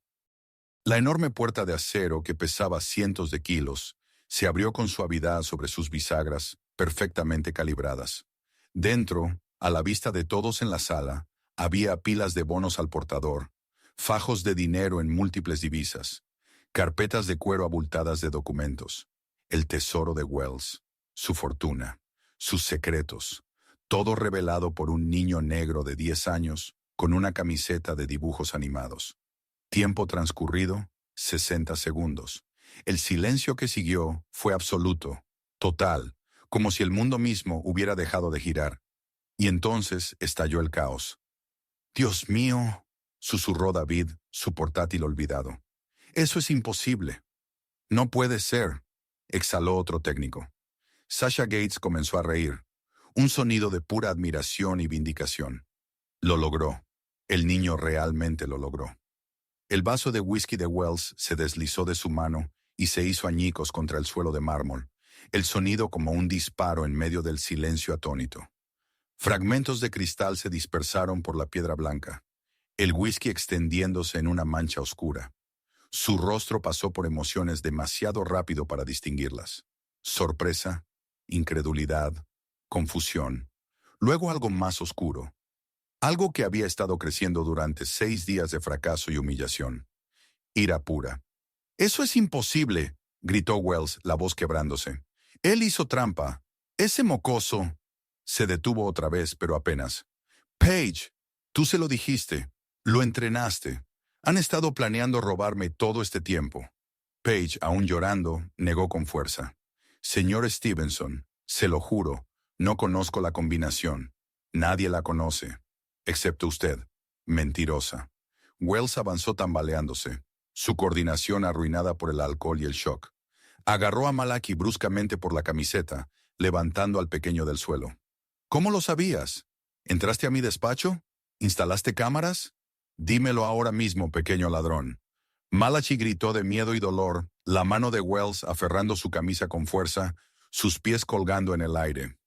La enorme puerta de acero, que pesaba cientos de kilos, se abrió con suavidad sobre sus bisagras, perfectamente calibradas. Dentro, a la vista de todos en la sala, había pilas de bonos al portador, fajos de dinero en múltiples divisas, carpetas de cuero abultadas de documentos, el tesoro de Wells, su fortuna, sus secretos, todo revelado por un niño negro de 10 años con una camiseta de dibujos animados. Tiempo transcurrido, 60 segundos. El silencio que siguió fue absoluto, total, como si el mundo mismo hubiera dejado de girar. Y entonces estalló el caos. «Dios mío», susurró David, su portátil olvidado. «Eso es imposible». «No puede ser», exhaló otro técnico. Sasha Gates comenzó a reír, un sonido de pura admiración y vindicación. Lo logró. El niño realmente lo logró. El vaso de whisky de Wells se deslizó de su mano y se hizo añicos contra el suelo de mármol, el sonido como un disparo en medio del silencio atónito. Fragmentos de cristal se dispersaron por la piedra blanca, el whisky extendiéndose en una mancha oscura. Su rostro pasó por emociones demasiado rápido para distinguirlas. Sorpresa, incredulidad, confusión. Luego algo más oscuro. Algo que había estado creciendo durante 6 días de fracaso y humillación. Ira pura. «Eso es imposible», gritó Wells, la voz quebrándose. «Él hizo trampa. Ese mocoso». Se detuvo otra vez, pero apenas. «Paige, tú se lo dijiste. Lo entrenaste. Han estado planeando robarme todo este tiempo». Paige, aún llorando, negó con fuerza. «Señor Stevenson, se lo juro, no conozco la combinación. Nadie la conoce, excepto usted. Mentirosa». Wells avanzó tambaleándose, su coordinación arruinada por el alcohol y el shock. Agarró a Malachi bruscamente por la camiseta, levantando al pequeño del suelo. «¿Cómo lo sabías? ¿Entraste a mi despacho? ¿Instalaste cámaras? Dímelo ahora mismo, pequeño ladrón». Malachi gritó de miedo y dolor, la mano de Wells aferrando su camisa con fuerza, sus pies colgando en el aire.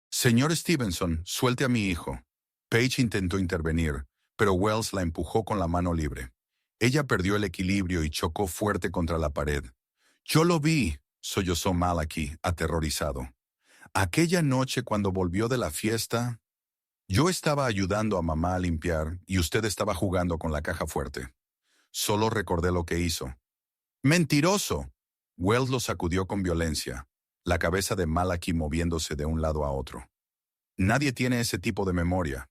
«Señor Stevenson, suelte a mi hijo». Paige intentó intervenir, pero Wells la empujó con la mano libre. Ella perdió el equilibrio y chocó fuerte contra la pared. «Yo lo vi», sollozó Malachi, aterrorizado. «Aquella noche cuando volvió de la fiesta, yo estaba ayudando a mamá a limpiar y usted estaba jugando con la caja fuerte. Solo recordé lo que hizo». «¡Mentiroso!». Wells lo sacudió con violencia, la cabeza de Malachi moviéndose de un lado a otro. «Nadie tiene ese tipo de memoria,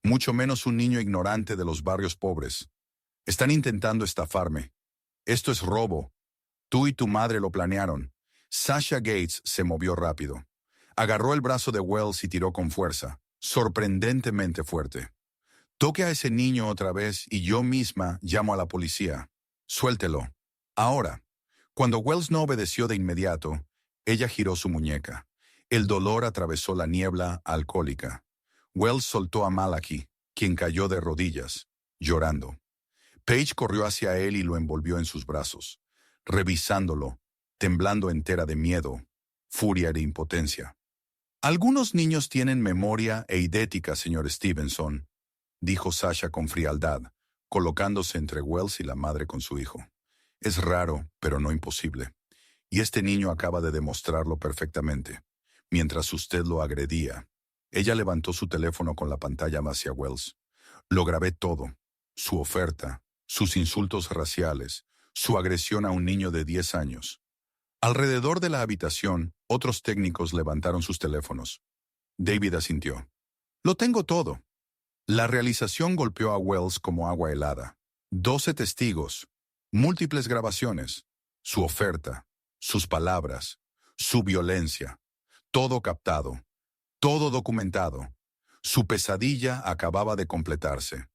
mucho menos un niño ignorante de los barrios pobres. Están intentando estafarme. Esto es robo. Tú y tu madre lo planearon». Sasha Gates se movió rápido. Agarró el brazo de Wells y tiró con fuerza, sorprendentemente fuerte. «Toque a ese niño otra vez y yo misma llamo a la policía. Suéltelo. Ahora». Cuando Wells no obedeció de inmediato, ella giró su muñeca. El dolor atravesó la niebla alcohólica. Wells soltó a Malachi, quien cayó de rodillas, llorando. Paige corrió hacia él y lo envolvió en sus brazos, revisándolo, temblando entera de miedo, furia e impotencia. «Algunos niños tienen memoria e idética, señor Stevenson», dijo Sasha con frialdad, colocándose entre Wells y la madre con su hijo. «Es raro, pero no imposible. Y este niño acaba de demostrarlo perfectamente. Mientras usted lo agredía». Ella levantó su teléfono con la pantalla hacia Wells. «Lo grabé todo. Su oferta, sus insultos raciales, su agresión a un niño de 10 años». Alrededor de la habitación, otros técnicos levantaron sus teléfonos. David asintió. «Lo tengo todo». La realización golpeó a Wells como agua helada. 12 testigos, múltiples grabaciones, su oferta, sus palabras, su violencia, todo captado, todo documentado. Su pesadilla acababa de completarse.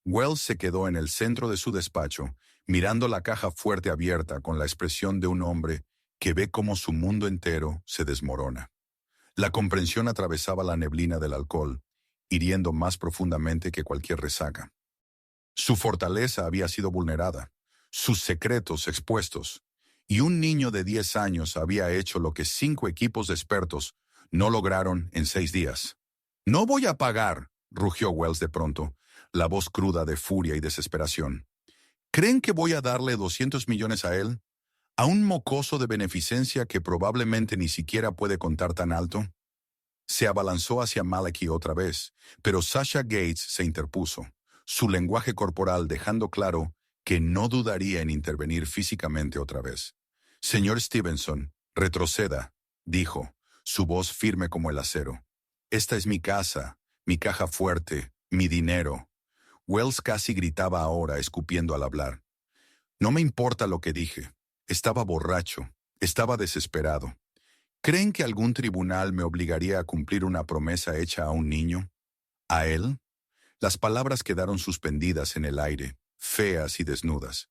Wells se quedó en el centro de su despacho, mirando la caja fuerte abierta con la expresión de un hombre que ve cómo su mundo entero se desmorona. La comprensión atravesaba la neblina del alcohol, hiriendo más profundamente que cualquier resaca. Su fortaleza había sido vulnerada, sus secretos expuestos, y un niño de 10 años había hecho lo que 5 equipos de expertos no lograron en 6 días. «No voy a pagar», rugió Wells de pronto, la voz cruda de furia y desesperación. «¿Creen que voy a darle 200 millones a él? ¿A un mocoso de beneficencia que probablemente ni siquiera puede contar tan alto?». Se abalanzó hacia Malachi otra vez, pero Sasha Gates se interpuso, su lenguaje corporal dejando claro que no dudaría en intervenir físicamente otra vez. «Señor Stevenson, retroceda», dijo, su voz firme como el acero. «Esta es mi casa, mi caja fuerte, mi dinero». Wells casi gritaba ahora, escupiendo al hablar. «No me importa lo que dije. Estaba borracho, estaba desesperado. ¿Creen que algún tribunal me obligaría a cumplir una promesa hecha a un niño? ¿A él?». Las palabras quedaron suspendidas en el aire, feas y desnudas.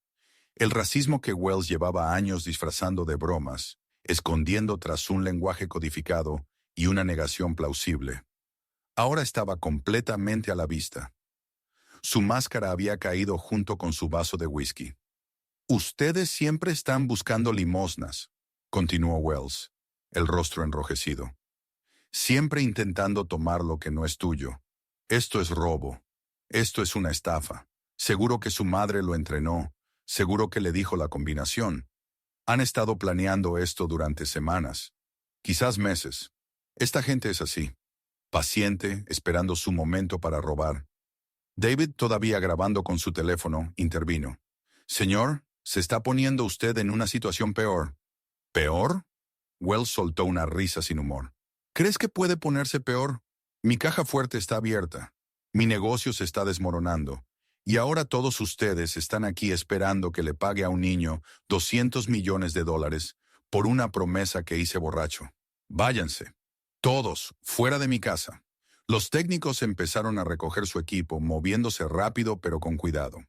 El racismo que Wells llevaba años disfrazando de bromas, escondiendo tras un lenguaje codificado y una negación plausible, ahora estaba completamente a la vista. Su máscara había caído junto con su vaso de whisky. «Ustedes siempre están buscando limosnas», continuó Wells, el rostro enrojecido. «Siempre intentando tomar lo que no es tuyo. Esto es robo. Esto es una estafa. Seguro que su madre lo entrenó, Seguro que le dijo la combinación. Han estado planeando esto durante semanas, quizás meses. Esta gente es así, paciente, esperando su momento para robar. David, todavía grabando con su teléfono, intervino. Señor, se está poniendo usted en una situación peor. ¿Peor? Wells soltó una risa sin humor. ¿Crees que puede ponerse peor? Mi caja fuerte está abierta. Mi negocio se está desmoronando. Y ahora todos ustedes están aquí esperando que le pague a un niño $200 millones por una promesa que hice borracho. Váyanse. Todos, fuera de mi casa. Los técnicos empezaron a recoger su equipo, moviéndose rápido pero con cuidado.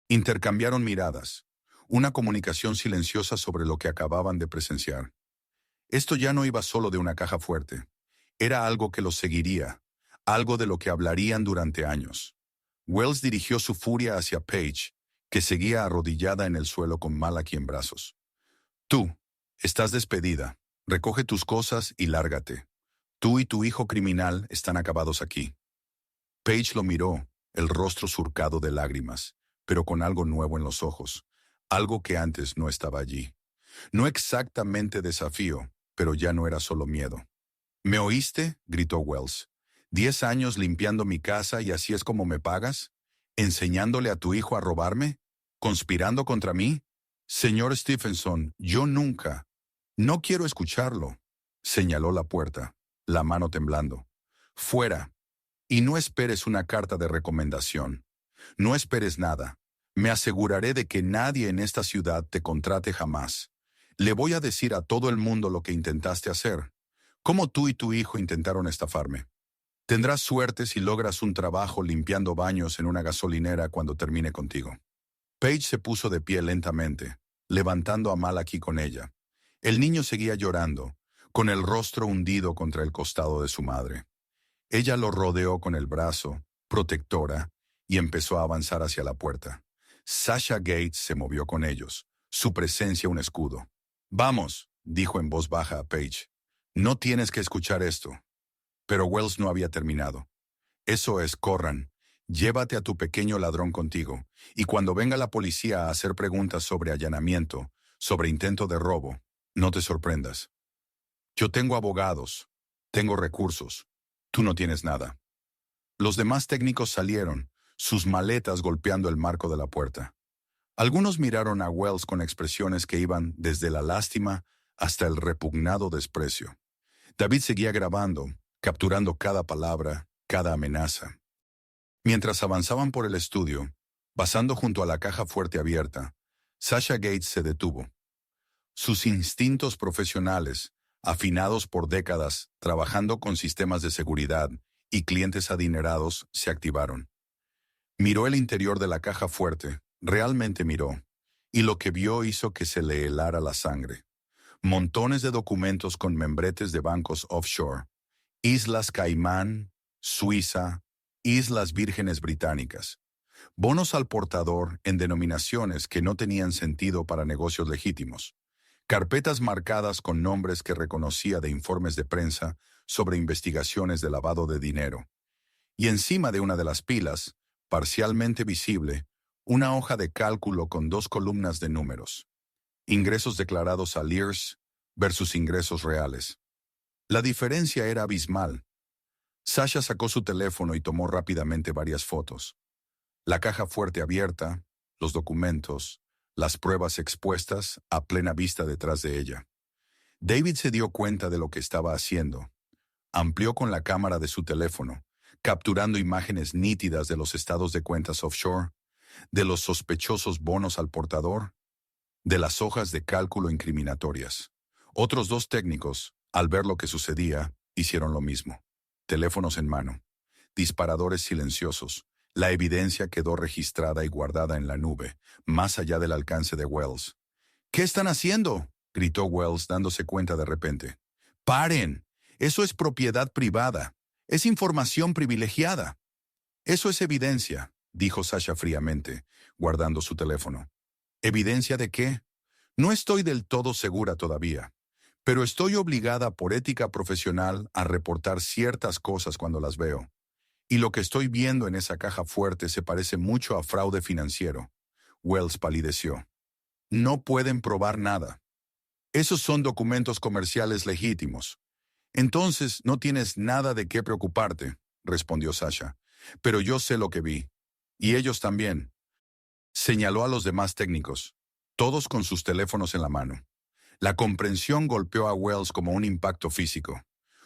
Intercambiaron miradas, una comunicación silenciosa sobre lo que acababan de presenciar. Esto ya no iba solo de una caja fuerte. Era algo que los seguiría, algo de lo que hablarían durante años. Wells dirigió su furia hacia Paige, que seguía arrodillada en el suelo con Malachi en brazos. Tú, estás despedida. Recoge tus cosas y lárgate. Tú y tu hijo criminal están acabados aquí. Paige lo miró, el rostro surcado de lágrimas, pero con algo nuevo en los ojos, algo que antes no estaba allí. No exactamente desafío, pero ya no era solo miedo. ¿Me oíste?, gritó Wells. 10 años limpiando mi casa y así es como me pagas, enseñándole a tu hijo a robarme, conspirando contra mí. Señor Stephenson, yo nunca. No quiero escucharlo. Señaló la puerta, la mano temblando. Fuera. Y no esperes una carta de recomendación. No esperes nada. Me aseguraré de que nadie en esta ciudad te contrate jamás. Le voy a decir a todo el mundo lo que intentaste hacer. Cómo tú y tu hijo intentaron estafarme. Tendrás suerte si logras un trabajo limpiando baños en una gasolinera cuando termine contigo. Paige se puso de pie lentamente, levantando a Malachi con ella. El niño seguía llorando, con el rostro hundido contra el costado de su madre. Ella lo rodeó con el brazo, protectora, y empezó a avanzar hacia la puerta. Sasha Gates se movió con ellos, su presencia un escudo. «Vamos», dijo en voz baja a Paige. «No tienes que escuchar esto». Pero Wells no había terminado. «Eso es, corran. Llévate a tu pequeño ladrón contigo, y cuando venga la policía a hacer preguntas sobre allanamiento, sobre intento de robo, no te sorprendas. Yo tengo abogados, tengo recursos. Tú no tienes nada». Los demás técnicos salieron, sus maletas golpeando el marco de la puerta. Algunos miraron a Wells con expresiones que iban desde la lástima hasta el repugnado desprecio. David seguía grabando, capturando cada palabra, cada amenaza. Mientras avanzaban por el estudio, pasando junto a la caja fuerte abierta, Sasha Gates se detuvo. Sus instintos profesionales, afinados por décadas trabajando con sistemas de seguridad y clientes adinerados, se activaron. Miró el interior de la caja fuerte, realmente miró, y lo que vio hizo que se le helara la sangre. Montones de documentos con membretes de bancos offshore, Islas Caimán, Suiza, Islas Vírgenes Británicas. Bonos al portador en denominaciones que no tenían sentido para negocios legítimos. Carpetas marcadas con nombres que reconocía de informes de prensa sobre investigaciones de lavado de dinero. Y encima de una de las pilas, parcialmente visible, una hoja de cálculo con 2 columnas de números. Ingresos declarados a Lears versus ingresos reales. La diferencia era abismal. Sasha sacó su teléfono y tomó rápidamente varias fotos. La caja fuerte abierta, los documentos, las pruebas expuestas a plena vista detrás de ella. David se dio cuenta de lo que estaba haciendo. Amplió con la cámara de su teléfono, capturando imágenes nítidas de los estados de cuentas offshore, de los sospechosos bonos al portador, de las hojas de cálculo incriminatorias. Otros 2 técnicos, al ver lo que sucedía, hicieron lo mismo. Teléfonos en mano, disparadores silenciosos. La evidencia quedó registrada y guardada en la nube, más allá del alcance de Wells. «¿Qué están haciendo?», gritó Wells dándose cuenta de repente. «¡Paren! Eso es propiedad privada. Es información privilegiada». «Eso es evidencia», dijo Sasha fríamente, guardando su teléfono. «¿Evidencia de qué? No estoy del todo segura todavía, pero estoy obligada por ética profesional a reportar ciertas cosas cuando las veo. Y lo que estoy viendo en esa caja fuerte se parece mucho a fraude financiero. Wells palideció. No pueden probar nada. Esos son documentos comerciales legítimos. Entonces no tienes nada de qué preocuparte, respondió Sasha. Pero yo sé lo que vi. Y ellos también. Señaló a los demás técnicos, todos con sus teléfonos en la mano. La comprensión golpeó a Wells como un impacto físico.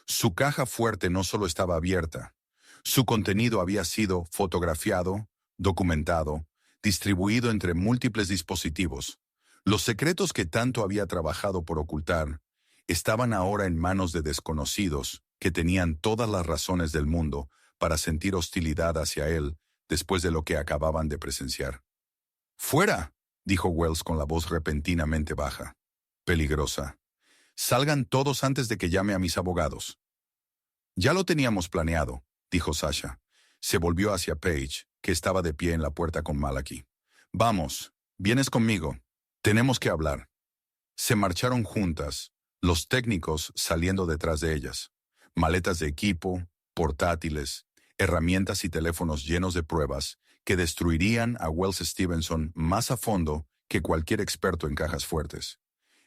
Su caja fuerte no solo estaba abierta, su contenido había sido fotografiado, documentado, distribuido entre múltiples dispositivos. Los secretos que tanto había trabajado por ocultar estaban ahora en manos de desconocidos que tenían todas las razones del mundo para sentir hostilidad hacia él después de lo que acababan de presenciar. «¡Fuera!», dijo Wells con la voz repentinamente baja. Peligrosa. «Salgan todos antes de que llame a mis abogados». «Ya lo teníamos planeado», dijo Sasha. Se volvió hacia Paige, que estaba de pie en la puerta con Malachi. «Vamos, vienes conmigo. Tenemos que hablar». Se marcharon juntas, los técnicos saliendo detrás de ellas. Maletas de equipo, portátiles, herramientas y teléfonos llenos de pruebas que destruirían a Wells Stevenson más a fondo que cualquier experto en cajas fuertes.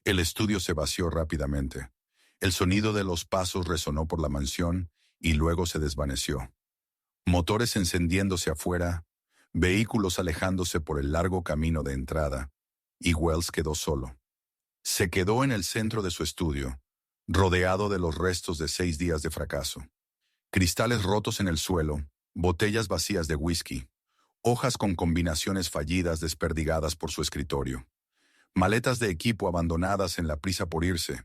El estudio se vació rápidamente. El sonido de los pasos resonó por la mansión y luego se desvaneció. Motores encendiéndose afuera, vehículos alejándose por el largo camino de entrada, y Wells quedó solo. Se quedó en el centro de su estudio, rodeado de los restos de 6 días de fracaso. Cristales rotos en el suelo, botellas vacías de whisky, hojas con combinaciones fallidas desperdigadas por su escritorio, maletas de equipo abandonadas en la prisa por irse,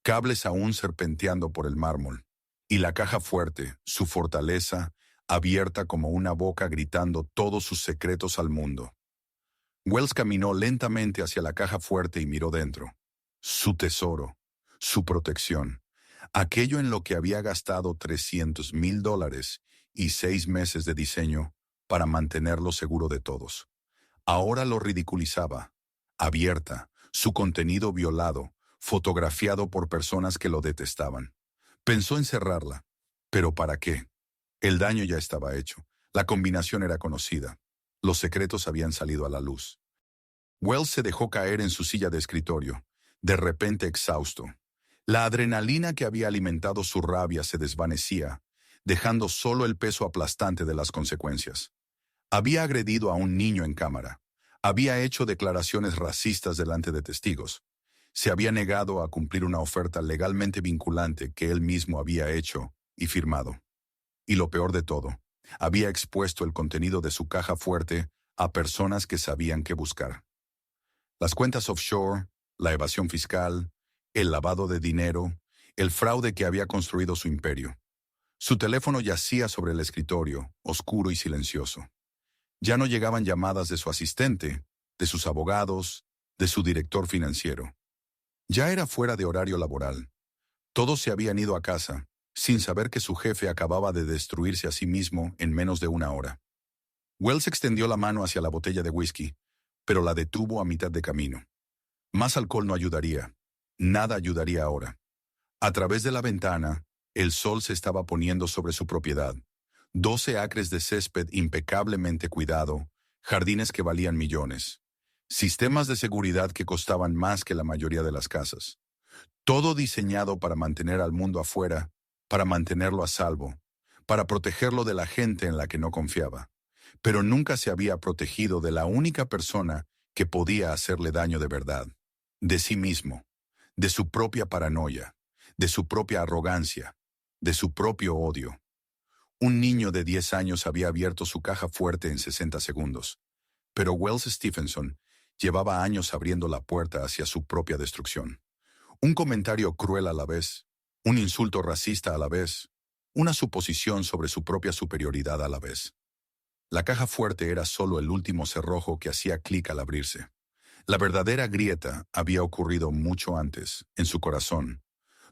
cables aún serpenteando por el mármol, y la caja fuerte, su fortaleza, abierta como una boca gritando todos sus secretos al mundo. Wells caminó lentamente hacia la caja fuerte y miró dentro. Su tesoro, su protección, aquello en lo que había gastado $300,000 y 6 meses de diseño para mantenerlo seguro de todos. Ahora lo ridiculizaba, abierta, su contenido violado, fotografiado por personas que lo detestaban. Pensó en cerrarla, pero ¿para qué? El daño ya estaba hecho, la combinación era conocida, los secretos habían salido a la luz. Wells se dejó caer en su silla de escritorio, de repente exhausto. La adrenalina que había alimentado su rabia se desvanecía, dejando solo el peso aplastante de las consecuencias. Había agredido a un niño en cámara. Había hecho declaraciones racistas delante de testigos. Se había negado a cumplir una oferta legalmente vinculante que él mismo había hecho y firmado. Y lo peor de todo, había expuesto el contenido de su caja fuerte a personas que sabían qué buscar. Las cuentas offshore, la evasión fiscal, el lavado de dinero, el fraude que había construido su imperio. Su teléfono yacía sobre el escritorio, oscuro y silencioso. Ya no llegaban llamadas de su asistente, de sus abogados, de su director financiero. Ya era fuera de horario laboral. Todos se habían ido a casa, sin saber que su jefe acababa de destruirse a sí mismo en menos de 1 hora. Wells extendió la mano hacia la botella de whisky, pero la detuvo a mitad de camino. Más alcohol no ayudaría. Nada ayudaría ahora. A través de la ventana, el sol se estaba poniendo sobre su propiedad. 12 acres de césped impecablemente cuidado, jardines que valían millones, sistemas de seguridad que costaban más que la mayoría de las casas. Todo diseñado para mantener al mundo afuera, para mantenerlo a salvo, para protegerlo de la gente en la que no confiaba. Pero nunca se había protegido de la única persona que podía hacerle daño de verdad, de sí mismo, de su propia paranoia, de su propia arrogancia, de su propio odio. Un niño de 10 años había abierto su caja fuerte en 60 segundos, pero Wells Stevenson llevaba años abriendo la puerta hacia su propia destrucción. Un comentario cruel a la vez, un insulto racista a la vez, una suposición sobre su propia superioridad a la vez. La caja fuerte era solo el último cerrojo que hacía clic al abrirse. La verdadera grieta había ocurrido mucho antes, en su corazón,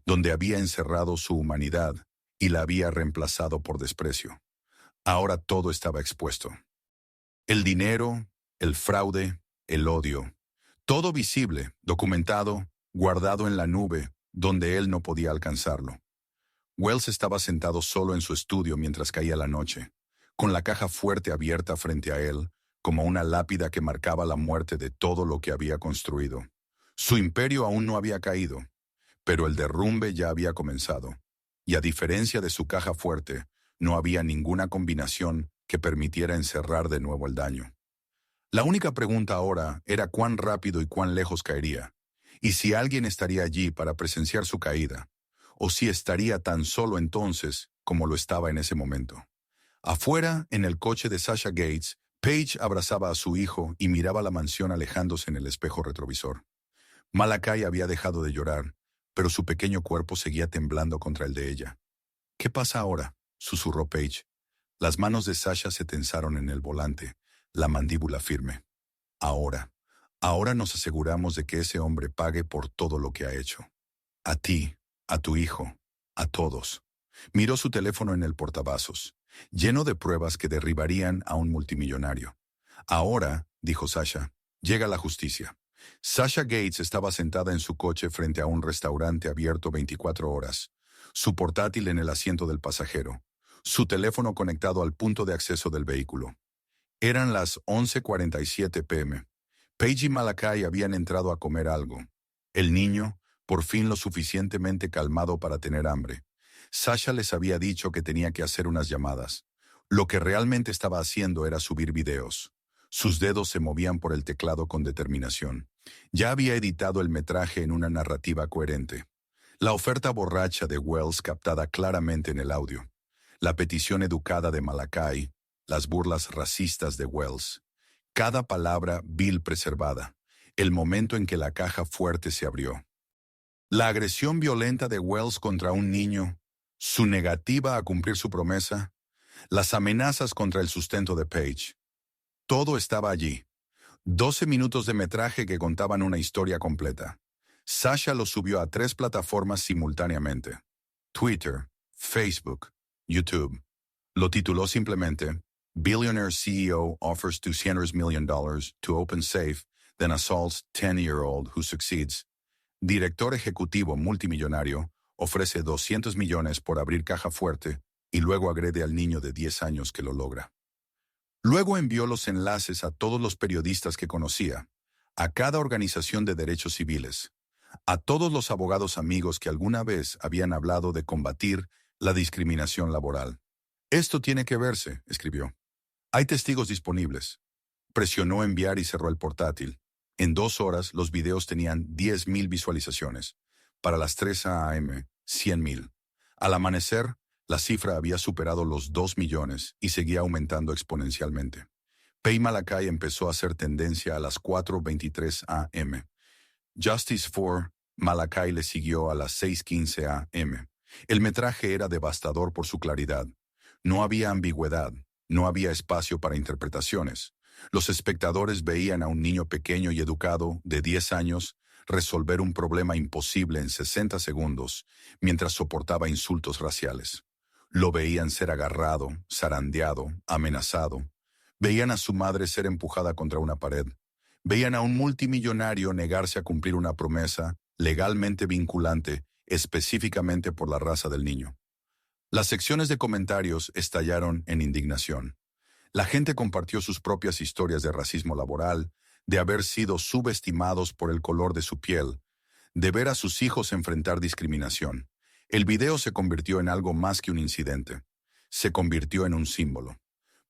donde había encerrado su humanidad y la había reemplazado por desprecio. Ahora todo estaba expuesto. El dinero, el fraude, el odio. Todo visible, documentado, guardado en la nube, donde él no podía alcanzarlo. Wells estaba sentado solo en su estudio mientras caía la noche, con la caja fuerte abierta frente a él, como una lápida que marcaba la muerte de todo lo que había construido. Su imperio aún no había caído, pero el derrumbe ya había comenzado, y a diferencia de su caja fuerte, no había ninguna combinación que permitiera encerrar de nuevo el daño. La única pregunta ahora era cuán rápido y cuán lejos caería, y si alguien estaría allí para presenciar su caída, o si estaría tan solo entonces como lo estaba en ese momento. Afuera, en el coche de Sasha Gates, Paige abrazaba a su hijo y miraba la mansión alejándose en el espejo retrovisor. Malachi había dejado de llorar, pero su pequeño cuerpo seguía temblando contra el de ella. ¿Qué pasa ahora?, susurró Paige. Las manos de Sasha se tensaron en el volante, la mandíbula firme. Ahora nos aseguramos de que ese hombre pague por todo lo que ha hecho. A ti, a tu hijo, a todos. Miró su teléfono en el portavasos, lleno de pruebas que derribarían a un multimillonario. Ahora, dijo Sasha, llega la justicia. Sasha Gates estaba sentada en su coche frente a un restaurante abierto 24 horas, su portátil en el asiento del pasajero, su teléfono conectado al punto de acceso del vehículo. Eran las 11:47 p.m. Paige y Malachi habían entrado a comer algo. El niño, por fin lo suficientemente calmado para tener hambre. Sasha les había dicho que tenía que hacer unas llamadas. Lo que realmente estaba haciendo era subir videos. Sus dedos se movían por el teclado con determinación. Ya había editado el metraje en una narrativa coherente. La oferta borracha de Wells captada claramente en el audio. La petición educada de Malachi. Las burlas racistas de Wells. Cada palabra vil preservada. El momento en que la caja fuerte se abrió. La agresión violenta de Wells contra un niño. Su negativa a cumplir su promesa. Las amenazas contra el sustento de Paige. Todo estaba allí. 12 minutos de metraje que contaban una historia completa. Sasha lo subió a 3 plataformas simultáneamente. Twitter, Facebook, YouTube. Lo tituló simplemente Billionaire CEO offers $200 million to open safe, then assaults 10-year-old who succeeds. Director ejecutivo multimillonario ofrece 200 millones por abrir caja fuerte y luego agrede al niño de 10 años que lo logra. Luego envió los enlaces a todos los periodistas que conocía, a cada organización de derechos civiles, a todos los abogados amigos que alguna vez habían hablado de combatir la discriminación laboral. Esto tiene que verse, escribió. Hay testigos disponibles. Presionó enviar y cerró el portátil. En 2 horas los videos tenían 10.000 visualizaciones. Para las 3 a.m., 100.000. Al amanecer, la cifra había superado los 2 millones y seguía aumentando exponencialmente. Paige Malachi empezó a hacer tendencia a las 4:23 a.m. Justice for Malachi le siguió a las 6:15 a.m. El metraje era devastador por su claridad. No había ambigüedad, no había espacio para interpretaciones. Los espectadores veían a un niño pequeño y educado, de 10 años, resolver un problema imposible en 60 segundos, mientras soportaba insultos raciales. Lo veían ser agarrado, zarandeado, amenazado. Veían a su madre ser empujada contra una pared. Veían a un multimillonario negarse a cumplir una promesa legalmente vinculante, específicamente por la raza del niño. Las secciones de comentarios estallaron en indignación. La gente compartió sus propias historias de racismo laboral, de haber sido subestimados por el color de su piel, de ver a sus hijos enfrentar discriminación. El video se convirtió en algo más que un incidente. Se convirtió en un símbolo.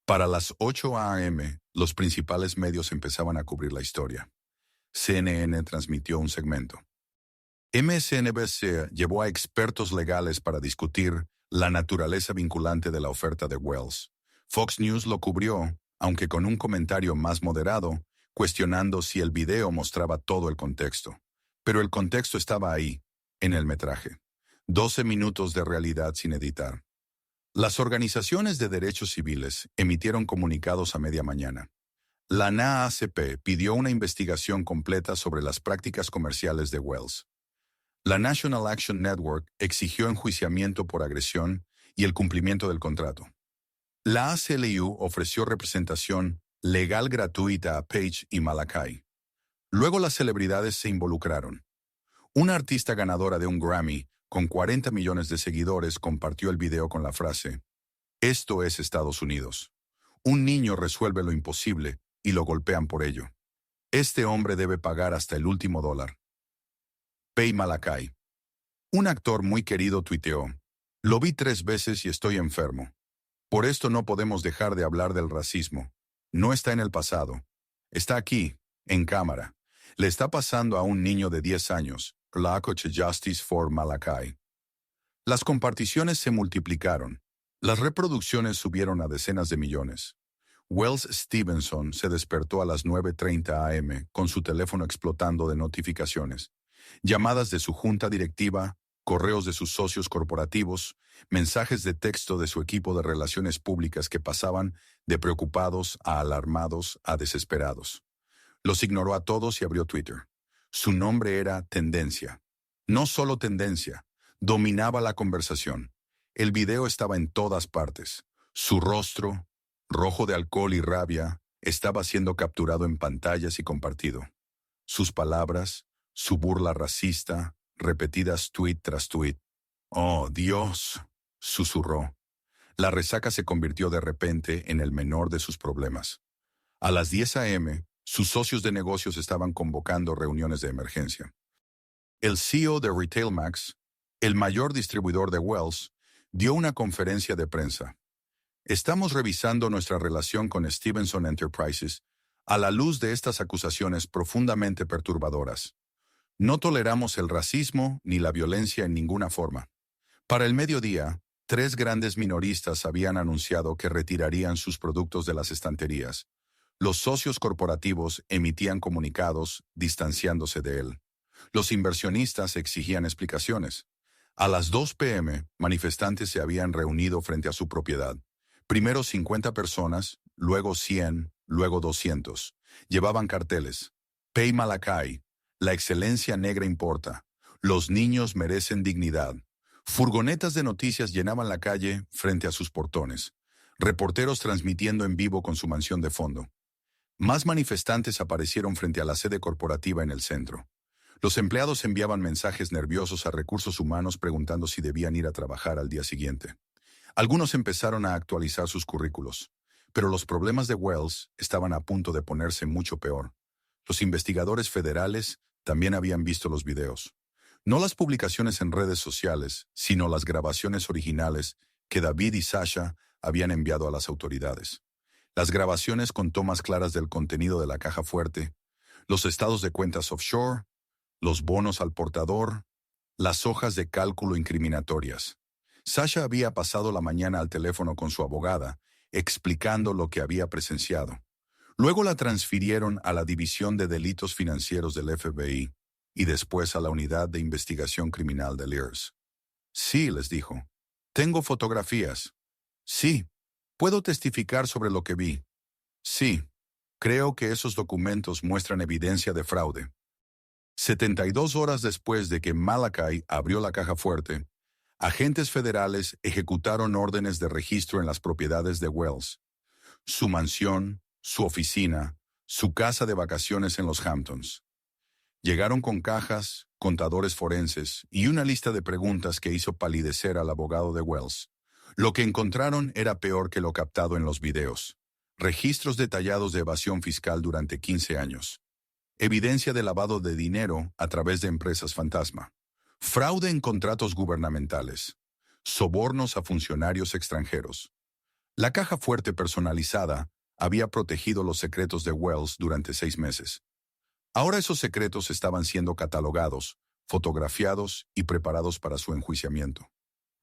Para las 8 a.m., los principales medios empezaban a cubrir la historia. CNN transmitió un segmento. MSNBC llevó a expertos legales para discutir la naturaleza vinculante de la oferta de Wells. Fox News lo cubrió, aunque con un comentario más moderado, cuestionando si el video mostraba todo el contexto. Pero el contexto estaba ahí, en el metraje. 12 minutos de realidad sin editar. Las organizaciones de derechos civiles emitieron comunicados a media mañana. La NAACP pidió una investigación completa sobre las prácticas comerciales de Wells. La National Action Network exigió enjuiciamiento por agresión y el cumplimiento del contrato. La ACLU ofreció representación legal gratuita a Paige y Malachi. Luego las celebridades se involucraron. Una artista ganadora de un Grammy, con 40 millones de seguidores, compartió el video con la frase: "Esto es Estados Unidos. Un niño resuelve lo imposible y lo golpean por ello. Este hombre debe pagar hasta el último dólar. Pay Malachi. Un actor muy querido tuiteó: "Lo vi 3 veces y estoy enfermo. Por esto no podemos dejar de hablar del racismo. No está en el pasado. Está aquí, en cámara. Le está pasando a un niño de 10 años. Lack of Justice for Malachi". Las comparticiones se multiplicaron. Las reproducciones subieron a decenas de millones. Wells Stevenson se despertó a las 9:30 a.m. con su teléfono explotando de notificaciones. Llamadas de su junta directiva, correos de sus socios corporativos, mensajes de texto de su equipo de relaciones públicas que pasaban de preocupados a alarmados a desesperados. Los ignoró a todos y abrió Twitter. Su nombre era Tendencia. No solo Tendencia, dominaba la conversación. El video estaba en todas partes. Su rostro, rojo de alcohol y rabia, estaba siendo capturado en pantallas y compartido. Sus palabras, su burla racista, repetidas tuit tras tuit. «Oh, Dios», susurró. La resaca se convirtió de repente en el menor de sus problemas. A las 10 a.m., sus socios de negocios estaban convocando reuniones de emergencia. El CEO de RetailMax, el mayor distribuidor de Wells, dio una conferencia de prensa. «Estamos revisando nuestra relación con Stevenson Enterprises a la luz de estas acusaciones profundamente perturbadoras. No toleramos el racismo ni la violencia en ninguna forma». Para el mediodía, 3 grandes minoristas habían anunciado que retirarían sus productos de las estanterías. Los socios corporativos emitían comunicados distanciándose de él. Los inversionistas exigían explicaciones. A las 2 p.m., manifestantes se habían reunido frente a su propiedad. Primero 50 personas, luego 100, luego 200. Llevaban carteles. «Pay Malachi. La excelencia negra importa. Los niños merecen dignidad». Furgonetas de noticias llenaban la calle frente a sus portones. Reporteros transmitiendo en vivo con su mansión de fondo. Más manifestantes aparecieron frente a la sede corporativa en el centro. Los empleados enviaban mensajes nerviosos a recursos humanos preguntando si debían ir a trabajar al día siguiente. Algunos empezaron a actualizar sus currículos, pero los problemas de Wells estaban a punto de ponerse mucho peor. Los investigadores federales también habían visto los videos. No las publicaciones en redes sociales, sino las grabaciones originales que David y Sasha habían enviado a las autoridades. Las grabaciones con tomas claras del contenido de la caja fuerte, los estados de cuentas offshore, los bonos al portador, las hojas de cálculo incriminatorias. Sasha había pasado la mañana al teléfono con su abogada, explicando lo que había presenciado. Luego la transfirieron a la División de Delitos Financieros del FBI y después a la Unidad de Investigación Criminal de Lears. «Sí», les dijo. «Tengo fotografías. Sí, puedo testificar sobre lo que vi. Sí, creo que esos documentos muestran evidencia de fraude». 72 horas después de que Malachi abrió la caja fuerte, agentes federales ejecutaron órdenes de registro en las propiedades de Wells. Su mansión, su oficina, su casa de vacaciones en los Hamptons. Llegaron con cajas, contadores forenses y una lista de preguntas que hizo palidecer al abogado de Wells. Lo que encontraron era peor que lo captado en los videos. Registros detallados de evasión fiscal durante 15 años. Evidencia de lavado de dinero a través de empresas fantasma. Fraude en contratos gubernamentales. Sobornos a funcionarios extranjeros. La caja fuerte personalizada había protegido los secretos de Wells durante 6 meses. Ahora esos secretos estaban siendo catalogados, fotografiados y preparados para su enjuiciamiento.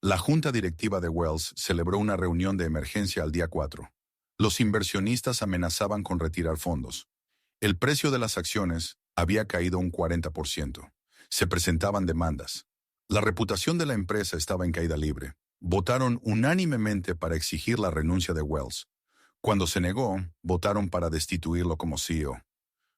La junta directiva de Wells celebró una reunión de emergencia al día 4. Los inversionistas amenazaban con retirar fondos. El precio de las acciones había caído un 40%. Se presentaban demandas. La reputación de la empresa estaba en caída libre. Votaron unánimemente para exigir la renuncia de Wells. Cuando se negó, votaron para destituirlo como CEO.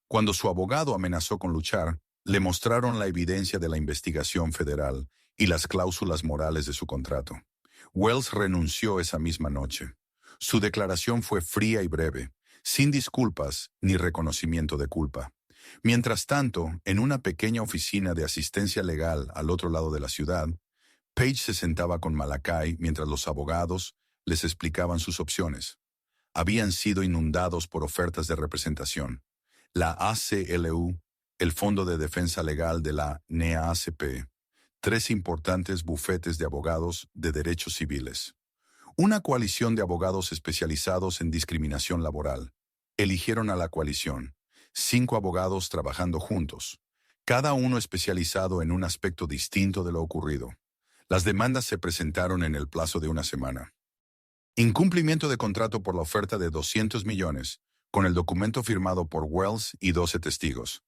Cuando su abogado amenazó con luchar, le mostraron la evidencia de la investigación federal y las cláusulas morales de su contrato. Wells renunció esa misma noche. Su declaración fue fría y breve, sin disculpas ni reconocimiento de culpa. Mientras tanto, en una pequeña oficina de asistencia legal al otro lado de la ciudad, Page se sentaba con Malachi mientras los abogados les explicaban sus opciones. habían sido inundados por ofertas de representación. La ACLU, el Fondo de Defensa Legal de la NEACP, tres importantes bufetes de abogados de derechos civiles. Una coalición de abogados especializados en discriminación laboral. Eligieron a la coalición, 5 abogados trabajando juntos, cada uno especializado en un aspecto distinto de lo ocurrido. Las demandas se presentaron en el plazo de una semana. Incumplimiento de contrato por la oferta de 200 millones, con el documento firmado por Wells y 12 testigos.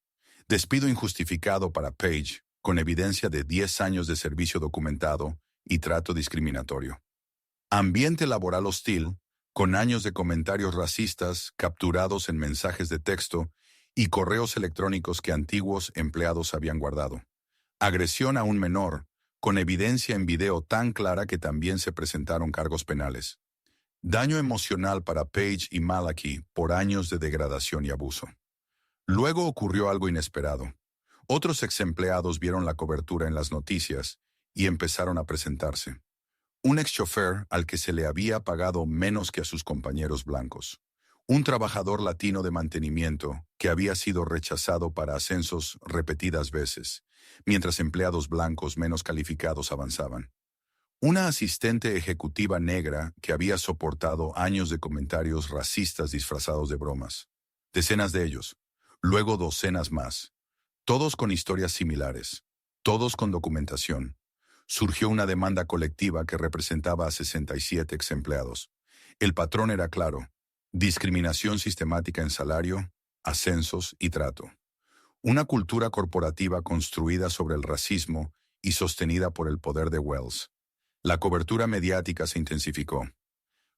Despido injustificado para Page, con evidencia de 10 años de servicio documentado y trato discriminatorio. Ambiente laboral hostil, con años de comentarios racistas capturados en mensajes de texto y correos electrónicos que antiguos empleados habían guardado. Agresión a un menor, con evidencia en video tan clara que también se presentaron cargos penales. Daño emocional para Page y Malachi por años de degradación y abuso. Luego ocurrió algo inesperado. Otros exempleados vieron la cobertura en las noticias y empezaron a presentarse. Un exchofer al que se le había pagado menos que a sus compañeros blancos. Un trabajador latino de mantenimiento que había sido rechazado para ascensos repetidas veces, mientras empleados blancos menos calificados avanzaban. Una asistente ejecutiva negra que había soportado años de comentarios racistas disfrazados de bromas. Decenas de ellos, luego docenas más, todos con historias similares, todos con documentación. Surgió una demanda colectiva que representaba a 67 exempleados. El patrón era claro: discriminación sistemática en salario, ascensos y trato. Una cultura corporativa construida sobre el racismo y sostenida por el poder de Wells. La cobertura mediática se intensificó.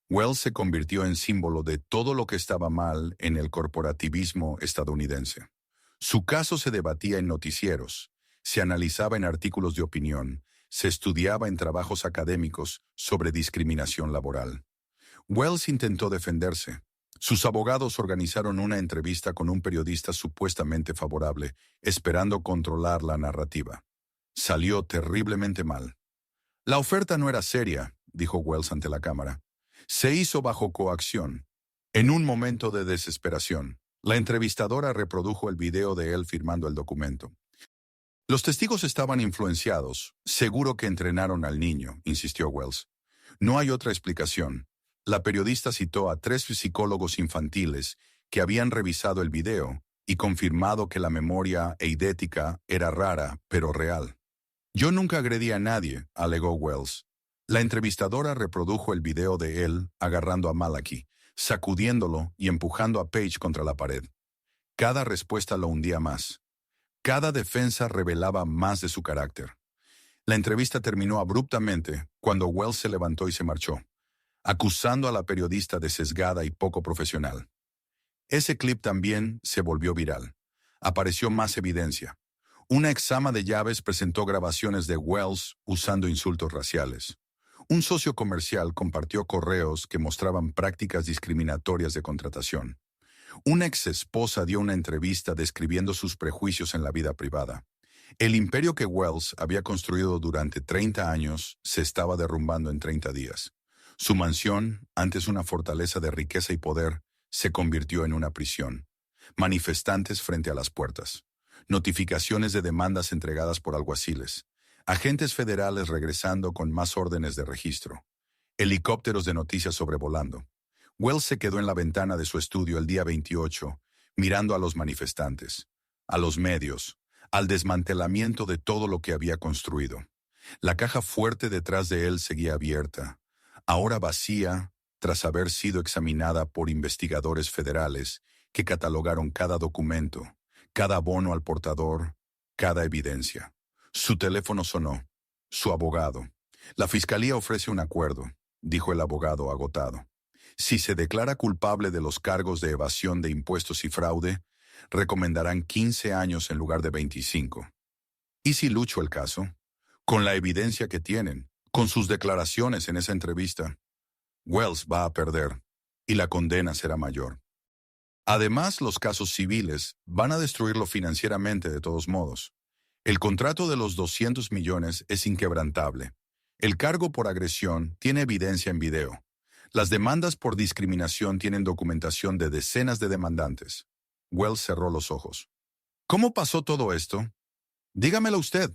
Wells se convirtió en símbolo de todo lo que estaba mal en el corporativismo estadounidense. Su caso se debatía en noticieros, se analizaba en artículos de opinión, se estudiaba en trabajos académicos sobre discriminación laboral. Wells intentó defenderse. Sus abogados organizaron una entrevista con un periodista supuestamente favorable, esperando controlar la narrativa. Salió terriblemente mal. La oferta no era seria, dijo Wells ante la cámara. Se hizo bajo coacción. En un momento de desesperación, la entrevistadora reprodujo el video de él firmando el documento. Los testigos estaban influenciados. Seguro que entrenaron al niño, insistió Wells. No hay otra explicación. La periodista citó a 3 psicólogos infantiles que habían revisado el video y confirmado que la memoria eidética era rara, pero real. Yo nunca agredí a nadie, alegó Wells. La entrevistadora reprodujo el video de él agarrando a Malachi, sacudiéndolo y empujando a Page contra la pared. Cada respuesta lo hundía más. Cada defensa revelaba más de su carácter. La entrevista terminó abruptamente cuando Wells se levantó y se marchó, acusando a la periodista de sesgada y poco profesional. Ese clip también se volvió viral. Apareció más evidencia. Una exama de llaves presentó grabaciones de Wells usando insultos raciales. Un socio comercial compartió correos que mostraban prácticas discriminatorias de contratación. Una exesposa dio una entrevista describiendo sus prejuicios en la vida privada. El imperio que Wells había construido durante 30 años se estaba derrumbando en 30 días. Su mansión, antes una fortaleza de riqueza y poder, se convirtió en una prisión. Manifestantes frente a las puertas. Notificaciones de demandas entregadas por alguaciles. Agentes federales regresando con más órdenes de registro. Helicópteros de noticias sobrevolando. Wells se quedó en la ventana de su estudio el día 28, mirando a los manifestantes, a los medios, al desmantelamiento de todo lo que había construido. La caja fuerte detrás de él seguía abierta, ahora vacía, tras haber sido examinada por investigadores federales que catalogaron cada documento, cada bono al portador, cada evidencia. Su teléfono sonó. Su abogado. La fiscalía ofrece un acuerdo, dijo el abogado agotado. Si se declara culpable de los cargos de evasión de impuestos y fraude, recomendarán 15 años en lugar de 25. ¿Y si lucho el caso? Con la evidencia que tienen, con sus declaraciones en esa entrevista, Wells va a perder y la condena será mayor. Además, los casos civiles van a destruirlo financieramente de todos modos. El contrato de los 200 millones es inquebrantable. El cargo por agresión tiene evidencia en video. Las demandas por discriminación tienen documentación de decenas de demandantes. Wells cerró los ojos. ¿Cómo pasó todo esto? Dígamelo usted.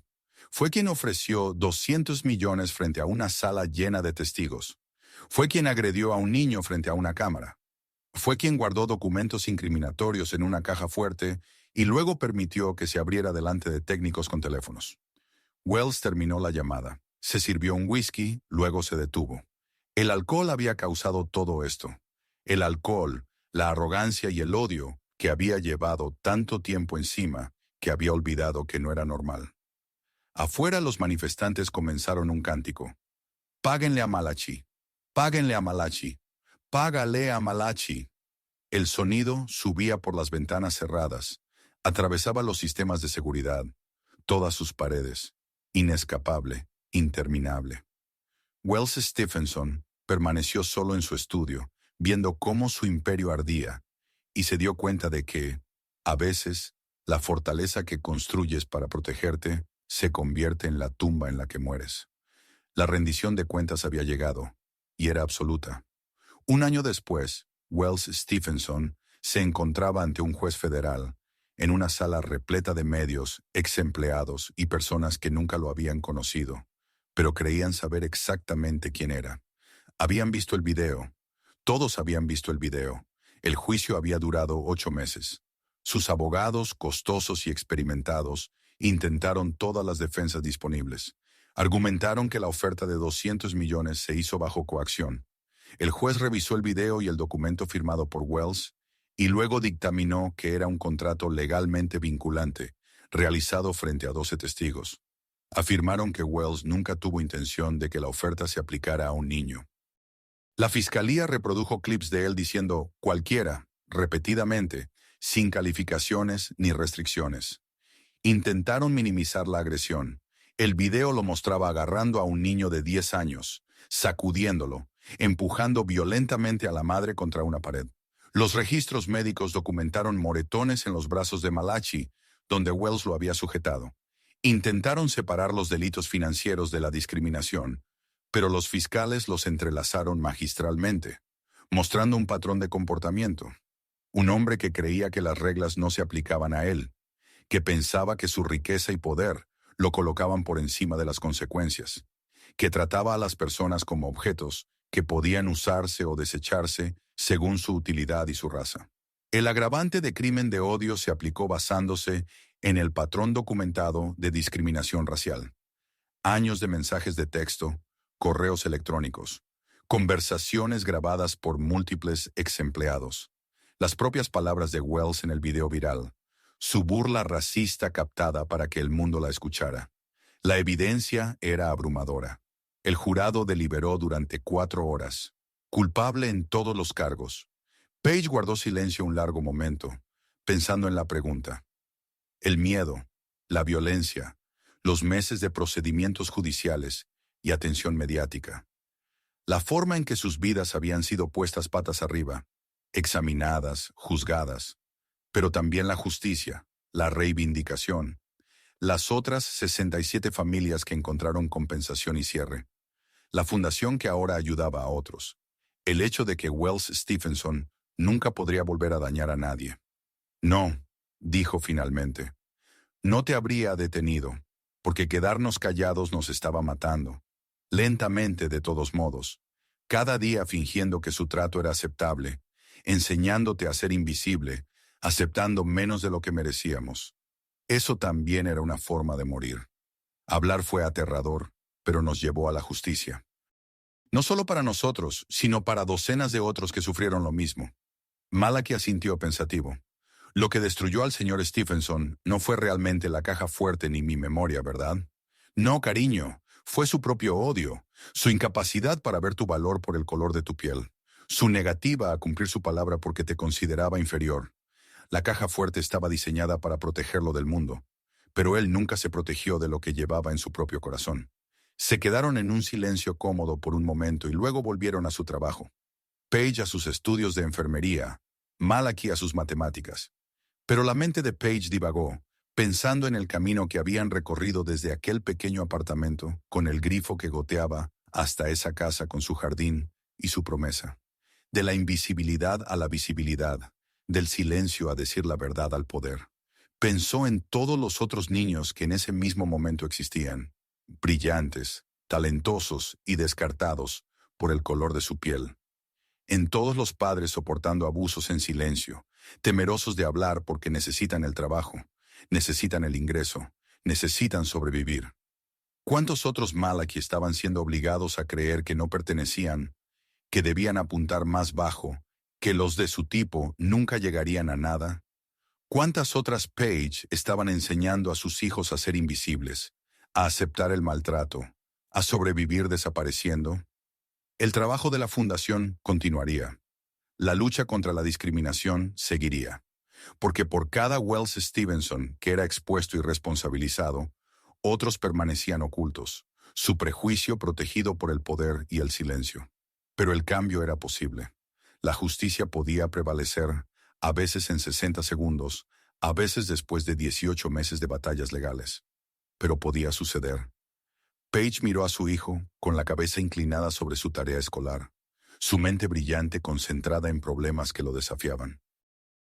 Fue quien ofreció 200 millones frente a una sala llena de testigos. Fue quien agredió a un niño frente a una cámara. Fue quien guardó documentos incriminatorios en una caja fuerte y luego permitió que se abriera delante de técnicos con teléfonos. Wells terminó la llamada. Se sirvió un whisky, luego se detuvo. El alcohol había causado todo esto. El alcohol, la arrogancia y el odio que había llevado tanto tiempo encima que había olvidado que no era normal. Afuera los manifestantes comenzaron un cántico. Páguenle a Malachi, páguenle a Malachi, págale a Malachi. El sonido subía por las ventanas cerradas, atravesaba los sistemas de seguridad, todas sus paredes, inescapable, interminable. Wells Stephenson permaneció solo en su estudio, viendo cómo su imperio ardía, y se dio cuenta de que, a veces, la fortaleza que construyes para protegerte se convierte en la tumba en la que mueres. La rendición de cuentas había llegado, y era absoluta. Un año después, Wells Stephenson se encontraba ante un juez federal, en una sala repleta de medios, ex empleados y personas que nunca lo habían conocido, pero creían saber exactamente quién era. Habían visto el video. Todos habían visto el video. El juicio había durado 8 meses. Sus abogados, costosos y experimentados, intentaron todas las defensas disponibles. Argumentaron que la oferta de 200 millones se hizo bajo coacción. El juez revisó el video y el documento firmado por Wells y luego dictaminó que era un contrato legalmente vinculante, realizado frente a 12 testigos. Afirmaron que Wells nunca tuvo intención de que la oferta se aplicara a un niño. La fiscalía reprodujo clips de él diciendo cualquiera, repetidamente, sin calificaciones ni restricciones. Intentaron minimizar la agresión. El video lo mostraba agarrando a un niño de 10 años, sacudiéndolo, empujando violentamente a la madre contra una pared. Los registros médicos documentaron moretones en los brazos de Malachi, donde Wells lo había sujetado. Intentaron separar los delitos financieros de la discriminación, pero los fiscales los entrelazaron magistralmente, mostrando un patrón de comportamiento. Un hombre que creía que las reglas no se aplicaban a él, que pensaba que su riqueza y poder lo colocaban por encima de las consecuencias, que trataba a las personas como objetos que podían usarse o desecharse según su utilidad y su raza. El agravante de crimen de odio se aplicó basándose en el patrón documentado de discriminación racial. Años de mensajes de texto, correos electrónicos, conversaciones grabadas por múltiples ex empleados, las propias palabras de Wells en el video viral, su burla racista captada para que el mundo la escuchara. La evidencia era abrumadora. El jurado deliberó durante 4 horas, culpable en todos los cargos. Page guardó silencio un largo momento, pensando en la pregunta. El miedo, la violencia, los meses de procedimientos judiciales y atención mediática. La forma en que sus vidas habían sido puestas patas arriba, examinadas, juzgadas, pero también la justicia, la reivindicación, las otras 67 familias que encontraron compensación y cierre, la fundación que ahora ayudaba a otros, el hecho de que Wells Stephenson nunca podría volver a dañar a nadie. No, dijo finalmente, no te habría detenido, porque quedarnos callados nos estaba matando. Lentamente, de todos modos, cada día fingiendo que su trato era aceptable, enseñándote a ser invisible, aceptando menos de lo que merecíamos. Eso también era una forma de morir. Hablar fue aterrador, pero nos llevó a la justicia. No solo para nosotros, sino para docenas de otros que sufrieron lo mismo. Malachi asintió pensativo. Lo que destruyó al señor Stephenson no fue realmente la caja fuerte ni mi memoria, ¿verdad? No, cariño, fue su propio odio, su incapacidad para ver tu valor por el color de tu piel, su negativa a cumplir su palabra porque te consideraba inferior. La caja fuerte estaba diseñada para protegerlo del mundo, pero él nunca se protegió de lo que llevaba en su propio corazón. Se quedaron en un silencio cómodo por un momento y luego volvieron a su trabajo. Page a sus estudios de enfermería, Malachi a sus matemáticas. Pero la mente de Page divagó, pensando en el camino que habían recorrido desde aquel pequeño apartamento, con el grifo que goteaba, hasta esa casa con su jardín y su promesa. De la invisibilidad a la visibilidad, del silencio a decir la verdad al poder. Pensó en todos los otros niños que en ese mismo momento existían, brillantes, talentosos y descartados por el color de su piel. En todos los padres soportando abusos en silencio, temerosos de hablar porque necesitan el trabajo, necesitan el ingreso, necesitan sobrevivir. ¿Cuántos otros Malachi estaban siendo obligados a creer que no pertenecían, que debían apuntar más bajo, que los de su tipo nunca llegarían a nada? ¿Cuántas otras Paige estaban enseñando a sus hijos a ser invisibles, a aceptar el maltrato, a sobrevivir desapareciendo? El trabajo de la fundación continuaría. La lucha contra la discriminación seguiría. Porque por cada Wells Stevenson que era expuesto y responsabilizado, otros permanecían ocultos, su prejuicio protegido por el poder y el silencio. Pero el cambio era posible. La justicia podía prevalecer, a veces en 60 segundos, a veces después de 18 meses de batallas legales. Pero podía suceder. Paige miró a su hijo, con la cabeza inclinada sobre su tarea escolar, su mente brillante concentrada en problemas que lo desafiaban.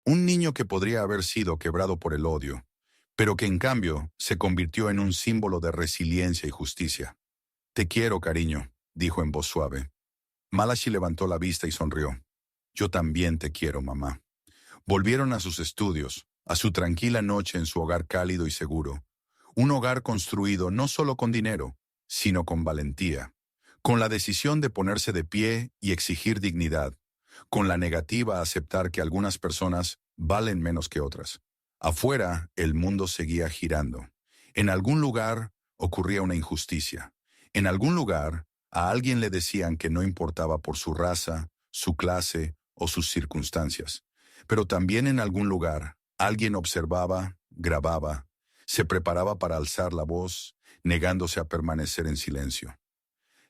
Un niño que podría haber sido quebrado por el odio, pero que en cambio se convirtió en un símbolo de resiliencia y justicia. «Te quiero, cariño», dijo en voz suave. Malachi levantó la vista y sonrió. «Yo también te quiero, mamá». Volvieron a sus estudios, a su tranquila noche en su hogar cálido y seguro. Un hogar construido no solo con dinero, sino con valentía, con la decisión de ponerse de pie y exigir dignidad, con la negativa a aceptar que algunas personas valen menos que otras. Afuera, el mundo seguía girando. En algún lugar ocurría una injusticia. En algún lugar, a alguien le decían que no importaba por su raza, su clase o sus circunstancias. Pero también en algún lugar, alguien observaba, grababa, se preparaba para alzar la voz, negándose a permanecer en silencio.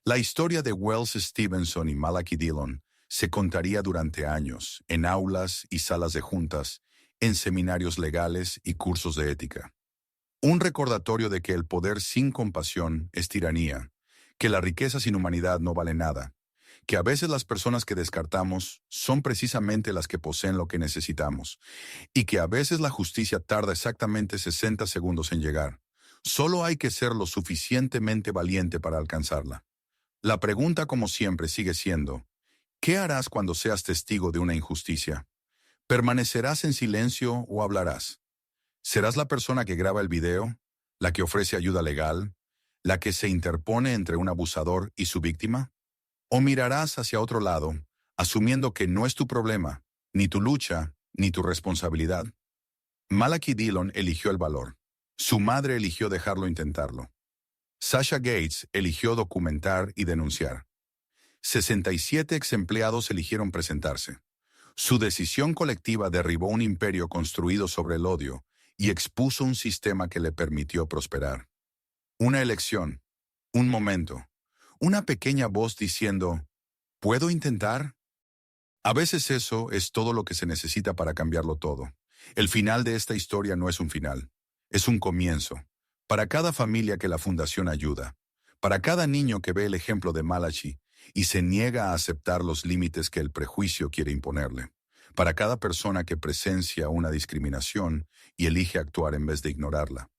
La historia de Wells Stevenson y Malachi Dillon se contaría durante años, en aulas y salas de juntas, en seminarios legales y cursos de ética. Un recordatorio de que el poder sin compasión es tiranía, que la riqueza sin humanidad no vale nada, que a veces las personas que descartamos son precisamente las que poseen lo que necesitamos, y que a veces la justicia tarda exactamente 60 segundos en llegar. Solo hay que ser lo suficientemente valiente para alcanzarla. La pregunta, como siempre, sigue siendo, ¿qué harás cuando seas testigo de una injusticia? ¿Permanecerás en silencio o hablarás? ¿Serás la persona que graba el video, la que ofrece ayuda legal, la que se interpone entre un abusador y su víctima? ¿O mirarás hacia otro lado, asumiendo que no es tu problema, ni tu lucha, ni tu responsabilidad? Malachi Dillon eligió el valor. Su madre eligió dejarlo intentarlo. Sasha Gates eligió documentar y denunciar. 67 ex empleados eligieron presentarse. Su decisión colectiva derribó un imperio construido sobre el odio y expuso un sistema que le permitió prosperar. Una elección, un momento, una pequeña voz diciendo, ¿puedo intentar? A veces eso es todo lo que se necesita para cambiarlo todo. El final de esta historia no es un final, es un comienzo. Para cada familia que la Fundación ayuda, para cada niño que ve el ejemplo de Malachi y se niega a aceptar los límites que el prejuicio quiere imponerle, para cada persona que presencia una discriminación y elige actuar en vez de ignorarla.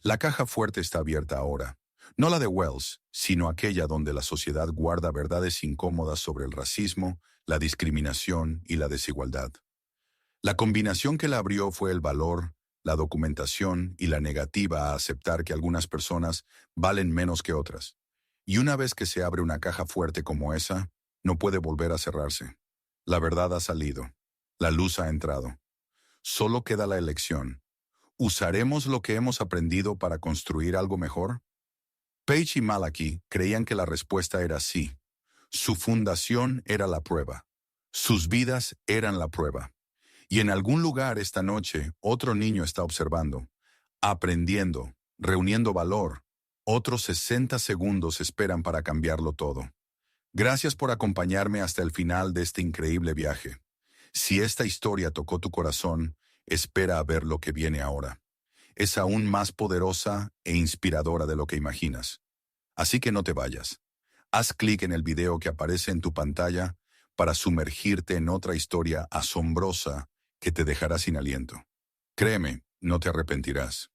La caja fuerte está abierta ahora, no la de Wells, sino aquella donde la sociedad guarda verdades incómodas sobre el racismo, la discriminación y la desigualdad. La combinación que la abrió fue el valor, la documentación y la negativa a aceptar que algunas personas valen menos que otras. Y una vez que se abre una caja fuerte como esa, no puede volver a cerrarse. La verdad ha salido. La luz ha entrado. Solo queda la elección. ¿Usaremos lo que hemos aprendido para construir algo mejor? Paige y Malachi creían que la respuesta era sí. Su fundación era la prueba. Sus vidas eran la prueba. Y en algún lugar esta noche otro niño está observando, aprendiendo, reuniendo valor. Otros 60 segundos esperan para cambiarlo todo. Gracias por acompañarme hasta el final de este increíble viaje. Si esta historia tocó tu corazón, espera a ver lo que viene ahora. Es aún más poderosa e inspiradora de lo que imaginas. Así que no te vayas. Haz clic en el video que aparece en tu pantalla para sumergirte en otra historia asombrosa que te dejará sin aliento. Créeme, no te arrepentirás.